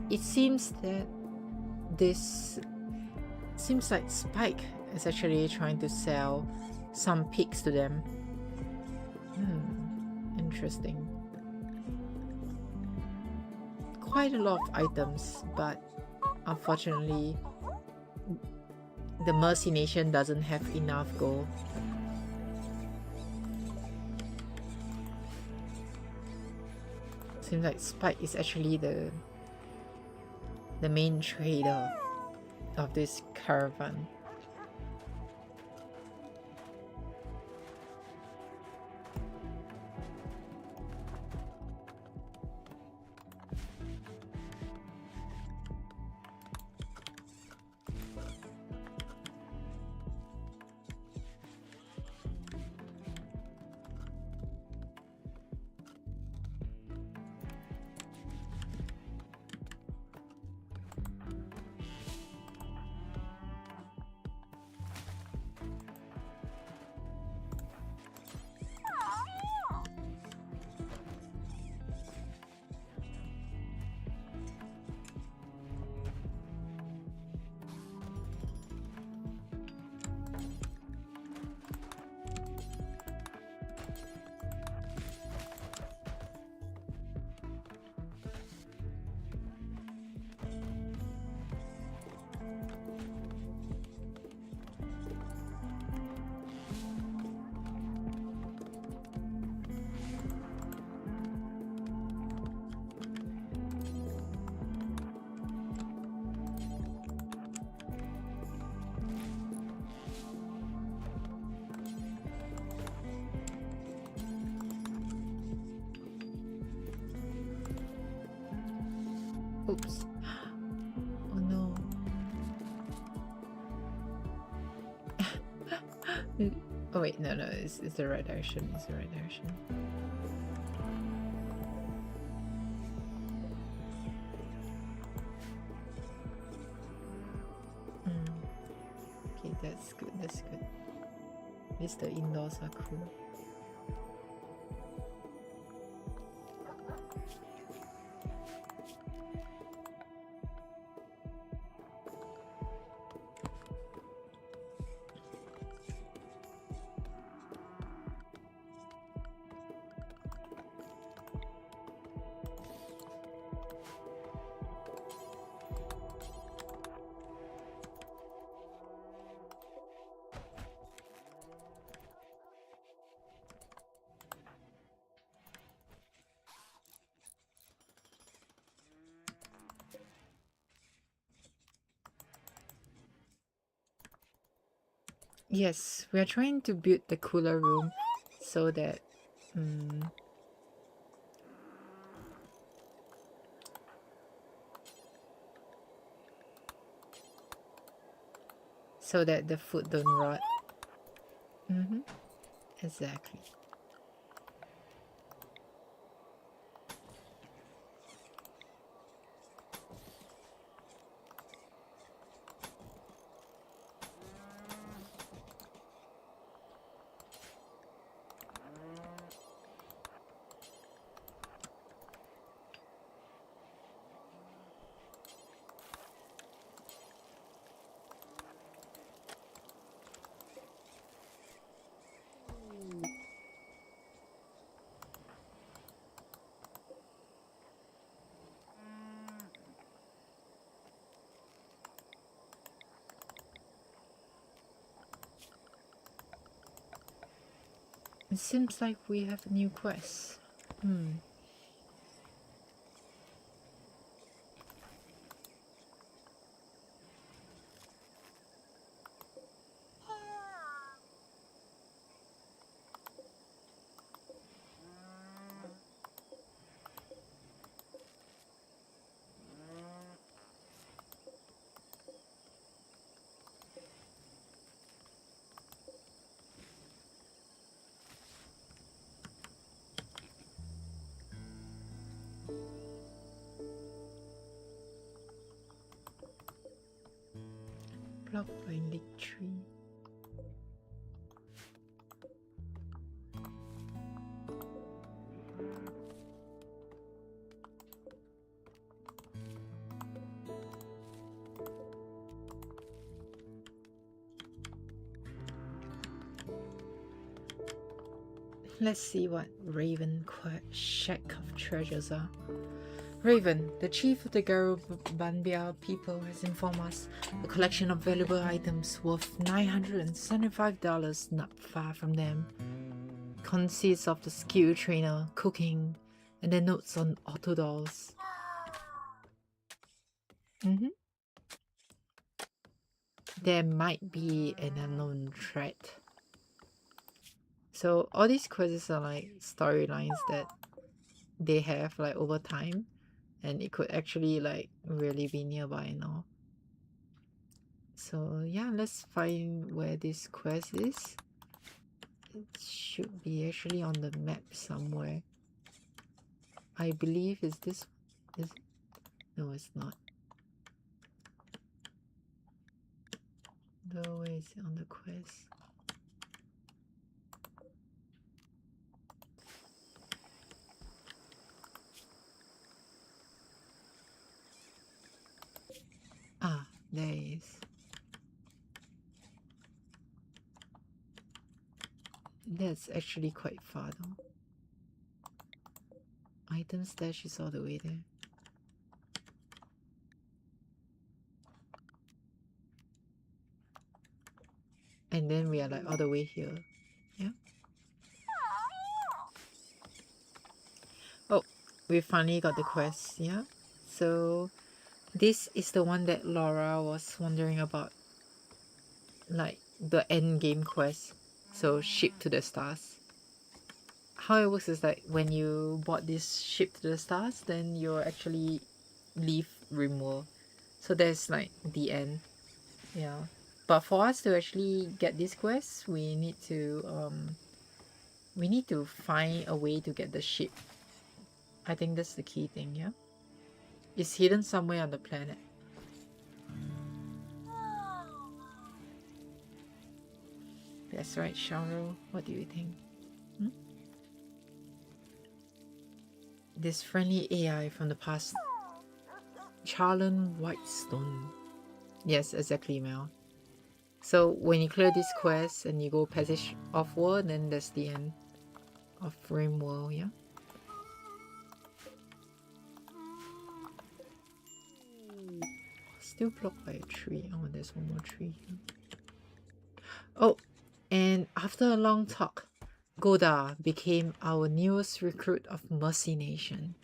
[SPEAKER 1] It seems that seems like Spike is actually trying to sell some pigs to them. Interesting. Quite a lot of items, but unfortunately the Mercy Nation doesn't have enough gold. Seems like Spike is actually the main trader of this caravan. Oops. Oh no. Oh wait, no, it's the right direction. It's the right direction. Okay, that's good, that's good. At least the indoors are cool. Yes, we are trying to build the cooler room so that so that the food don't rot. Exactly. It seems like we have a new quest. Blocked by leak tree. Let's see what Raven Shack of Treasures are. Raven, the chief of the Garubambia people, has informed us a collection of valuable items worth $975 not far from them consists of the skill trainer, cooking, and the notes on auto dolls. There might be an unknown threat. So all these quests are like storylines that they have like over time, and it could actually like really be nearby now. So yeah, let's find where this quest is. It should be actually on the map somewhere. I believe is this is no, it's not. No, where is it on the quest? Ah, there it is. That's actually quite far though. Item stash is all the way there. And then we are like all the way here. Yeah. Oh, we finally got the quest, yeah? So this is the one that Laura was wondering about. Like the end game quest. So ship to the stars. How it works is like when you bought this ship to the stars, then you'll actually leave Rimworld. So that's like the end. Yeah. But for us to actually get this quest, we need to find a way to get the ship. I think that's the key thing, yeah? It's hidden somewhere on the planet. That's right, Sharo. What do you think? This friendly AI from the past. Charlon Whitestone. Yes, exactly, Mel. So when you clear this quest and you go passage off-world, then that's the end of Rimworld, yeah? Still blocked by a tree. Oh, there's one more tree here. Oh, and after a long talk, Goda became our newest recruit of Mercy Nation.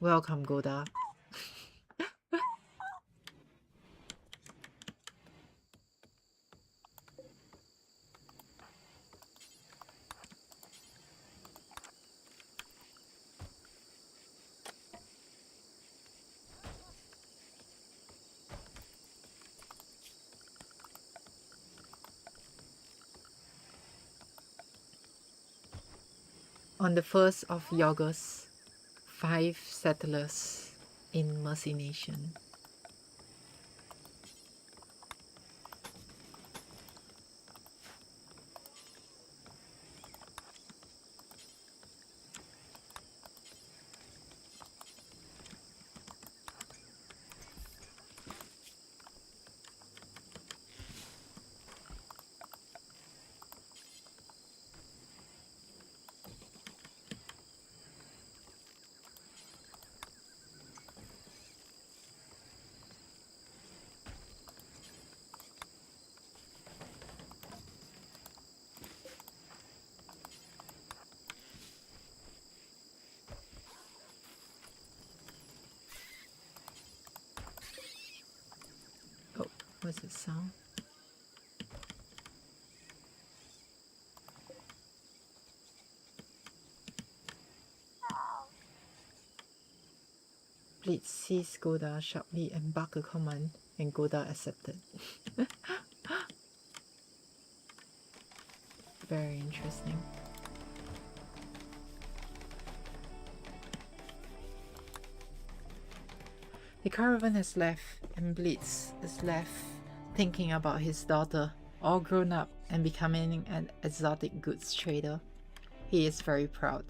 [SPEAKER 1] Welcome, Goda. On the 1st of August, 5 settlers in Mercy Nation. Oh, what's the sound? Blitz sees Goda sharply and bark a command, and Goda accepted. Very interesting. The caravan has left, and Blitz is left thinking about his daughter, all grown up and becoming an exotic goods trader. He is very proud.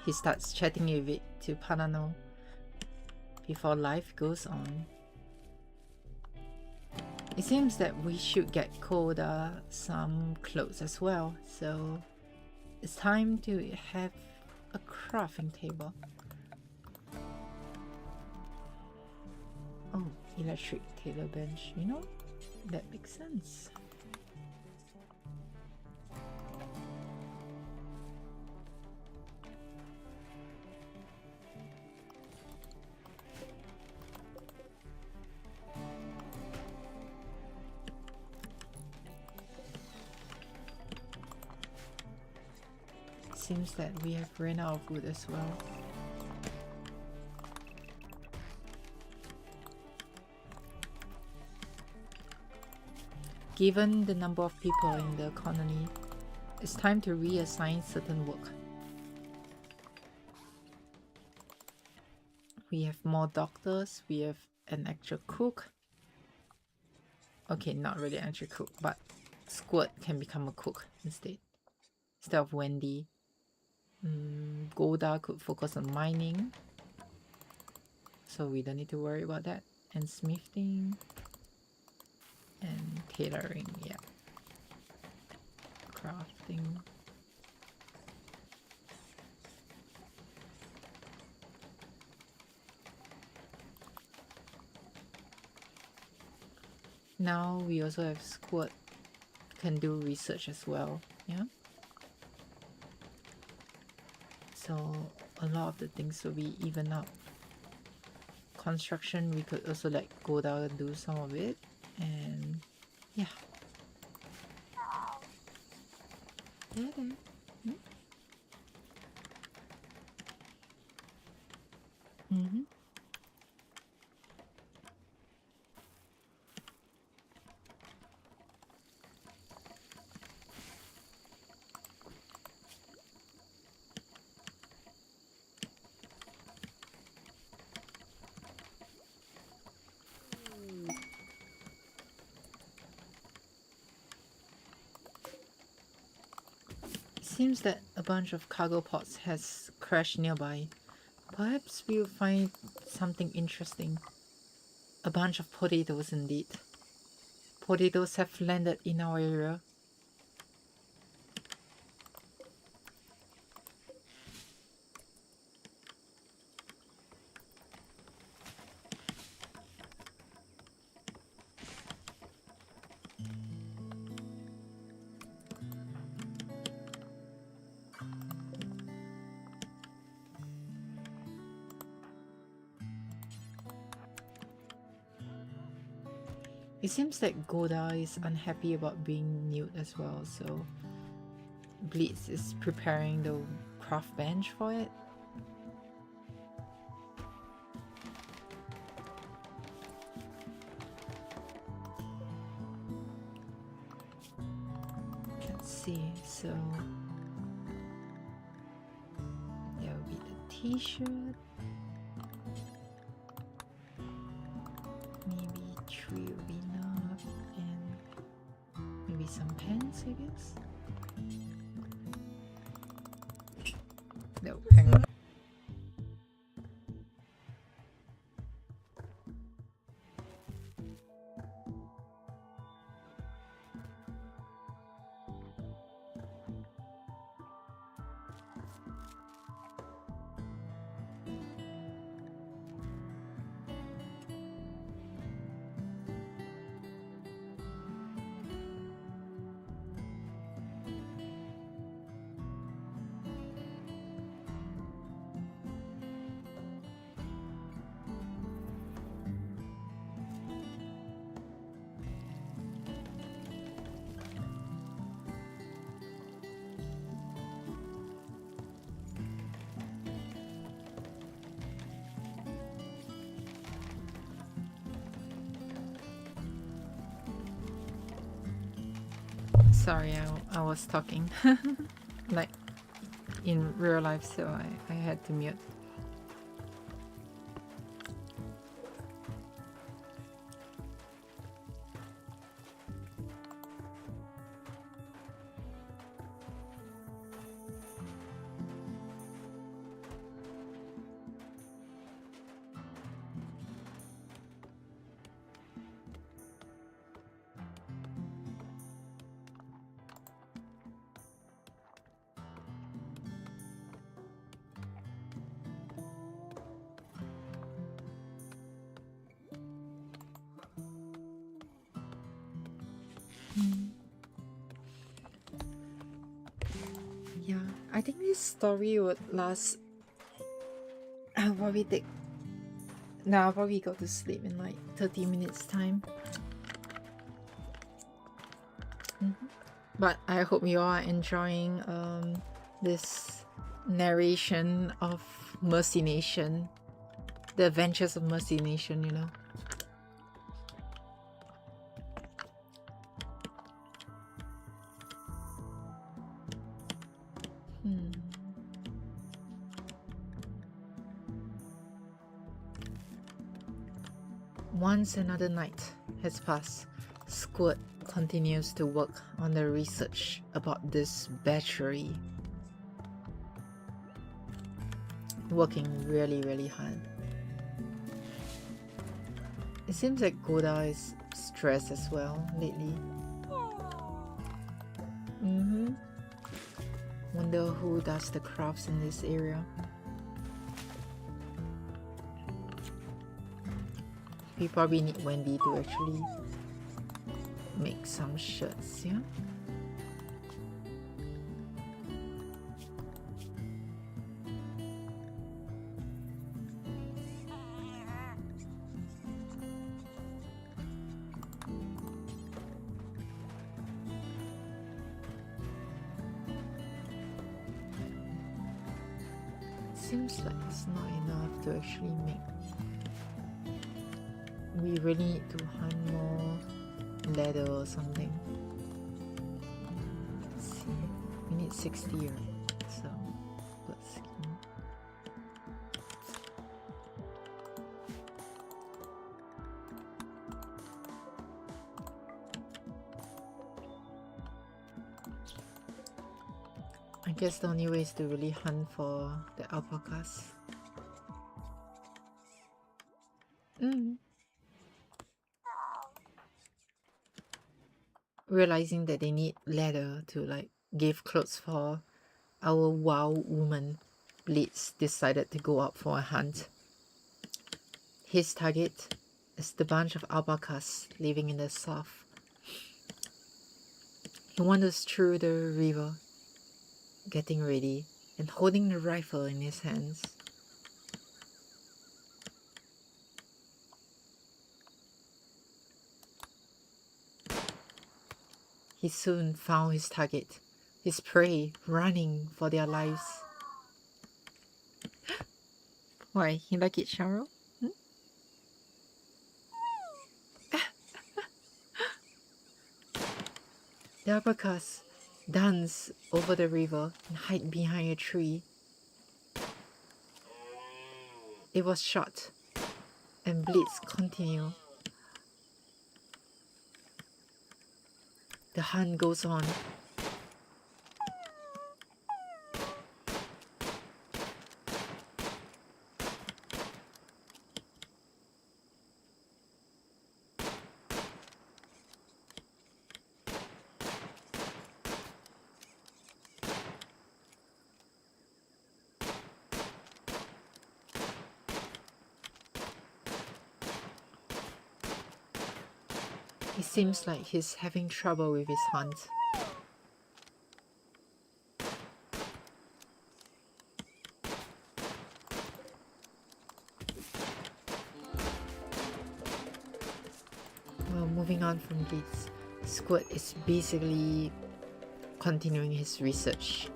[SPEAKER 1] He starts chatting with it to Panano before life goes on. It seems that we should get Koda some clothes as well, so it's time to have a crafting table. Oh, electric tailor bench, you know, that makes sense. Seems that we have run out of wood as well. Given the number of people in the colony, it's time to reassign certain work. We have more doctors, we have an actual cook. Okay, not really an actual cook, but Squirt can become a cook instead of Wendy. Goda could focus on mining, so we don't need to worry about that. And smithing and tailoring, yeah. Crafting. Now we also have Squirt can do research as well, yeah. So a lot of the things will be even up. Construction, we could also let Goda do some of it, and yeah. Seems that a bunch of cargo pods has crashed nearby. Perhaps we'll find something interesting. A bunch of potatoes indeed. Potatoes have landed in our area. It seems that Goda is unhappy about being nude as well, so Blitz is preparing the craft bench for it. Can't let's see. So there will be the t-shirt. Maybe 3 will be enough, and maybe some pants, I guess. No, hang on. Sorry, I was talking like in real life, so I had to mute. Yeah, I think this story would last. I'll probably take. No, I'll probably go to sleep in like 30 minutes time. But I hope you all are enjoying this narration of Mercy Nation, the adventures of Mercy Nation, you know. Once another night has passed, Squid continues to work on the research about this battery. Working really hard. It seems like Goda is stressed as well lately. Wonder who does the crafts in this area. We probably need Wendy to actually make some shirts, yeah? Seems like it's not enough to actually make. We really need to hunt more leather or something. Let's see. We need 60, right? So, let's see. I guess the only way is to really hunt for the alpacas. Realizing that they need leather to like give clothes for our wow woman, Blitz decided to go out for a hunt. His target is the bunch of alpacas living in the south. He wanders through the river, getting ready and holding the rifle in his hands. He soon found his target, his prey running for their lives. Why, you like it, Cheryl? The alpacas dance over the river and hide behind a tree. It was shot, and bleeds continue. The hunt goes on. It seems like he's having trouble with his hunt. Well, moving on from this, Squid is basically continuing his research.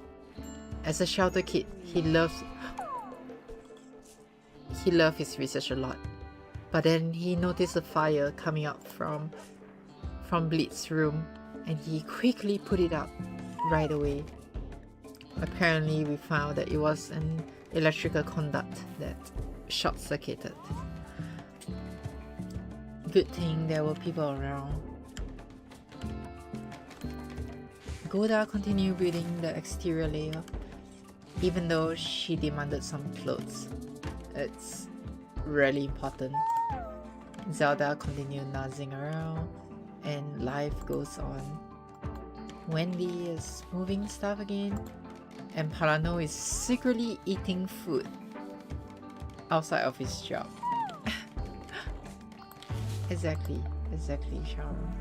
[SPEAKER 1] As a shelter kid, he loved his research a lot. But then he noticed a fire coming up from Bleed's room, and he quickly put it out right away. Apparently, we found that it was an electrical conduct that short-circuited. Good thing there were people around. Goda continued building the exterior layer, even though she demanded some clothes. It's really important. Zelda continued nosing around, and life goes on. Wendy is moving stuff again, and Parano is secretly eating food outside of his job. Exactly, Sharon.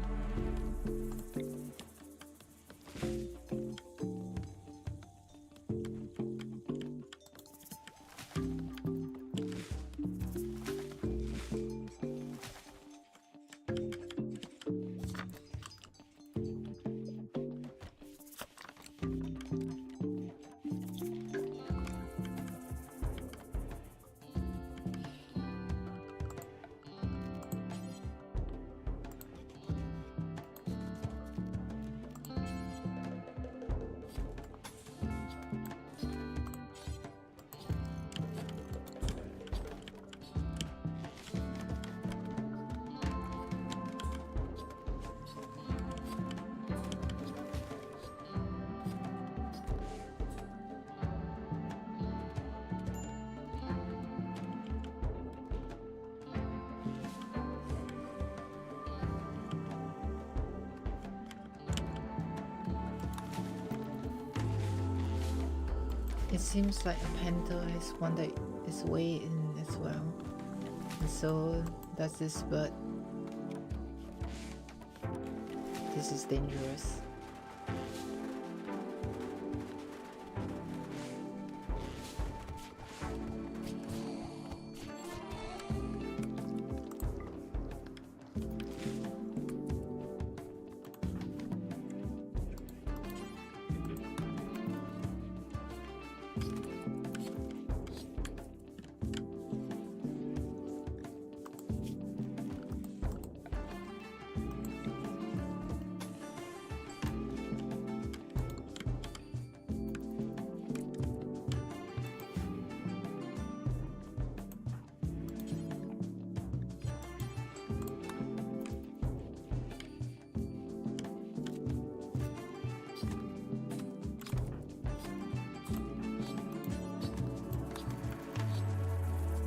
[SPEAKER 1] It seems like a panther has wandered its way in as well, and so does this bird. This is dangerous.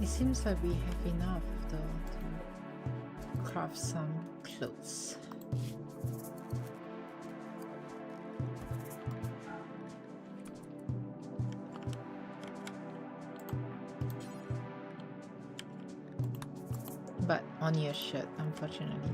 [SPEAKER 1] It seems like we have enough though to craft some clothes. But only a shirt, unfortunately.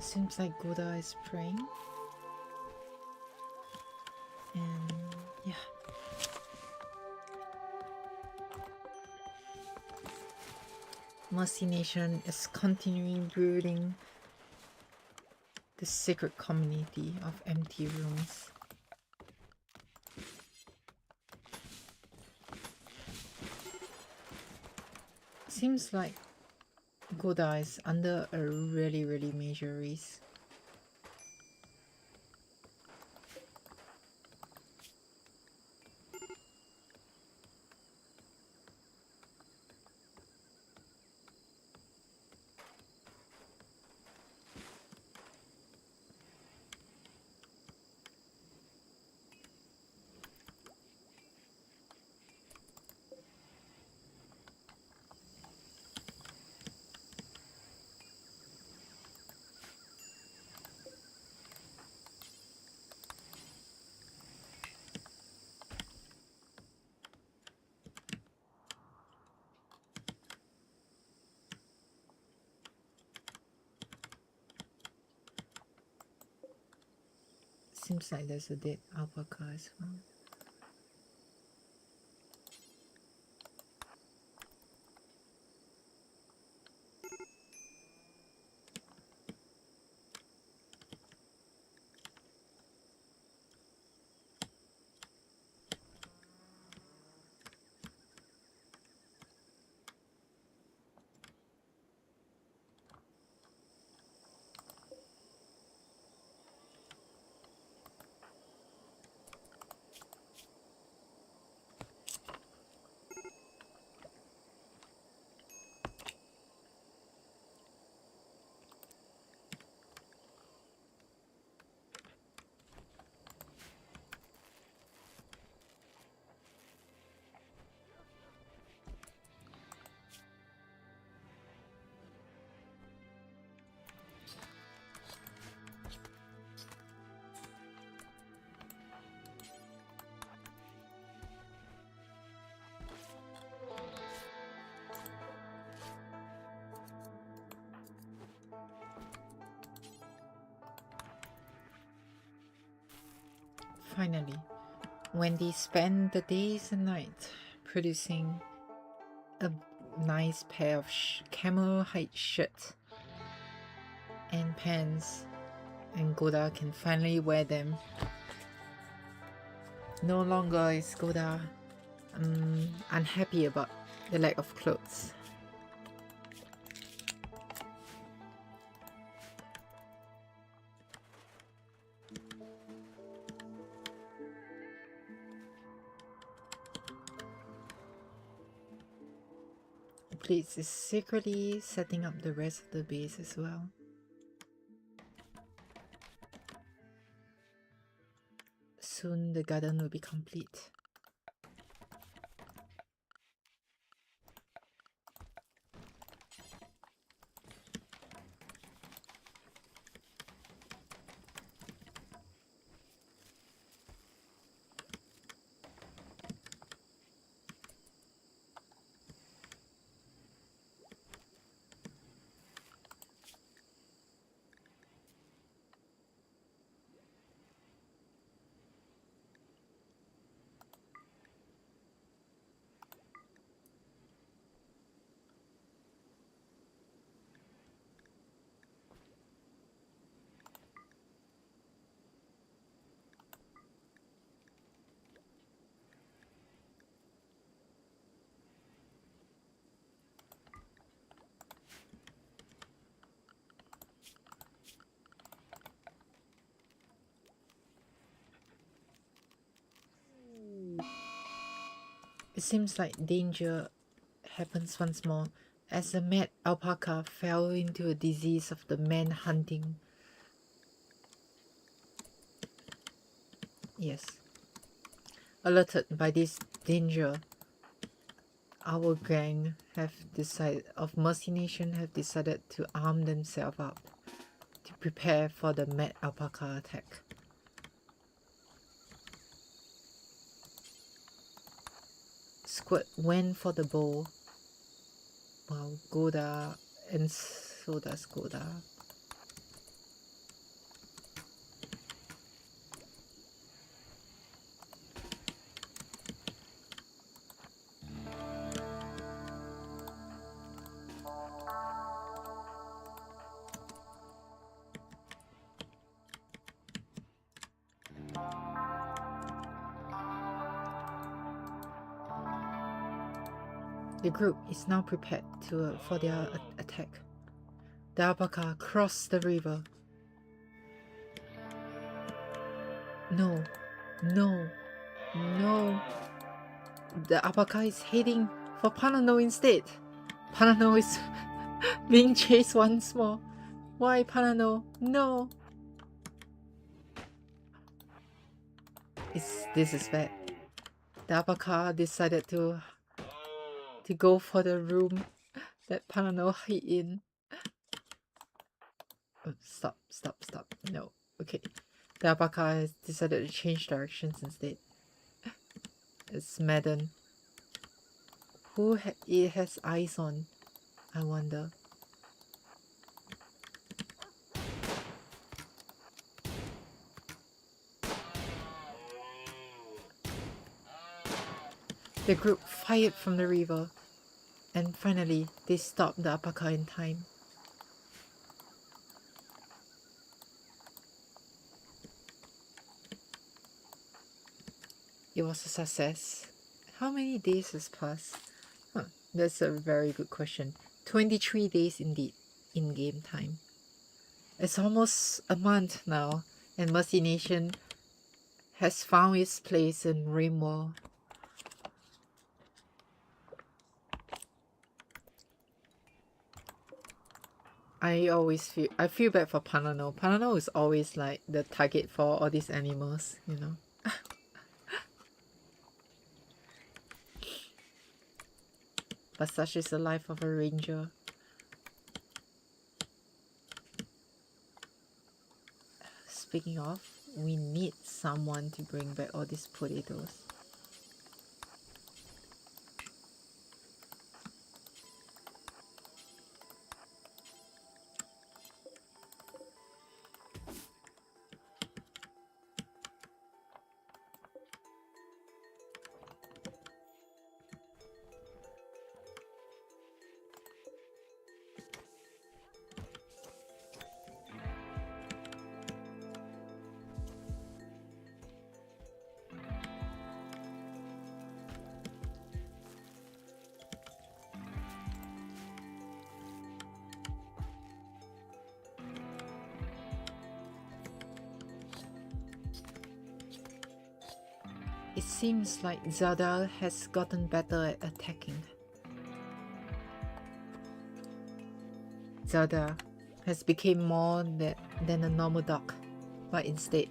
[SPEAKER 1] Seems like Goda is praying. And yeah. Mercy Nation is continuing brooding the secret community of empty rooms. Seems like Goda is under a really major risk. Seems like there's a dead alpaca as well. Finally, Wendy spent the days and nights producing a nice pair of camel hide shirt and pants, and Goda can finally wear them. No longer is Goda unhappy about the lack of clothes. Blitz is secretly setting up the rest of the base as well. Soon the garden will be complete. It seems like danger happens once more as the mad alpaca fell into a disease of the man-hunting. Yes. Alerted by this danger, our gang of Mercy Nation have decided to arm themselves up to prepare for the mad alpaca attack. Squirt went for the bow, while Goda, and so does Goda. The group is now prepared for their attack. The alpaca crossed the river. No, no, no. The alpaca is heading for Panano instead. Panano is being chased once more. Why Panano? No. This is bad. The alpaca decided to go for the room that Panano hid in. Oh, stop. No. Okay. The alpaca has decided to change directions instead. It's Madden. Who it has eyes on? I wonder. The group fired from the river, and finally they stopped the alpaca in time. It was a success. How many days has passed? That's a very good question. 23 days indeed, in game time. It's almost a month now, and Mercy Nation has found its place in Rimworld. I feel bad for Panano. Panano is always like the target for all these animals, you know. But such is the life of a ranger. Speaking of, we need someone to bring back all these potatoes. It seems like Zelda has gotten better at attacking. Zelda has become more than a normal dog, but instead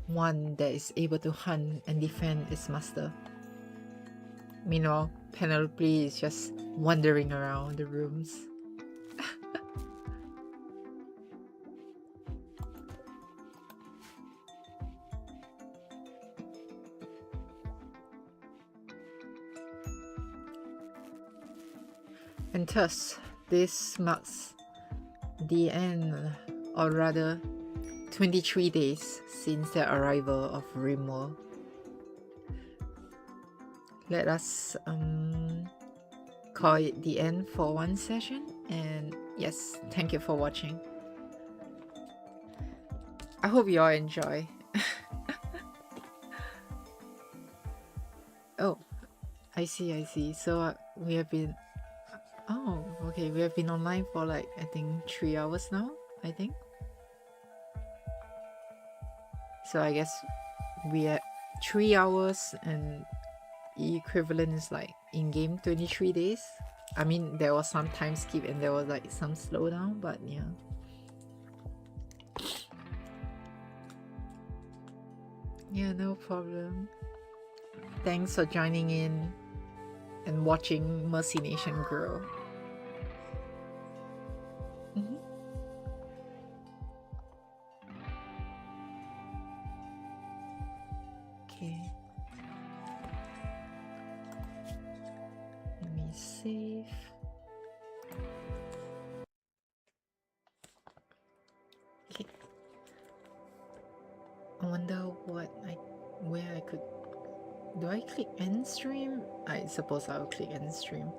[SPEAKER 1] one that is able to hunt and defend its master. Meanwhile, Penelope is just wandering around the rooms. And thus, this marks the end, or rather 23 days since the arrival of Rimworld. Let us call it the end for one session, and yes, thank you for watching. I hope you all enjoy. Oh, I see. So we have been... Oh, okay, we have been online for like, I think 3 hours now, I think. So I guess we are 3 hours, and equivalent is like in-game 23 days. I mean, there was some time skip and there was like some slowdown, but yeah. Yeah, no problem. Thanks for joining in and watching Mercy Nation grow. Okay. Let me save. Okay. I wonder where I could... Do I click end stream? I suppose I'll click end stream.